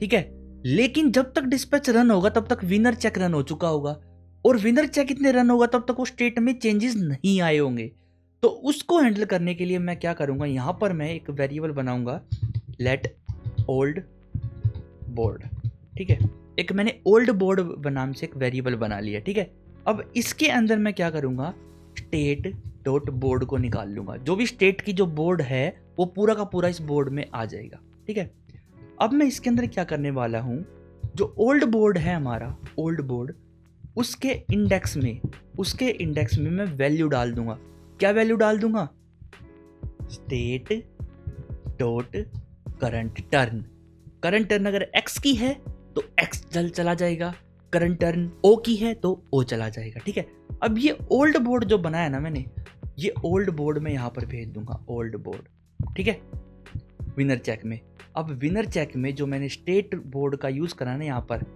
ठीक है। लेकिन जब तक डिस्पैच रन होगा तब तक विनर चेक रन हो चुका होगा, और विनर चेक इतने रन होगा तब तक वो स्टेट में चेंजेस नहीं आए होंगे। तो उसको हैंडल करने के लिए मैं क्या करूंगा, यहां पर मैं एक वेरिएबल बनाऊंगा, लेट ओल्ड बोर्ड, ठीक है। एक मैंने ओल्ड बोर्ड नाम से एक वेरिएबल बना लिया, ठीक है। अब इसके अंदर मैं क्या करूंगा, स्टेट डॉट बोर्ड को निकाल लूंगा। जो भी स्टेट की जो बोर्ड है वो पूरा का पूरा इस बोर्ड में आ जाएगा, ठीक है। अब मैं इसके अंदर क्या करने वाला हूँ, जो ओल्ड बोर्ड है हमारा, ओल्ड बोर्ड, उसके इंडेक्स में मैं वैल्यू डाल दूंगा। क्या वैल्यू डाल दूंगा? स्टेट डॉट करंट टर्न अगर x की है तो x चला जाएगा, करंट टर्न o की है तो o चला जाएगा, ठीक है। अब ये ओल्ड बोर्ड जो बनाया ना मैंने, ये ओल्ड बोर्ड में यहाँ पर भेज दूंगा, ओल्ड बोर्ड, ठीक है, विनर चेक में। अब विनर चेक में जो मैंने स्टेट बोर्ड का यूज करा ना, यहाँ पर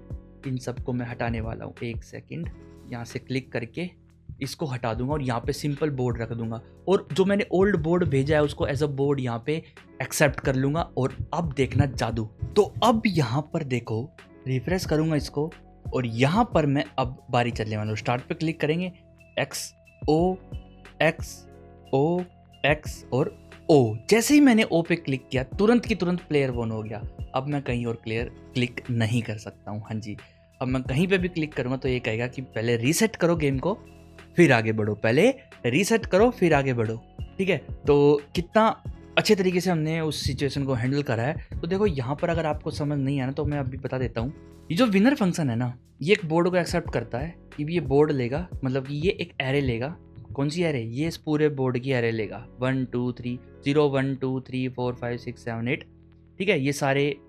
इन सबको मैं हटाने वाला हूँ। एक सेकंड, यहाँ से क्लिक करके इसको हटा दूंगा और यहाँ पे सिंपल बोर्ड रख दूंगा, और जो मैंने ओल्ड बोर्ड भेजा है उसको एज अ बोर्ड यहाँ पे एक्सेप्ट कर लूंगा। और अब देखना जादू। तो अब यहाँ पर देखो, रिफ्रेश करूंगा इसको और यहाँ पर मैं अब बारी चलने वाला हूँ। स्टार्ट पे क्लिक करेंगे, एक्स ओ एक्स और ओ। जैसे ही मैंने ओ पे क्लिक किया तुरंत की तुरंत प्लेयर 1 हो गया। अब मैं कहीं और क्लिक नहीं कर सकता हूँ। हाँ जी, अब मैं कहीं पे भी क्लिक करूँगा तो ये कहेगा कि पहले रीसेट करो गेम को फिर आगे बढ़ो, पहले रीसेट करो फिर आगे बढ़ो, ठीक है। तो कितना अच्छे तरीके से हमने उस सिचुएशन को हैंडल करा है। तो देखो यहाँ पर अगर आपको समझ नहीं आना तो मैं अभी बता देता हूँ। ये जो विनर फंक्शन है ना, ये एक बोर्ड को एक्सेप्ट करता है कि ये बोर्ड लेगा, मतलब कि ये एक एरे लेगा। कौन सी एरे? ये इस पूरे बोर्ड की एरे लेगा, 1 2 3 0 1 2 3 4 5 6 7 8, ठीक है। ये सारे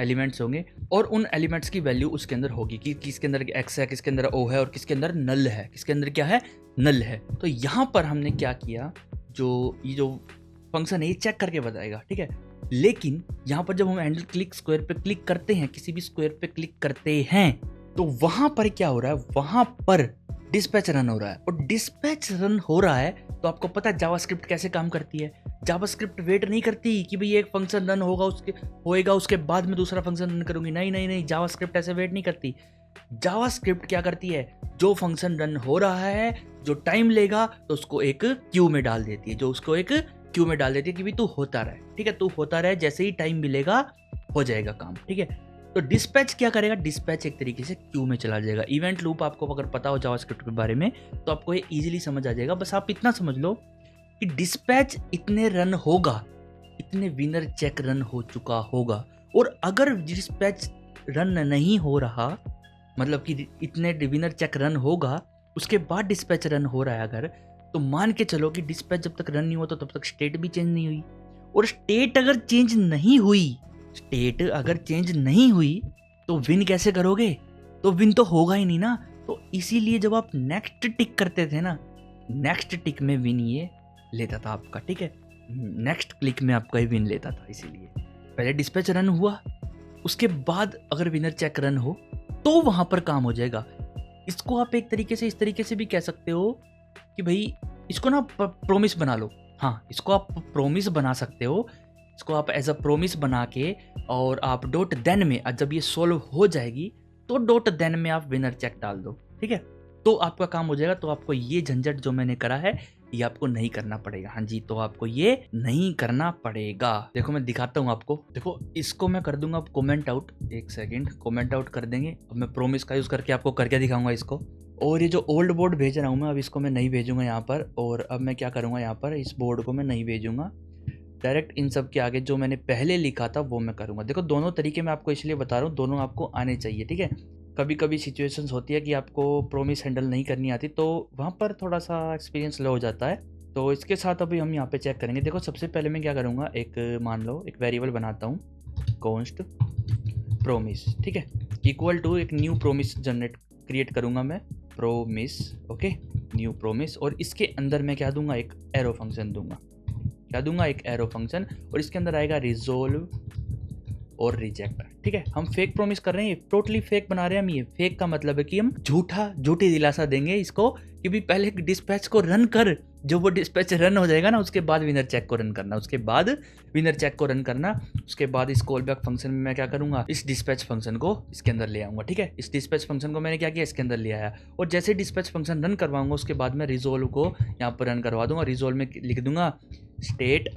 एलिमेंट्स होंगे और उन एलिमेंट्स की वैल्यू उसके अंदर होगी कि किसके अंदर x है, किसके अंदर o है और किसके अंदर नल है, किसके अंदर क्या है, नल है। तो यहाँ पर हमने क्या किया, ये जो फंक्शन है ये चेक करके बताएगा, ठीक है। लेकिन यहाँ पर जब हम हैंडल क्लिक स्क्वायर पे क्लिक करते हैं, किसी भी स्क्वायर पे क्लिक करते हैं, तो वहां पर क्या हो रहा है, वहां पर डिस्पैच रन हो रहा है। और डिस्पैच रन हो रहा है तो आपको पता है जावास्क्रिप्ट कैसे काम करती है। जावास्क्रिप्ट वेट नहीं करती कि भाई एक फंक्शन रन होएगा उसके बाद में दूसरा फंक्शन रन करूंगी। नहीं, जावास्क्रिप्ट ऐसे वेट नहीं करती। जावास्क्रिप्ट क्या करती है, जो फंक्शन रन हो रहा है, जो टाइम लेगा तो उसको एक क्यू में डाल देती है, कि भाई तू होता रहे, ठीक है, तू होता रहे, जैसे ही टाइम मिलेगा हो जाएगा काम, ठीक है। तो डिस्पैच क्या करेगा, डिस्पैच एक तरीके से क्यू में चला जाएगा। इवेंट लूप आपको अगर पता हो जावास्क्रिप्ट के बारे में तो आपको ये इजीली समझ आ जाएगा। बस आप इतना समझ लो कि डिस्पैच इतने रन होगा, इतने विनर चेक रन हो चुका होगा। और अगर डिस्पैच रन नहीं हो रहा, मतलब कि इतने विनर चेक रन होगा उसके बाद डिस्पैच रन हो रहा है अगर, तो मान के चलो कि डिस्पैच जब तक रन नहीं हुआ तो तब तक स्टेट भी चेंज नहीं हुई। और स्टेट अगर चेंज नहीं हुई तो विन कैसे करोगे? तो विन तो होगा ही नहीं ना। तो इसीलिए जब आप नेक्स्ट टिक करते थे ना, नेक्स्ट टिक में विन ये लेता था आपका, ठीक है, नेक्स्ट क्लिक में आपका ही विन लेता था। इसीलिए पहले डिस्पैच रन हुआ, उसके बाद अगर विनर चेक रन हो तो वहां पर काम हो जाएगा। इसको आप एक तरीके से इस तरीके से भी कह सकते हो कि भाई इसको ना प्रोमिस बना लो। हाँ, इसको आप प्रोमिस बना सकते हो। इसको आप एज अ प्रोमिस बना के और आप डॉट देन में, जब ये सोल्व हो जाएगी तो डॉट देन में आप विनर चेक डाल दो, ठीक है, तो आपका काम हो जाएगा। तो आपको ये झंझट जो मैंने करा है ये आपको नहीं करना पड़ेगा। हाँ जी, तो आपको ये नहीं करना पड़ेगा। देखो मैं दिखाता हूँ आपको। देखो इसको मैं कर दूंगा अब कमेंट आउट। एक सेकेंड, कमेंट आउट कर देंगे। अब मैं प्रोमिस का यूज करके आपको करके दिखाऊंगा इसको। और ये जो ओल्ड बोर्ड भेज रहा हूँ मैं, अब इसको मैं नहीं भेजूंगा यहाँ पर। और अब मैं क्या करूँगा, यहाँ पर इस बोर्ड को मैं नहीं भेजूंगा, डायरेक्ट इन सब के आगे जो मैंने पहले लिखा था वो मैं करूँगा। देखो दोनों तरीके मैं आपको इसलिए बता रहा हूँ, दोनों आपको आने चाहिए, ठीक है। कभी कभी सिचुएशंस होती है कि आपको प्रोमिस हैंडल नहीं करनी आती, तो वहाँ पर थोड़ा सा एक्सपीरियंस लो हो जाता है। तो इसके साथ अभी हम यहाँ पे चेक करेंगे। देखो सबसे पहले मैं क्या करूँगा, एक मान लो एक वेरिएबल बनाता हूँ, कॉन्स्ट प्रोमिस, ठीक है, इक्वल टू एक न्यू प्रोमिस क्रिएट करूँगा मैं, प्रोमिस, ओके, न्यू प्रोमिस। और इसके अंदर मैं क्या दूंगा, एक एरो फंक्शन दूंगा। क्या दूंगा, एक एरो फंक्शन। और इसके अंदर आएगा रिजोल्व और रिजेक्ट, ठीक है। हम फेक प्रोमिस कर रहे हैं, टोटली फेक बना रहे हैं हम। ये फेक का मतलब है कि हम झूठी दिलासा देंगे इसको कि भी पहले डिस्पैच को रन कर, जो वो डिस्पैच रन हो जाएगा ना उसके बाद विनर चेक को रन करना, उसके बाद इस कॉल बैक फंक्शन में मैं क्या करूंगा, इस डिस्पैच फंक्शन को इसके अंदर ले आऊंगा, ठीक है। इस डिस्पैच फंक्शन को मैंने क्या किया, इसके अंदर ले आया। और जैसे डिस्पैच फंक्शन रन करवाऊंगा उसके बाद मैं रिजोल्व को यहाँ पर रन करवा दूंगा। रिजोल्व में लिख दूंगा स्टेट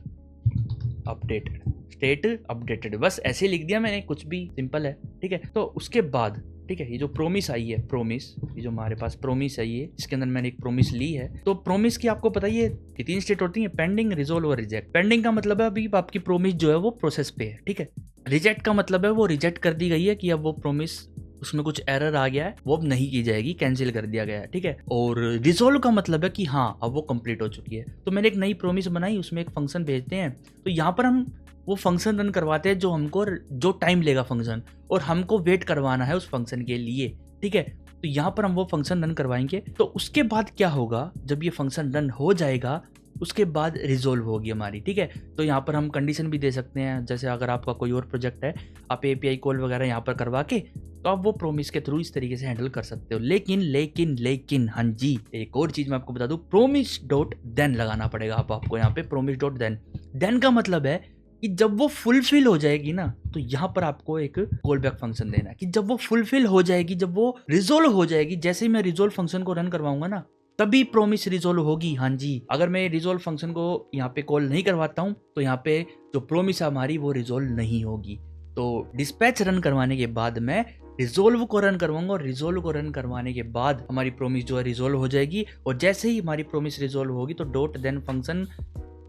अपडेटेड, बस ऐसे लिख दिया मैंने, कुछ भी सिंपल है, ठीक है। तो उसके बाद, ठीक है, ये जो प्रोमिस आई है, ये जो हमारे पास प्रोमिस आई है, इसके अंदर मैंने एक प्रोमिस ली है। तो प्रोमिस की आपको पता ही है कि 3 स्टेट होती है, पेंडिंग, रिजोल्व और रिजेक्ट। पेंडिंग का मतलब है अभी आपकी प्रोमिस जो है वो प्रोसेस पे है, ठीक है। रिजेक्ट का मतलब है वो रिजेक्ट कर दी गई है कि अब वो प्रॉमिस उसमें कुछ एरर आ गया है, वो अब नहीं की जाएगी, कैंसिल कर दिया गया है, ठीक है। और रिजोल्व का मतलब है कि हाँ अब वो कंप्लीट हो चुकी है। तो मैंने एक नई प्रॉमिस बनाई, उसमें एक फंक्शन भेजते हैं, तो यहाँ पर हम वो फंक्शन रन करवाते हैं जो टाइम लेगा फंक्शन, और हमको वेट करवाना है उस फंक्शन के लिए, ठीक है। तो यहाँ पर हम वो फंक्शन रन करवाएंगे। तो उसके बाद क्या होगा, जब ये फंक्शन रन हो जाएगा उसके बाद रिजोल्व होगी हमारी, ठीक है। तो यहाँ पर हम कंडीशन भी दे सकते हैं, जैसे अगर आपका कोई और प्रोजेक्ट है, आप एपीआई कॉल वगैरह यहाँ पर करवा के तो आप वो प्रोमिस के थ्रू इस तरीके से हैंडल कर सकते हो। लेकिन हाँ जी, एक और चीज मैं आपको बता दूं, प्रोमिस डॉट देन लगाना पड़ेगा आपको यहाँ पे, प्रोमिस डॉट देन का मतलब है कि जब वो फुलफिल हो जाएगी ना, तो यहाँ पर आपको एक कॉल बैक फंक्शन देना है कि जब वो फुलफिल हो जाएगी, जब वो रिजोल्व हो जाएगी, जैसे ही मैं रिजोल्व फंक्शन को रन करवाऊंगा ना, तभी प्रोमिस रिजोल्व होगी। हाँ जी, अगर मैं रिजोल्व फंक्शन को यहाँ पे कॉल नहीं करवाता हूँ तो यहाँ पे जो प्रोमिस है हमारी वो रिजोल्व नहीं होगी। तो डिस्पैच रन करवाने के बाद मैं रिजोल्व को रन करवाऊंगा, और रिजोल्व को रन करवाने के बाद हमारी प्रोमिस जो है रिजोल्व हो जाएगी। और जैसे ही हमारी प्रोमिस रिजोल्व होगी तो डॉट देन फंक्शन,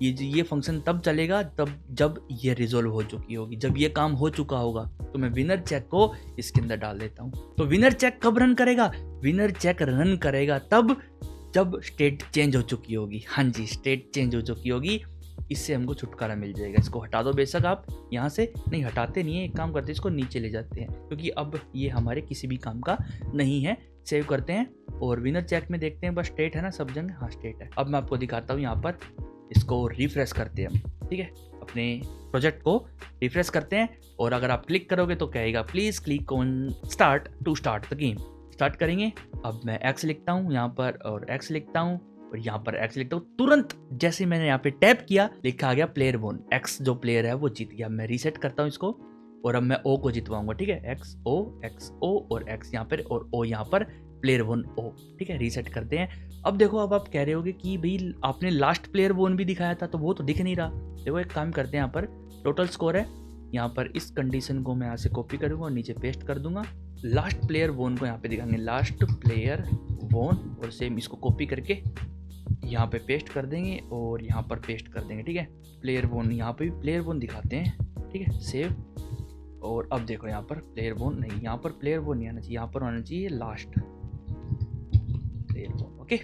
ये फंक्शन तब चलेगा तब जब ये रिजोल्व हो चुकी होगी, जब ये काम हो चुका होगा। तो मैं विनर चेक को इसके अंदर डाल देता हूँ। तो विनर चेक कब रन करेगा, विनर चेक रन करेगा तब जब स्टेट चेंज हो चुकी होगी। हाँ जी, स्टेट चेंज हो चुकी होगी, इससे हमको छुटकारा मिल जाएगा। इसको हटा दो, बेशक आप यहाँ से नहीं हटाते नहीं है, एक काम करते हैं इसको नीचे ले जाते हैं, क्योंकि अब ये हमारे किसी भी काम का नहीं है। सेव करते हैं और विनर चेक में देखते हैं, बस स्टेट है ना सब जगह, हाँ स्टेट है। अब मैं आपको दिखाता हूँ यहाँ पर, इसको रिफ्रेश करते हैं हम, ठीक है। अपने प्रोजेक्ट को रिफ्रेश करते हैं और अगर आप क्लिक करोगे तो कहेगा please click on start to start the game. Start करेंगे। अब मैं एक्स लिखता हूँ यहाँ पर और एक्स लिखता हूँ और यहाँ पर एक्स लिखता हूँ। तुरंत जैसे मैंने यहाँ पे टैप किया लिखा आ गया प्लेयर वन, एक्स जो प्लेयर है वो जीत गया। मैं रीसेट करता हूँ इसको और अब मैं ओ को जितवाऊंगा, ठीक है। एक्स ओ और एक्स यहाँ पर और ओ यहाँ पर, प्लेयर वन ओ, ठीक है। रीसेट करते हैं। अब देखो, अब आप कह रहे होगे कि भाई आपने लास्ट प्लेयर वन भी दिखाया था तो वो तो दिख नहीं रहा। देखो एक काम करते हैं, यहाँ पर टोटल स्कोर है, यहाँ पर इस कंडीशन को मैं यहाँ से कॉपी करूंगा और नीचे पेस्ट कर दूंगा। लास्ट प्लेयर वन को यहाँ पे दिखाएंगे, लास्ट प्लेयर वन, और सेम इसको कॉपी करके यहाँ पे पेस्ट कर देंगे और यहाँ पर पेस्ट कर देंगे, ठीक है। प्लेयर वन, यहाँ पे भी प्लेयर वन दिखाते हैं, ठीक है। सेव। और अब देखो यहाँ पर प्लेयर वन नहीं, यहाँ पर प्लेयर वन नहीं आना चाहिए, यहाँ पर आना चाहिए last player one, okay.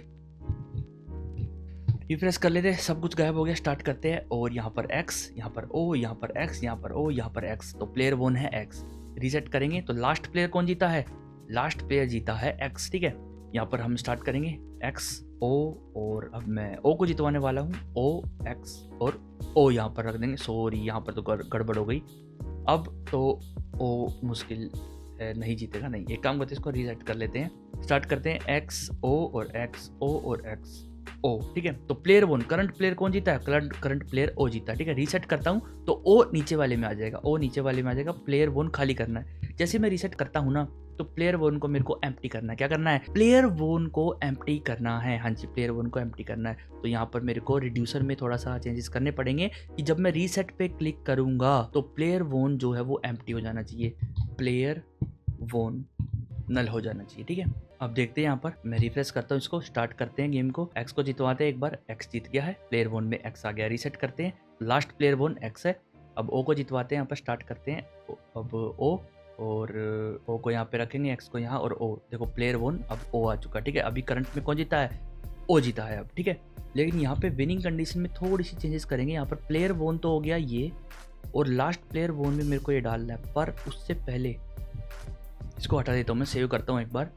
Refresh कर लेते हैं, सब कुछ गायब हो गया। स्टार्ट करते हैं और यहाँ पर एक्स, यहाँ पर ओ, यहाँ पर एक्स, यहाँ पर ओ, यहाँ पर एक्स, तो प्लेयर वन है एक्स। रीसेट करेंगे तो लास्ट प्लेयर कौन जीता है, लास्ट प्लेयर जीता है एक्स, ठीक है। यहाँ पर हम स्टार्ट करेंगे एक्स ओ, और अब मैं ओ को जितवाने वाला हूँ, ओ एक्स और ओ यहाँ पर रख देंगे। सॉरी, यहाँ पर तो गड़बड़ हो गई। अब तो ओ मुश्किल है, नहीं जीतेगा, नहीं। एक काम करते हैं, इसको रीसेट कर लेते हैं। स्टार्ट करते हैं एक्स ओ और एक्स ओ और एक्स ओ, ठीक है। तो प्लेयर वन, करंट प्लेयर कौन जीता है, करंट प्लेयर ओ जीता है, ठीक है। रीसेट करता हूँ तो ओ नीचे वाले में आ जाएगा, ओ नीचे वाले में आ जाएगा। प्लेयर वन खाली करना है। जैसे मैं रीसेट करता हूँ ना, तो प्लेयर वन को मेरे को एम्प्टी करना है। क्या करना है, प्लेयर वन को एम्प्टी करना है। हाँ जी, प्लेयर वन को एम्प्टी करना है। तो यहाँ पर मेरे को रिड्यूसर में थोड़ा सा चेंजेस करने पड़ेंगे कि जब मैं रीसेट पे क्लिक करूंगा तो प्लेयर वन जो है वो एम्प्टी हो जाना चाहिए, प्लेयर वन नल हो जाना चाहिए, ठीक है। अब देखते हैं, यहाँ पर मैं रिफ्रेश करता हूँ इसको। स्टार्ट करते हैं गेम को, एक्स को जितवाते हैं एक बार, एक्स जीत गया है, प्लेयर वन में एक्स आ गया। रीसेट करते हैं, लास्ट प्लेयर वन एक्स है। अब ओ को जितवाते हैं, यहाँ पर स्टार्ट करते हैं। अब ओ और ओ को यहाँ पे रखेंगे, एक्स को यहाँ, और ओ देखो प्लेयर वन अब ओ आ चुका, ठीक है। अभी करंट में कौन जीता है, ओ जीता है अब, ठीक है। लेकिन यहाँ पे विनिंग कंडीशन में थोड़ी सी चेंजेस करेंगे। यहाँ पर प्लेयर वन तो हो गया ये, और लास्ट प्लेयर वन में मेरे को ये डालना है, पर उससे पहले इसको हटा देता हूँ मैं। सेव करता हूँ एक बार।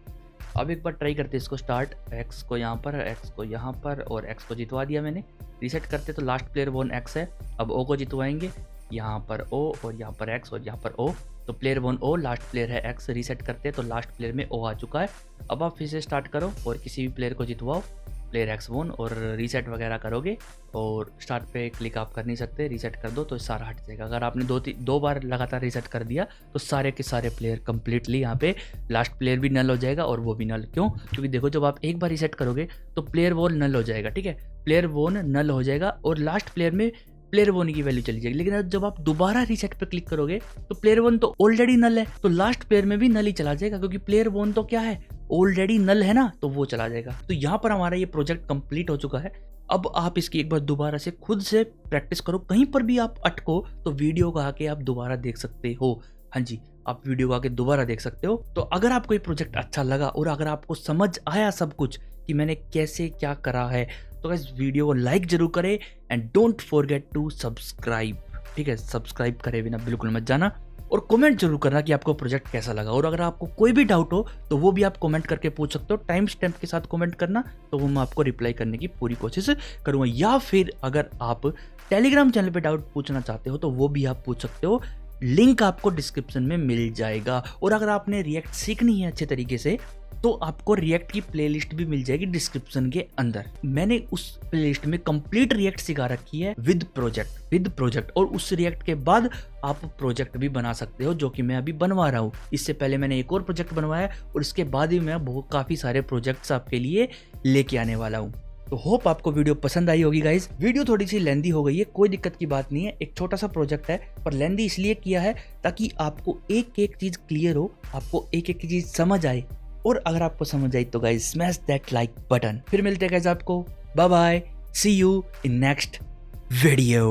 अब एक बार ट्राई करते हैं इसको। स्टार्ट, एक्स को यहाँ पर, एक्स को यहाँ पर, और एक्स को जितवा दिया मैंने। रीसेट करते तो लास्ट प्लेयर वन एक्स है। अब ओ को जितवाएंगे, यहाँ पर ओ और यहाँ पर एक्स और यहाँ पर ओ, तो प्लेयर वन ओ, लास्ट प्लेयर है एक्स। रीसेट करते हैं तो लास्ट प्लेयर में ओ आ चुका है। अब आप फिर से स्टार्ट करो और किसी भी प्लेयर को जितवाओ, प्लेयर एक्स वन, और रीसेट वगैरह करोगे और स्टार्ट पे क्लिक आप कर नहीं सकते, रीसेट कर दो तो सारा हट जाएगा। अगर आपने दो बार लगातार रीसेट कर दिया तो सारे के सारे प्लेयर कंप्लीटली, यहाँ पे लास्ट प्लेयर भी नल हो जाएगा और वो भी नल। क्यों, क्योंकि देखो जब आप एक बार रीसेट करोगे तो प्लेयर वन नल हो जाएगा, ठीक है। प्लेयर वन नल हो जाएगा और लास्ट प्लेयर में प्लेयर वन की वैल्यू चली जाएगी। लेकिन जब आप दोबारा रीसेट पे क्लिक करोगे तो प्लेयर वन तो ऑलरेडी नल है, तो लास्ट प्लेयर में भी नल ही चला जाएगा, क्योंकि प्लेयर वन तो क्या है, ऑलरेडी नल है ना, तो वो चला जाएगा। तो यहाँ पर हमारा ये प्रोजेक्ट कंप्लीट हो चुका है। अब आप इसकी एक बार दोबारा से खुद से प्रैक्टिस करो, कहीं पर भी आप अटको तो वीडियो को आके आप दोबारा देख सकते हो। हाँ जी, आप वीडियो को आके दोबारा देख सकते हो। तो अगर आपको ये प्रोजेक्ट अच्छा लगा और अगर आपको समझ आया सब कुछ कि मैंने कैसे क्या करा है, तो इस वीडियो को लाइक जरूर करें and don't forget to subscribe. ठीक है, सब्सक्राइब करे बिना बिल्कुल मत जाना और कमेंट जरूर करना कि आपको प्रोजेक्ट कैसा लगा। और अगर आपको कोई भी डाउट हो तो वो भी आप कमेंट करके पूछ सकते हो, टाइम स्टैम्प के साथ कमेंट करना, तो वो मैं आपको रिप्लाई करने की पूरी कोशिश करूँगा। या फिर अगर आप टेलीग्राम चैनल पे डाउट पूछना चाहते हो तो वो भी आप पूछ सकते हो, लिंक आपको डिस्क्रिप्शन में मिल जाएगा। और अगर आपने रिएक्ट सीखनी है अच्छे तरीके से तो आपको रिएक्ट की प्लेलिस्ट भी मिल जाएगी डिस्क्रिप्शन के अंदर। मैंने उस प्लेलिस्ट में कंप्लीट रिएक्ट सिखा रखी है विद प्रोजेक्ट और उस रिएक्ट के बाद आप प्रोजेक्ट भी बना सकते हो, जो कि मैं अभी बनवा रहा हूँ। इससे पहले मैंने एक और प्रोजेक्ट बनवाया और इसके बाद ही मैं काफी सारे प्रोजेक्ट्स आपके लिए लेके आने वाला हूँ। तो होप आपको वीडियो पसंद आई होगी गाइज। वीडियो थोड़ी सी लेंदी हो गई है, कोई दिक्कत की बात नहीं है, एक छोटा सा प्रोजेक्ट है पर लेंदी इसलिए किया है ताकि आपको एक एक चीज क्लियर हो, आपको एक एक चीज समझ आए। और अगर आपको समझ आई तो guys smash that like button. फिर मिलते हैं गाइज आपको, bye bye, see you in next video.